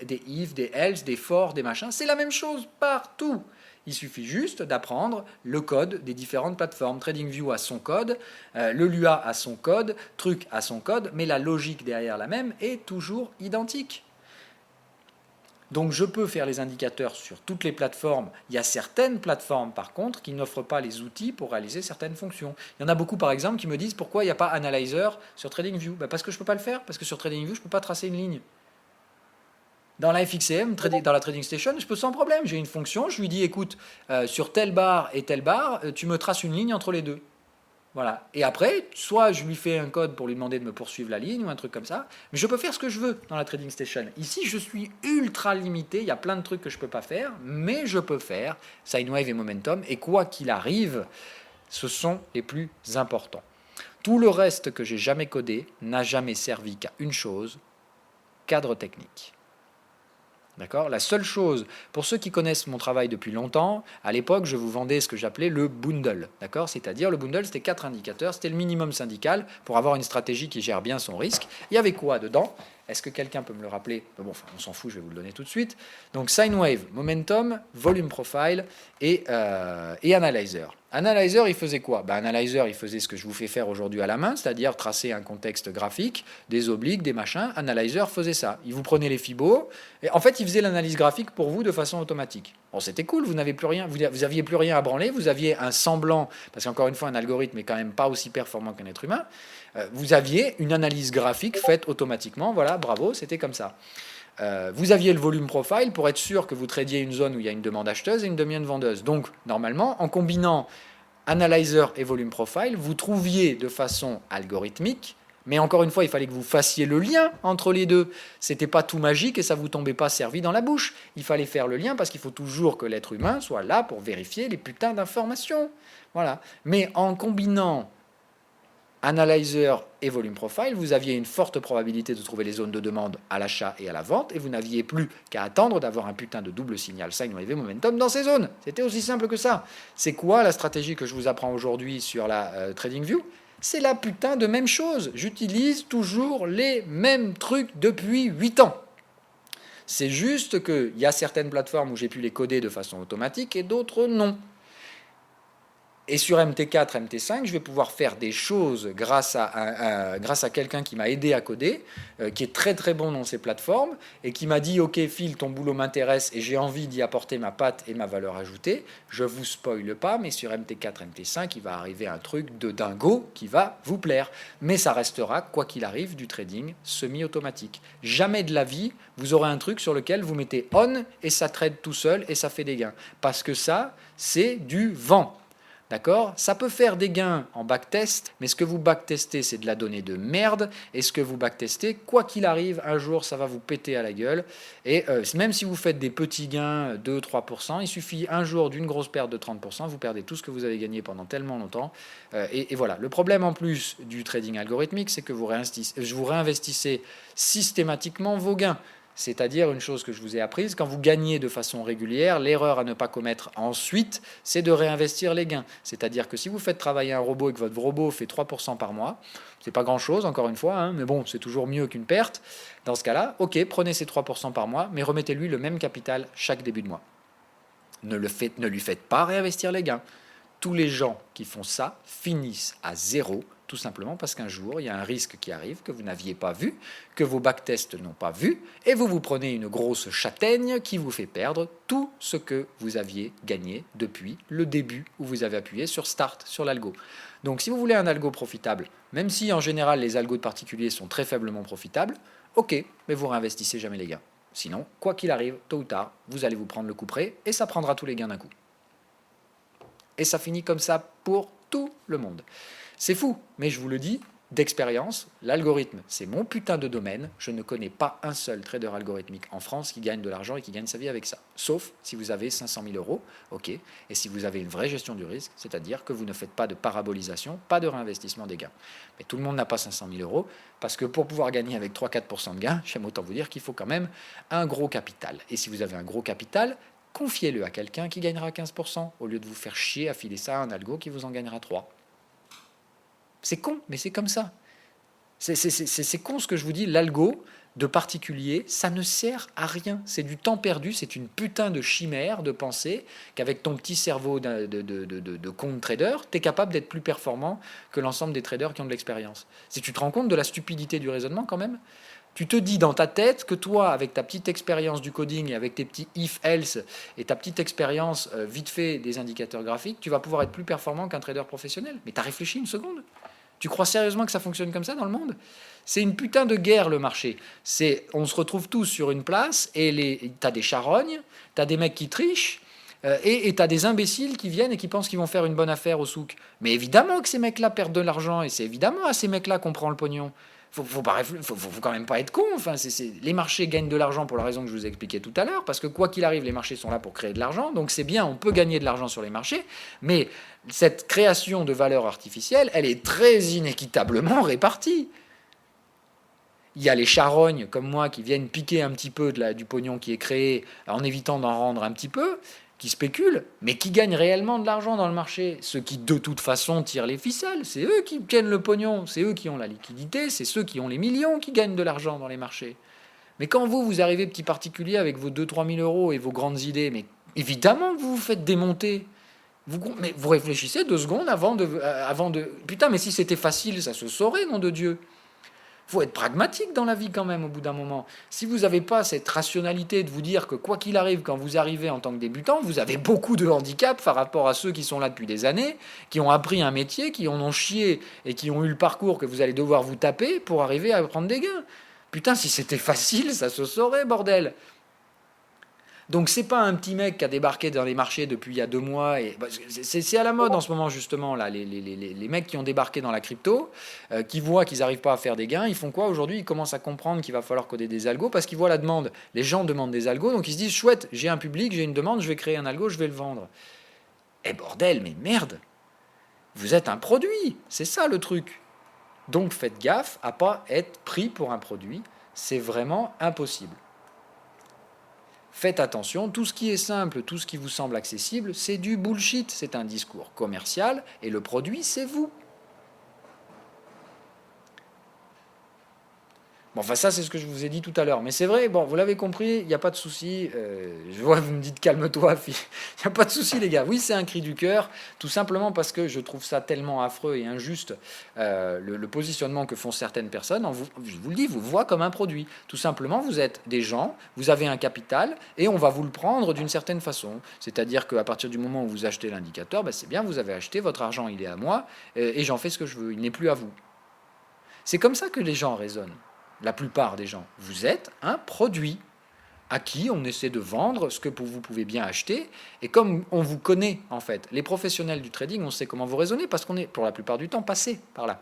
Speaker 1: des else, des for, des machins. C'est la même chose partout. Il suffit juste d'apprendre le code des différentes plateformes. TradingView a son code, le Lua a son code, Truc a son code, mais la logique derrière la même est toujours identique. Donc je peux faire les indicateurs sur toutes les plateformes. Il y a certaines plateformes par contre qui n'offrent pas les outils pour réaliser certaines fonctions. Il y en a beaucoup par exemple qui me disent pourquoi il n'y a pas Analyzer sur TradingView. Parce que je ne peux pas le faire, parce que sur TradingView je ne peux pas tracer une ligne. Dans la FXCM, dans la Trading Station, je peux sans problème. J'ai une fonction, je lui dis écoute, sur telle barre et telle barre, tu me traces une ligne entre les deux. Voilà. Et après, soit je lui fais un code pour lui demander de me poursuivre la ligne ou un truc comme ça, mais je peux faire ce que je veux dans la Trading Station. Ici, je suis ultra limité, il y a plein de trucs que je ne peux pas faire, mais je peux faire Sine Wave et Momentum, et quoi qu'il arrive, ce sont les plus importants. Tout le reste que j'ai jamais codé n'a jamais servi qu'à une chose, cadre technique. D'accord ? La seule chose, pour ceux qui connaissent mon travail depuis longtemps, à l'époque, je vous vendais ce que j'appelais le bundle. D'accord ? C'est-à-dire, le bundle, c'était 4 indicateurs, c'était le minimum syndical pour avoir une stratégie qui gère bien son risque. Il y avait quoi dedans ? Est-ce que quelqu'un peut me le rappeler ? Bon, enfin, on s'en fout, je vais vous le donner tout de suite. Donc, Sine Wave, Momentum, Volume Profile et Analyzer. Analyzer, il faisait quoi ? Analyzer, il faisait ce que je vous fais faire aujourd'hui à la main, c'est-à-dire tracer un contexte graphique, des obliques, des machins. Analyzer faisait ça. Il vous prenait les fibos, et en fait, il faisait l'analyse graphique pour vous de façon automatique. Bon, c'était cool, vous n'avez plus rien, vous aviez plus rien à branler, vous aviez un semblant, parce qu'encore une fois, un algorithme est quand même pas aussi performant qu'un être humain. Vous aviez une analyse graphique faite automatiquement, voilà, bravo, c'était comme ça. Vous aviez le volume profile pour être sûr que vous tradiez une zone où il y a une demande acheteuse et une demande vendeuse. Donc, normalement, en combinant Analyzer et volume profile, vous trouviez de façon algorithmique, mais encore une fois, il fallait que vous fassiez le lien entre les deux. C'était pas tout magique et ça vous tombait pas servi dans la bouche. Il fallait faire le lien parce qu'il faut toujours que l'être humain soit là pour vérifier les putains d'informations. Voilà. Mais en combinant Analyzer et Volume Profile, vous aviez une forte probabilité de trouver les zones de demande à l'achat et à la vente, et vous n'aviez plus qu'à attendre d'avoir un putain de double signal Sine Wave et Momentum dans ces zones. C'était aussi simple que ça. C'est quoi la stratégie que je vous apprends aujourd'hui sur la TradingView ? C'est la putain de même chose. J'utilise toujours les mêmes trucs depuis 8 ans. C'est juste qu'il y a certaines plateformes où j'ai pu les coder de façon automatique et d'autres non. Et sur MT4, MT5, je vais pouvoir faire des choses grâce à quelqu'un qui m'a aidé à coder, qui est très très bon dans ces plateformes, et qui m'a dit « Ok Phil, ton boulot m'intéresse et j'ai envie d'y apporter ma patte et ma valeur ajoutée. Je ne vous spoile pas, mais sur MT4, MT5, il va arriver un truc de dingo qui va vous plaire. Mais ça restera, quoi qu'il arrive, du trading semi-automatique. Jamais de la vie, vous aurez un truc sur lequel vous mettez on et ça trade tout seul et ça fait des gains. Parce que ça, c'est du vent. D'accord ? Ça peut faire des gains en backtest, mais ce que vous backtestez, c'est de la donnée de merde. Et ce que vous backtestez, quoi qu'il arrive, un jour, ça va vous péter à la gueule. Et même si vous faites des petits gains, 2-3%, il suffit un jour d'une grosse perte de 30%, vous perdez tout ce que vous avez gagné pendant tellement longtemps. Et voilà. Le problème en plus du trading algorithmique, c'est que vous réinvestissez systématiquement vos gains. C'est-à-dire une chose que je vous ai apprise, quand vous gagnez de façon régulière, l'erreur à ne pas commettre ensuite, c'est de réinvestir les gains. C'est-à-dire que si vous faites travailler un robot et que votre robot fait 3% par mois, c'est pas grand-chose, encore une fois, hein, mais bon, c'est toujours mieux qu'une perte. Dans ce cas-là, ok, prenez ces 3% par mois, mais remettez-lui le même capital chaque début de mois. Ne lui faites pas réinvestir les gains. Tous les gens qui font ça finissent à zéro, tout simplement parce qu'un jour, il y a un risque qui arrive que vous n'aviez pas vu, que vos backtests n'ont pas vu, et vous prenez une grosse châtaigne qui vous fait perdre tout ce que vous aviez gagné depuis le début où vous avez appuyé sur Start sur l'algo. Donc si vous voulez un algo profitable, même si en général les algos de particuliers sont très faiblement profitables, ok, mais vous réinvestissez jamais les gains. Sinon, quoi qu'il arrive, tôt ou tard, vous allez vous prendre le coup près et ça prendra tous les gains d'un coup. Et ça finit comme ça pour tout le monde. C'est fou, mais je vous le dis, d'expérience, l'algorithme, c'est mon putain de domaine. Je ne connais pas un seul trader algorithmique en France qui gagne de l'argent et qui gagne sa vie avec ça. Sauf si vous avez 500 000 euros, ok, et si vous avez une vraie gestion du risque, c'est-à-dire que vous ne faites pas de parabolisation, pas de réinvestissement des gains. Mais tout le monde n'a pas 500 000 euros, parce que pour pouvoir gagner avec 3-4% de gains, j'aime autant vous dire qu'il faut quand même un gros capital. Et si vous avez un gros capital, confiez-le à quelqu'un qui gagnera 15%, au lieu de vous faire chier à filer ça à un algo qui vous en gagnera 3%. C'est con, mais c'est comme ça. C'est con ce que je vous dis, l'algo de particulier, ça ne sert à rien. C'est du temps perdu, c'est une putain de chimère de penser qu'avec ton petit cerveau de con de trader, tu es capable d'être plus performant que l'ensemble des traders qui ont de l'expérience. Si tu te rends compte de la stupidité du raisonnement quand même, Tu te dis dans ta tête que toi, avec ta petite expérience du coding et avec tes petits if-else et ta petite expérience vite fait des indicateurs graphiques, tu vas pouvoir être plus performant qu'un trader professionnel. Mais tu as réfléchi une seconde? Tu crois sérieusement que ça fonctionne comme ça dans le monde? C'est une putain de guerre, le marché. On se retrouve tous sur une place et tu as des charognes, tu as des mecs qui trichent, et tu as des imbéciles qui viennent et qui pensent qu'ils vont faire une bonne affaire au souk. Mais évidemment que ces mecs-là perdent de l'argent et c'est évidemment à ces mecs-là qu'on prend le pognon. Faut quand même pas être con. Enfin, les marchés gagnent de l'argent pour la raison que je vous ai expliqué tout à l'heure, parce que quoi qu'il arrive, les marchés sont là pour créer de l'argent. Donc c'est bien, on peut gagner de l'argent sur les marchés, mais cette création de valeur artificielle, elle est très inéquitablement répartie. Il y a les charognes comme moi qui viennent piquer un petit peu du pognon qui est créé en évitant d'en rendre un petit peu, qui spéculent, mais qui gagnent réellement de l'argent dans le marché. Ceux qui, de toute façon, tirent les ficelles, c'est eux qui gagnent le pognon, c'est eux qui ont la liquidité, c'est ceux qui ont les millions qui gagnent de l'argent dans les marchés. Mais quand vous arrivez, petit particulier, avec vos 2-3 000 euros et vos grandes idées, mais évidemment que vous vous faites démonter. Mais vous réfléchissez 2 secondes avant de... Putain, mais si c'était facile, ça se saurait, nom de Dieu. Il faut être pragmatique dans la vie quand même au bout d'un moment. Si vous n'avez pas cette rationalité de vous dire que quoi qu'il arrive, quand vous arrivez en tant que débutant, vous avez beaucoup de handicap par rapport à ceux qui sont là depuis des années, qui ont appris un métier, qui en ont chié et qui ont eu le parcours que vous allez devoir vous taper pour arriver à prendre des gains. Putain, si c'était facile, ça se saurait, bordel. Donc c'est pas un petit mec qui a débarqué dans les marchés depuis il y a 2 mois. C'est à la mode en ce moment justement là, les mecs qui ont débarqué dans la crypto, qui voient qu'ils n'arrivent pas à faire des gains, ils font quoi aujourd'hui? Ils commencent à comprendre qu'il va falloir coder des algos parce qu'ils voient la demande. Les gens demandent des algos, donc ils se disent chouette, j'ai un public, j'ai une demande, je vais créer un algo, je vais le vendre. Eh bordel, mais merde, vous êtes un produit, c'est ça le truc. Donc faites gaffe à pas être pris pour un produit, c'est vraiment impossible. Faites attention, tout ce qui est simple, tout ce qui vous semble accessible, c'est du bullshit, c'est un discours commercial, et le produit, c'est vous. Bon, enfin ça c'est ce que je vous ai dit tout à l'heure, mais c'est vrai, bon, vous l'avez compris, il n'y a pas de souci, je vois, vous me dites calme-toi, fille, il n'y a pas de souci les gars, oui c'est un cri du cœur, tout simplement parce que je trouve ça tellement affreux et injuste, le positionnement que font certaines personnes, je vous le dis, vous voient comme un produit, tout simplement vous êtes des gens, vous avez un capital, et on va vous le prendre d'une certaine façon, c'est-à-dire qu'à partir du moment où vous achetez l'indicateur, ben c'est bien, vous avez acheté, votre argent il est à moi, et j'en fais ce que je veux, il n'est plus à vous. C'est comme ça que les gens raisonnent. La plupart des gens, vous êtes un produit à qui on essaie de vendre ce que vous pouvez bien acheter. Et comme on vous connaît, en fait, les professionnels du trading, on sait comment vous raisonnez parce qu'on est, pour la plupart du temps, passé par là.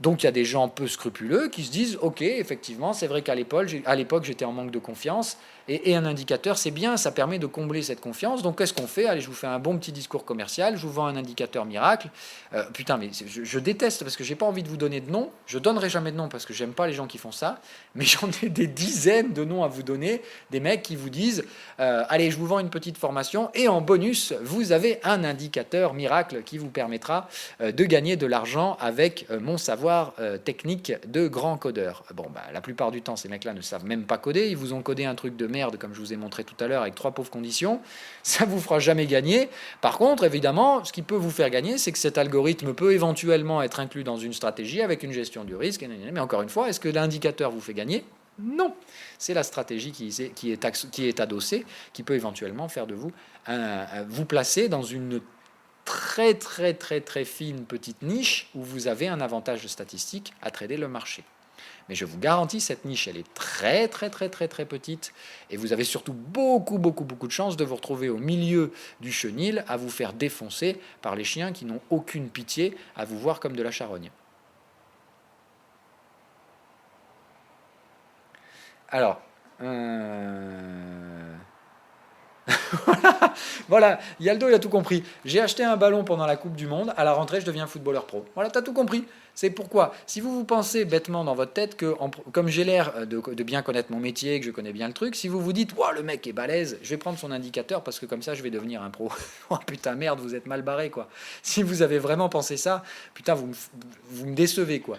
Speaker 1: Donc il y a des gens peu scrupuleux qui se disent ok, effectivement, c'est vrai qu'à l'époque j'étais en manque de confiance et un indicateur c'est bien, ça permet de combler cette confiance. Donc qu'est-ce qu'on fait? Allez, je vous fais un bon petit discours commercial, je vous vends un indicateur miracle. Putain, mais je déteste parce que j'ai pas envie de vous donner de nom. Je donnerai jamais de nom parce que j'aime pas les gens qui font ça. Mais j'en ai des dizaines de noms à vous donner, des mecs qui vous disent allez, je vous vends une petite formation et en bonus vous avez un indicateur miracle qui vous permettra de gagner de l'argent avec mon savoir technique de grand codeur. Bon, bah, la plupart du temps, ces mecs-là ne savent même pas coder. Ils vous ont codé un truc de merde, comme je vous ai montré tout à l'heure, avec 3 pauvres conditions. Ça vous fera jamais gagner. Par contre, évidemment, ce qui peut vous faire gagner, c'est que cet algorithme peut éventuellement être inclus dans une stratégie avec une gestion du risque. Mais encore une fois, est-ce que l'indicateur vous fait gagner? Non. C'est la stratégie qui est adossée, qui peut éventuellement faire de vous vous placer dans une très très très très fine petite niche où vous avez un avantage statistique à trader le marché. Mais je vous garantis, cette niche, elle est très très très très très petite et vous avez surtout beaucoup beaucoup beaucoup de chances de vous retrouver au milieu du chenil à vous faire défoncer par les chiens qui n'ont aucune pitié à vous voir comme de la charogne. Alors, voilà, Yaldo il a tout compris. J'ai acheté un ballon pendant la Coupe du Monde, à la rentrée je deviens footballeur pro. Voilà, t'as tout compris. C'est pourquoi, si vous pensez bêtement dans votre tête que, comme j'ai l'air de bien connaître mon métier, que je connais bien le truc, si vous vous dites, wow, le mec est balèze, je vais prendre son indicateur parce que comme ça je vais devenir un pro. Oh putain, merde, vous êtes mal barré quoi. Si vous avez vraiment pensé ça, putain, vous me décevez quoi.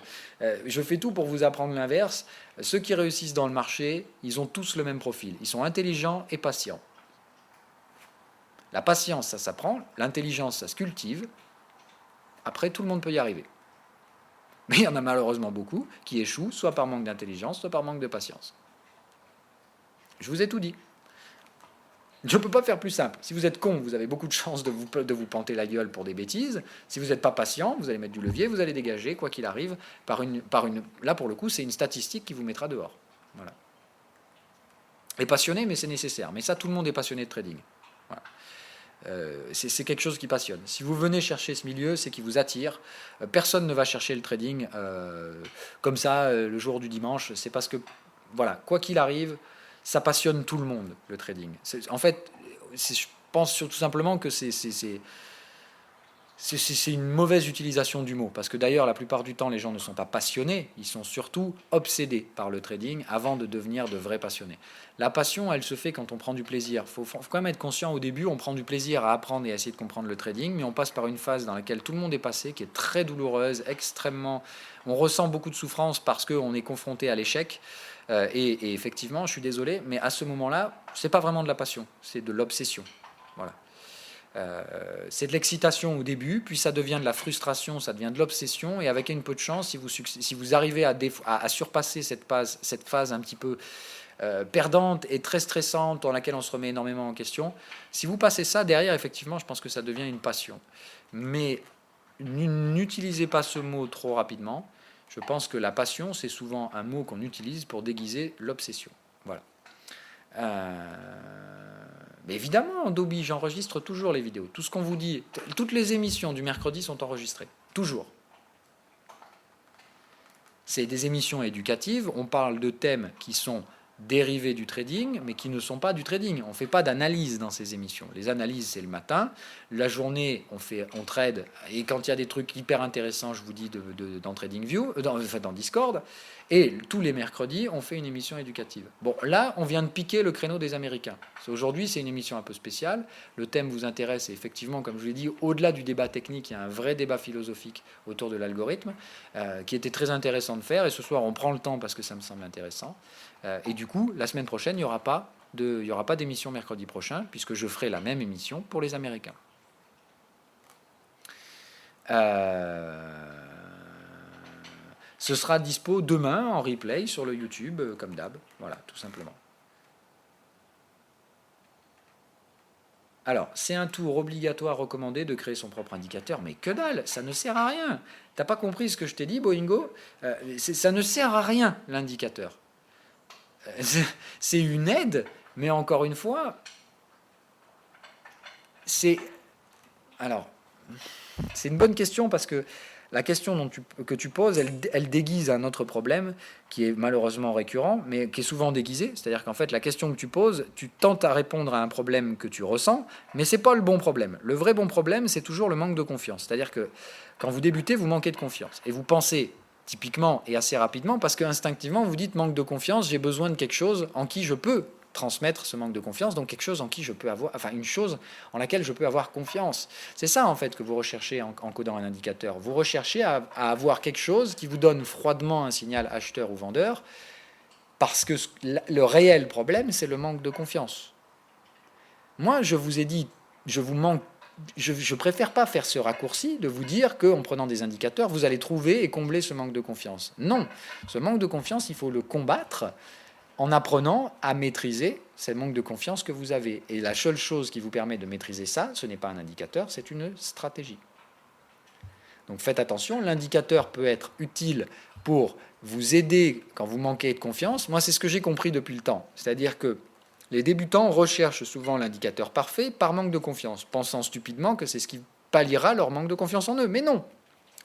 Speaker 1: Je fais tout pour vous apprendre l'inverse. Ceux qui réussissent dans le marché, ils ont tous le même profil. Ils sont intelligents et patients. La patience, ça s'apprend. L'intelligence, ça se cultive. Après, tout le monde peut y arriver. Mais il y en a malheureusement beaucoup qui échouent, soit par manque d'intelligence, soit par manque de patience. Je vous ai tout dit. Je ne peux pas faire plus simple. Si vous êtes con, vous avez beaucoup de chances de vous planter la gueule pour des bêtises. Si vous n'êtes pas patient, vous allez mettre du levier, vous allez dégager, quoi qu'il arrive, là pour le coup, c'est une statistique qui vous mettra dehors. Voilà. Et passionné, mais c'est nécessaire. Mais ça, tout le monde est passionné de trading. Voilà. C'est quelque chose qui passionne. Si vous venez chercher ce milieu, c'est qui vous attire. Personne ne va chercher le trading comme ça le jour du dimanche. C'est parce que, voilà, quoi qu'il arrive, ça passionne tout le monde, le trading. En fait, je pense tout simplement que c'est une mauvaise utilisation du mot, parce que d'ailleurs, la plupart du temps, les gens ne sont pas passionnés, ils sont surtout obsédés par le trading avant de devenir de vrais passionnés. La passion, elle se fait quand on prend du plaisir. Il faut quand même être conscient au début, on prend du plaisir à apprendre et à essayer de comprendre le trading, mais on passe par une phase dans laquelle tout le monde est passé, qui est très douloureuse, extrêmement... On ressent beaucoup de souffrance parce qu'on est confronté à l'échec. Et effectivement, je suis désolé, mais à ce moment-là, c'est pas vraiment de la passion, c'est de l'obsession. Voilà. C'est de l'excitation au début, puis ça devient de la frustration, ça devient de l'obsession, et avec un peu de chance, si vous arrivez à surpasser cette phase un petit peu perdante et très stressante, dans laquelle on se remet énormément en question, si vous passez ça, derrière, effectivement, je pense que ça devient une passion. Mais n'utilisez pas ce mot trop rapidement. Je pense que la passion, c'est souvent un mot qu'on utilise pour déguiser l'obsession. Voilà. Mais évidemment, en Adobe, j'enregistre toujours les vidéos. Tout ce qu'on vous dit, toutes les émissions du mercredi sont enregistrées. Toujours. C'est des émissions éducatives. On parle de thèmes qui sont dérivés du trading, mais qui ne sont pas du trading. On ne fait pas d'analyse dans ces émissions. Les analyses, c'est le matin. La journée, on trade. Et quand il y a des trucs hyper intéressants, je vous dis dans TradingView, dans Discord. Et tous les mercredis, on fait une émission éducative. Bon, là, on vient de piquer le créneau des Américains. Aujourd'hui, c'est une émission un peu spéciale. Le thème vous intéresse et effectivement, comme je vous l'ai dit, au-delà du débat technique, il y a un vrai débat philosophique autour de l'algorithme qui était très intéressant de faire. Et ce soir, on prend le temps parce que ça me semble intéressant. Et du coup, la semaine prochaine, il n'y aura pas d'émission mercredi prochain, puisque je ferai la même émission pour les Américains. Ce sera dispo demain en replay sur le YouTube, comme d'hab. Voilà, tout simplement. Alors, c'est un tour obligatoire recommandé de créer son propre indicateur, mais que dalle, ça ne sert à rien. T'as pas compris ce que je t'ai dit, Boingo? Ça ne sert à rien, l'indicateur. C'est une aide, mais encore une fois, c'est... Alors, c'est une bonne question parce que la question que tu poses, elle déguise un autre problème qui est malheureusement récurrent, mais qui est souvent déguisé. C'est-à-dire qu'en fait, la question que tu poses, tu tentes à répondre à un problème que tu ressens, mais ce n'est pas le bon problème. Le vrai bon problème, c'est toujours le manque de confiance. C'est-à-dire que quand vous débutez, vous manquez de confiance. Et vous pensez typiquement et assez rapidement, parce qu'instinctivement, vous dites manque de confiance, j'ai besoin de quelque chose en qui je peux transmettre ce manque de confiance, donc quelque chose en qui je peux avoir, enfin une chose en laquelle je peux avoir confiance. C'est ça en fait que vous recherchez en codant un indicateur. Vous recherchez à avoir quelque chose qui vous donne froidement un signal acheteur ou vendeur, parce que le réel problème, c'est le manque de confiance. Moi, je vous ai dit, je préfère pas faire ce raccourci de vous dire qu'en prenant des indicateurs, vous allez trouver et combler ce manque de confiance. Non, ce manque de confiance, il faut le combattre en apprenant à maîtriser ce manque de confiance que vous avez. Et la seule chose qui vous permet de maîtriser ça, ce n'est pas un indicateur, c'est une stratégie. Donc faites attention, l'indicateur peut être utile pour vous aider quand vous manquez de confiance. Moi, c'est ce que j'ai compris depuis le temps. C'est-à-dire que les débutants recherchent souvent l'indicateur parfait par manque de confiance, pensant stupidement que c'est ce qui palliera leur manque de confiance en eux. Mais non,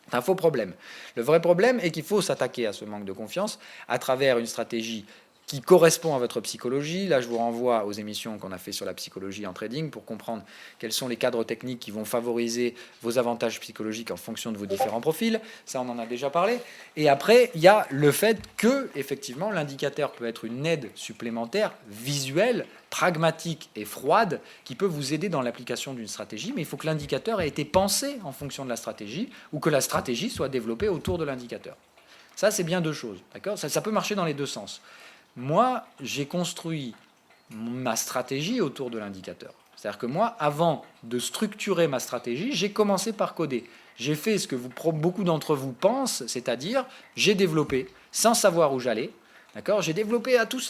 Speaker 1: c'est un faux problème. Le vrai problème est qu'il faut s'attaquer à ce manque de confiance à travers une stratégie qui correspond à votre psychologie. Là, je vous renvoie aux émissions qu'on a fait sur la psychologie en trading pour comprendre quels sont les cadres techniques qui vont favoriser vos avantages psychologiques en fonction de vos différents profils. Ça, on en a déjà parlé. Et après, il y a le fait que, effectivement, l'indicateur peut être une aide supplémentaire, visuelle, pragmatique et froide, qui peut vous aider dans l'application d'une stratégie. Mais il faut que l'indicateur ait été pensé en fonction de la stratégie ou que la stratégie soit développée autour de l'indicateur. Ça, c'est bien deux choses. D'accord ? Ça peut marcher dans les deux sens. Moi, j'ai construit ma stratégie autour de l'indicateur. C'est-à-dire que moi, avant de structurer ma stratégie, j'ai commencé par coder. J'ai fait ce que beaucoup d'entre vous pensent, c'est-à-dire j'ai développé sans savoir où j'allais. D'accord. J'ai développé à tout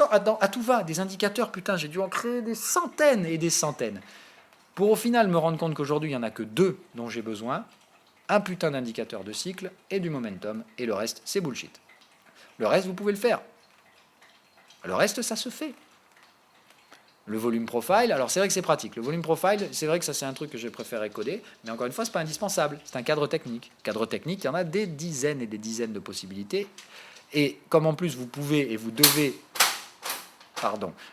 Speaker 1: va des indicateurs, putain, j'ai dû en créer des centaines et des centaines. Pour au final me rendre compte qu'aujourd'hui, il n'y en a que 2 dont j'ai besoin, un putain d'indicateur de cycle et du momentum, et le reste, c'est bullshit. Le reste, vous pouvez le faire. Le reste, ça se fait. Le volume profile, alors c'est vrai que c'est pratique. Le volume profile, c'est vrai que ça c'est un truc que je préférerais coder, mais encore une fois, c'est pas indispensable. C'est un cadre technique. Cadre technique, il y en a des dizaines et des dizaines de possibilités. Et comme en plus vous pouvez et vous devez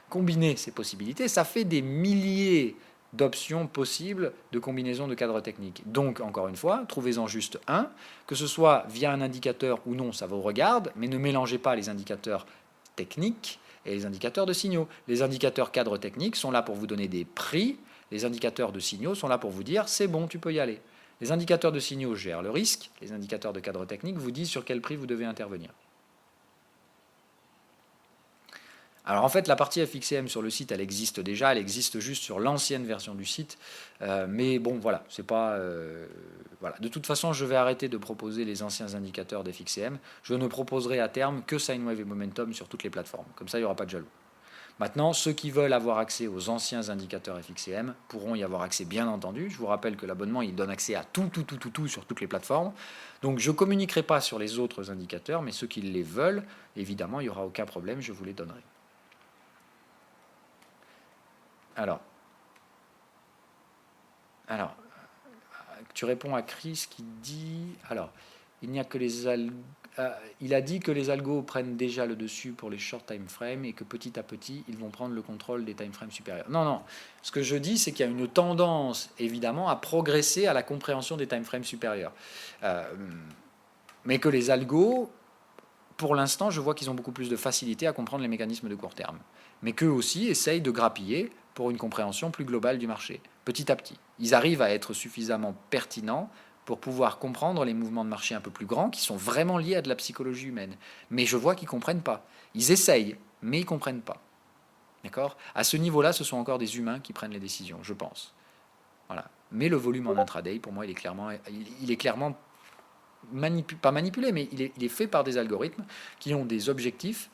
Speaker 1: combiner ces possibilités, ça fait des milliers d'options possibles de combinaison de cadres techniques. Donc, encore une fois, trouvez-en juste un, que ce soit via un indicateur ou non, ça vous regarde, mais ne mélangez pas les indicateurs techniques et les indicateurs de signaux. Les indicateurs cadres techniques sont là pour vous donner des prix, les indicateurs de signaux sont là pour vous dire c'est bon, tu peux y aller. Les indicateurs de signaux gèrent le risque, les indicateurs de cadre technique vous disent sur quel prix vous devez intervenir. Alors en fait, la partie FXCM sur le site, elle existe déjà, elle existe juste sur l'ancienne version du site. Mais bon, voilà, c'est pas... voilà. De toute façon, je vais arrêter de proposer les anciens indicateurs d'FXCM. Je ne proposerai à terme que Sine Wave et Momentum sur toutes les plateformes. Comme ça, il n'y aura pas de jaloux. Maintenant, ceux qui veulent avoir accès aux anciens indicateurs FXCM pourront y avoir accès, bien entendu. Je vous rappelle que l'abonnement, il donne accès à tout sur toutes les plateformes. Donc, je ne communiquerai pas sur les autres indicateurs, mais ceux qui les veulent, évidemment, il n'y aura aucun problème, je vous les donnerai. Alors, tu réponds à Chris qui dit... Alors, il n'y a que les il a dit que les algos prennent déjà le dessus pour les short time frames et que petit à petit, ils vont prendre le contrôle des time frames supérieurs. Non, non. Ce que je dis, c'est qu'il y a une tendance, évidemment, à progresser à la compréhension des time frames supérieurs. Mais que les algos, pour l'instant, je vois qu'ils ont beaucoup plus de facilité à comprendre les mécanismes de court terme. Mais qu'eux aussi essayent de grappiller pour une compréhension plus globale du marché, petit à petit. Ils arrivent à être suffisamment pertinents pour pouvoir comprendre les mouvements de marché un peu plus grands qui sont vraiment liés à de la psychologie humaine. Mais je vois qu'ils ne comprennent pas. Ils essayent, mais ils ne comprennent pas. D'accord ? À ce niveau-là, ce sont encore des humains qui prennent les décisions, je pense. Voilà. Mais le volume en intraday, pour moi, il est clairement pas manipulé, mais il est fait par des algorithmes qui ont des objectifs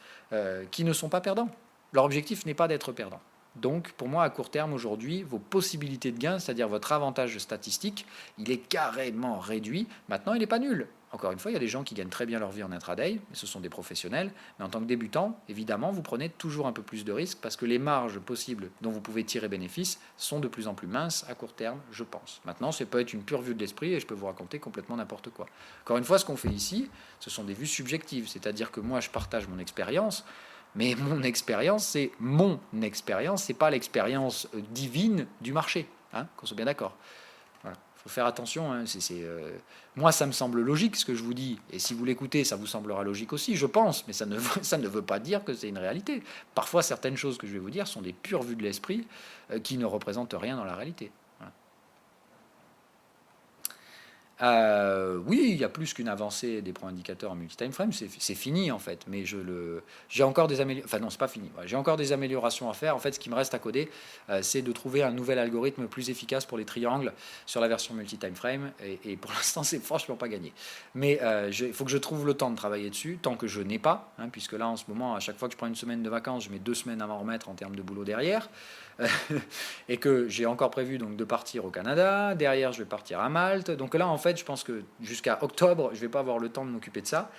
Speaker 1: qui ne sont pas perdants. Leur objectif n'est pas d'être perdant. Donc, pour moi, à court terme, aujourd'hui, vos possibilités de gain, c'est-à-dire votre avantage statistique, il est carrément réduit. Maintenant, il n'est pas nul. Encore une fois, il y a des gens qui gagnent très bien leur vie en intraday, mais ce sont des professionnels. Mais en tant que débutant, évidemment, vous prenez toujours un peu plus de risques parce que les marges possibles dont vous pouvez tirer bénéfice sont de plus en plus minces à court terme, je pense. Maintenant, ça peut être une pure vue de l'esprit et je peux vous raconter complètement n'importe quoi. Encore une fois, ce qu'on fait ici, ce sont des vues subjectives, c'est-à-dire que moi, je partage mon expérience. Mais mon expérience, c'est mon expérience, c'est pas l'expérience divine du marché, hein, qu'on soit bien d'accord. Voilà. Faut faire attention. Hein, moi, ça me semble logique ce que je vous dis, et si vous l'écoutez, ça vous semblera logique aussi, je pense, mais ça ne veut pas dire que c'est une réalité. Parfois, certaines choses que je vais vous dire sont des pures vues de l'esprit qui ne représentent rien dans la réalité. Oui, il y a plus qu'une avancée des points indicateurs en multi-time frame, c'est fini en fait, mais j'ai encore des améliorations, enfin non, c'est pas fini, j'ai encore des améliorations à faire. En fait, ce qui me reste à coder, c'est de trouver un nouvel algorithme plus efficace pour les triangles sur la version multi-time frame, et pour l'instant, c'est franchement pas gagné. Mais il faut que je trouve le temps de travailler dessus, tant que je n'ai pas, hein, puisque là, en ce moment, à chaque fois que je prends une semaine de vacances, je mets 2 semaines à m'en remettre en termes de boulot derrière. Et que j'ai encore prévu donc de partir au Canada, derrière je vais partir à Malte, donc là en fait je pense que jusqu'à octobre je vais pas avoir le temps de m'occuper de ça,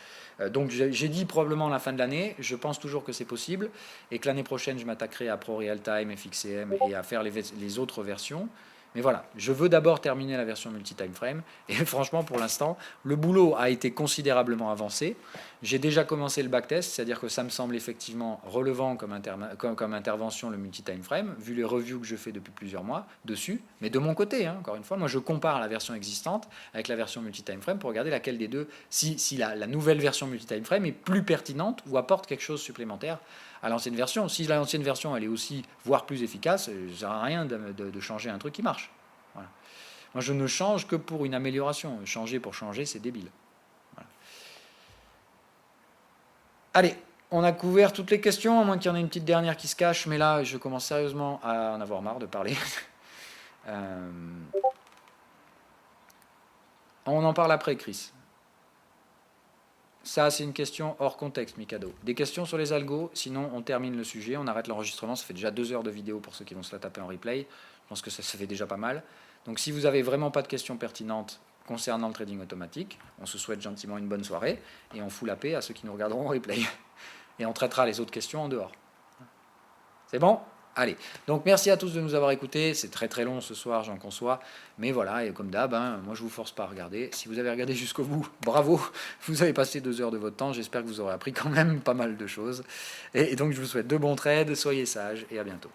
Speaker 1: donc j'ai dit probablement la fin de l'année, je pense toujours que c'est possible, et que l'année prochaine je m'attaquerai à Pro Real Time, FXCM et à faire les autres versions. Mais voilà, je veux d'abord terminer la version multi-time frame. Et franchement, pour l'instant, le boulot a été considérablement avancé. J'ai déjà commencé le backtest, c'est-à-dire que ça me semble effectivement relevant comme intervention le multi-time frame, vu les reviews que je fais depuis plusieurs mois dessus. Mais de mon côté, hein, encore une fois, moi je compare la version existante avec la version multi-time frame pour regarder laquelle des deux, si la nouvelle version multi-time frame est plus pertinente ou apporte quelque chose supplémentaire à l'ancienne version. Si l'ancienne version elle est aussi, voire plus efficace, ça ne sert à rien de changer un truc qui marche. Voilà. Moi, je ne change que pour une amélioration. Changer pour changer, c'est débile. Voilà. Allez, on a couvert toutes les questions, à moins qu'il y en ait une petite dernière qui se cache, mais là, je commence sérieusement à en avoir marre de parler. Euh, on en parle après, Chris. Ça, c'est une question hors contexte, Mikado. Des questions sur les algos, sinon on termine le sujet, on arrête l'enregistrement. Ça fait déjà 2 heures de vidéo pour ceux qui vont se la taper en replay. Je pense que ça se fait déjà pas mal. Donc si vous avez vraiment pas de questions pertinentes concernant le trading automatique, on se souhaite gentiment une bonne soirée et on fout la paix à ceux qui nous regarderont en replay. Et on traitera les autres questions en dehors. C'est bon ? Allez, donc merci à tous de nous avoir écoutés. C'est très très long ce soir, j'en conçois. Mais voilà, et comme d'hab, moi je vous force pas à regarder. Si vous avez regardé jusqu'au bout, bravo, vous avez passé 2 heures de votre temps. J'espère que vous aurez appris quand même pas mal de choses. Et donc je vous souhaite de bons trades, soyez sages et à bientôt.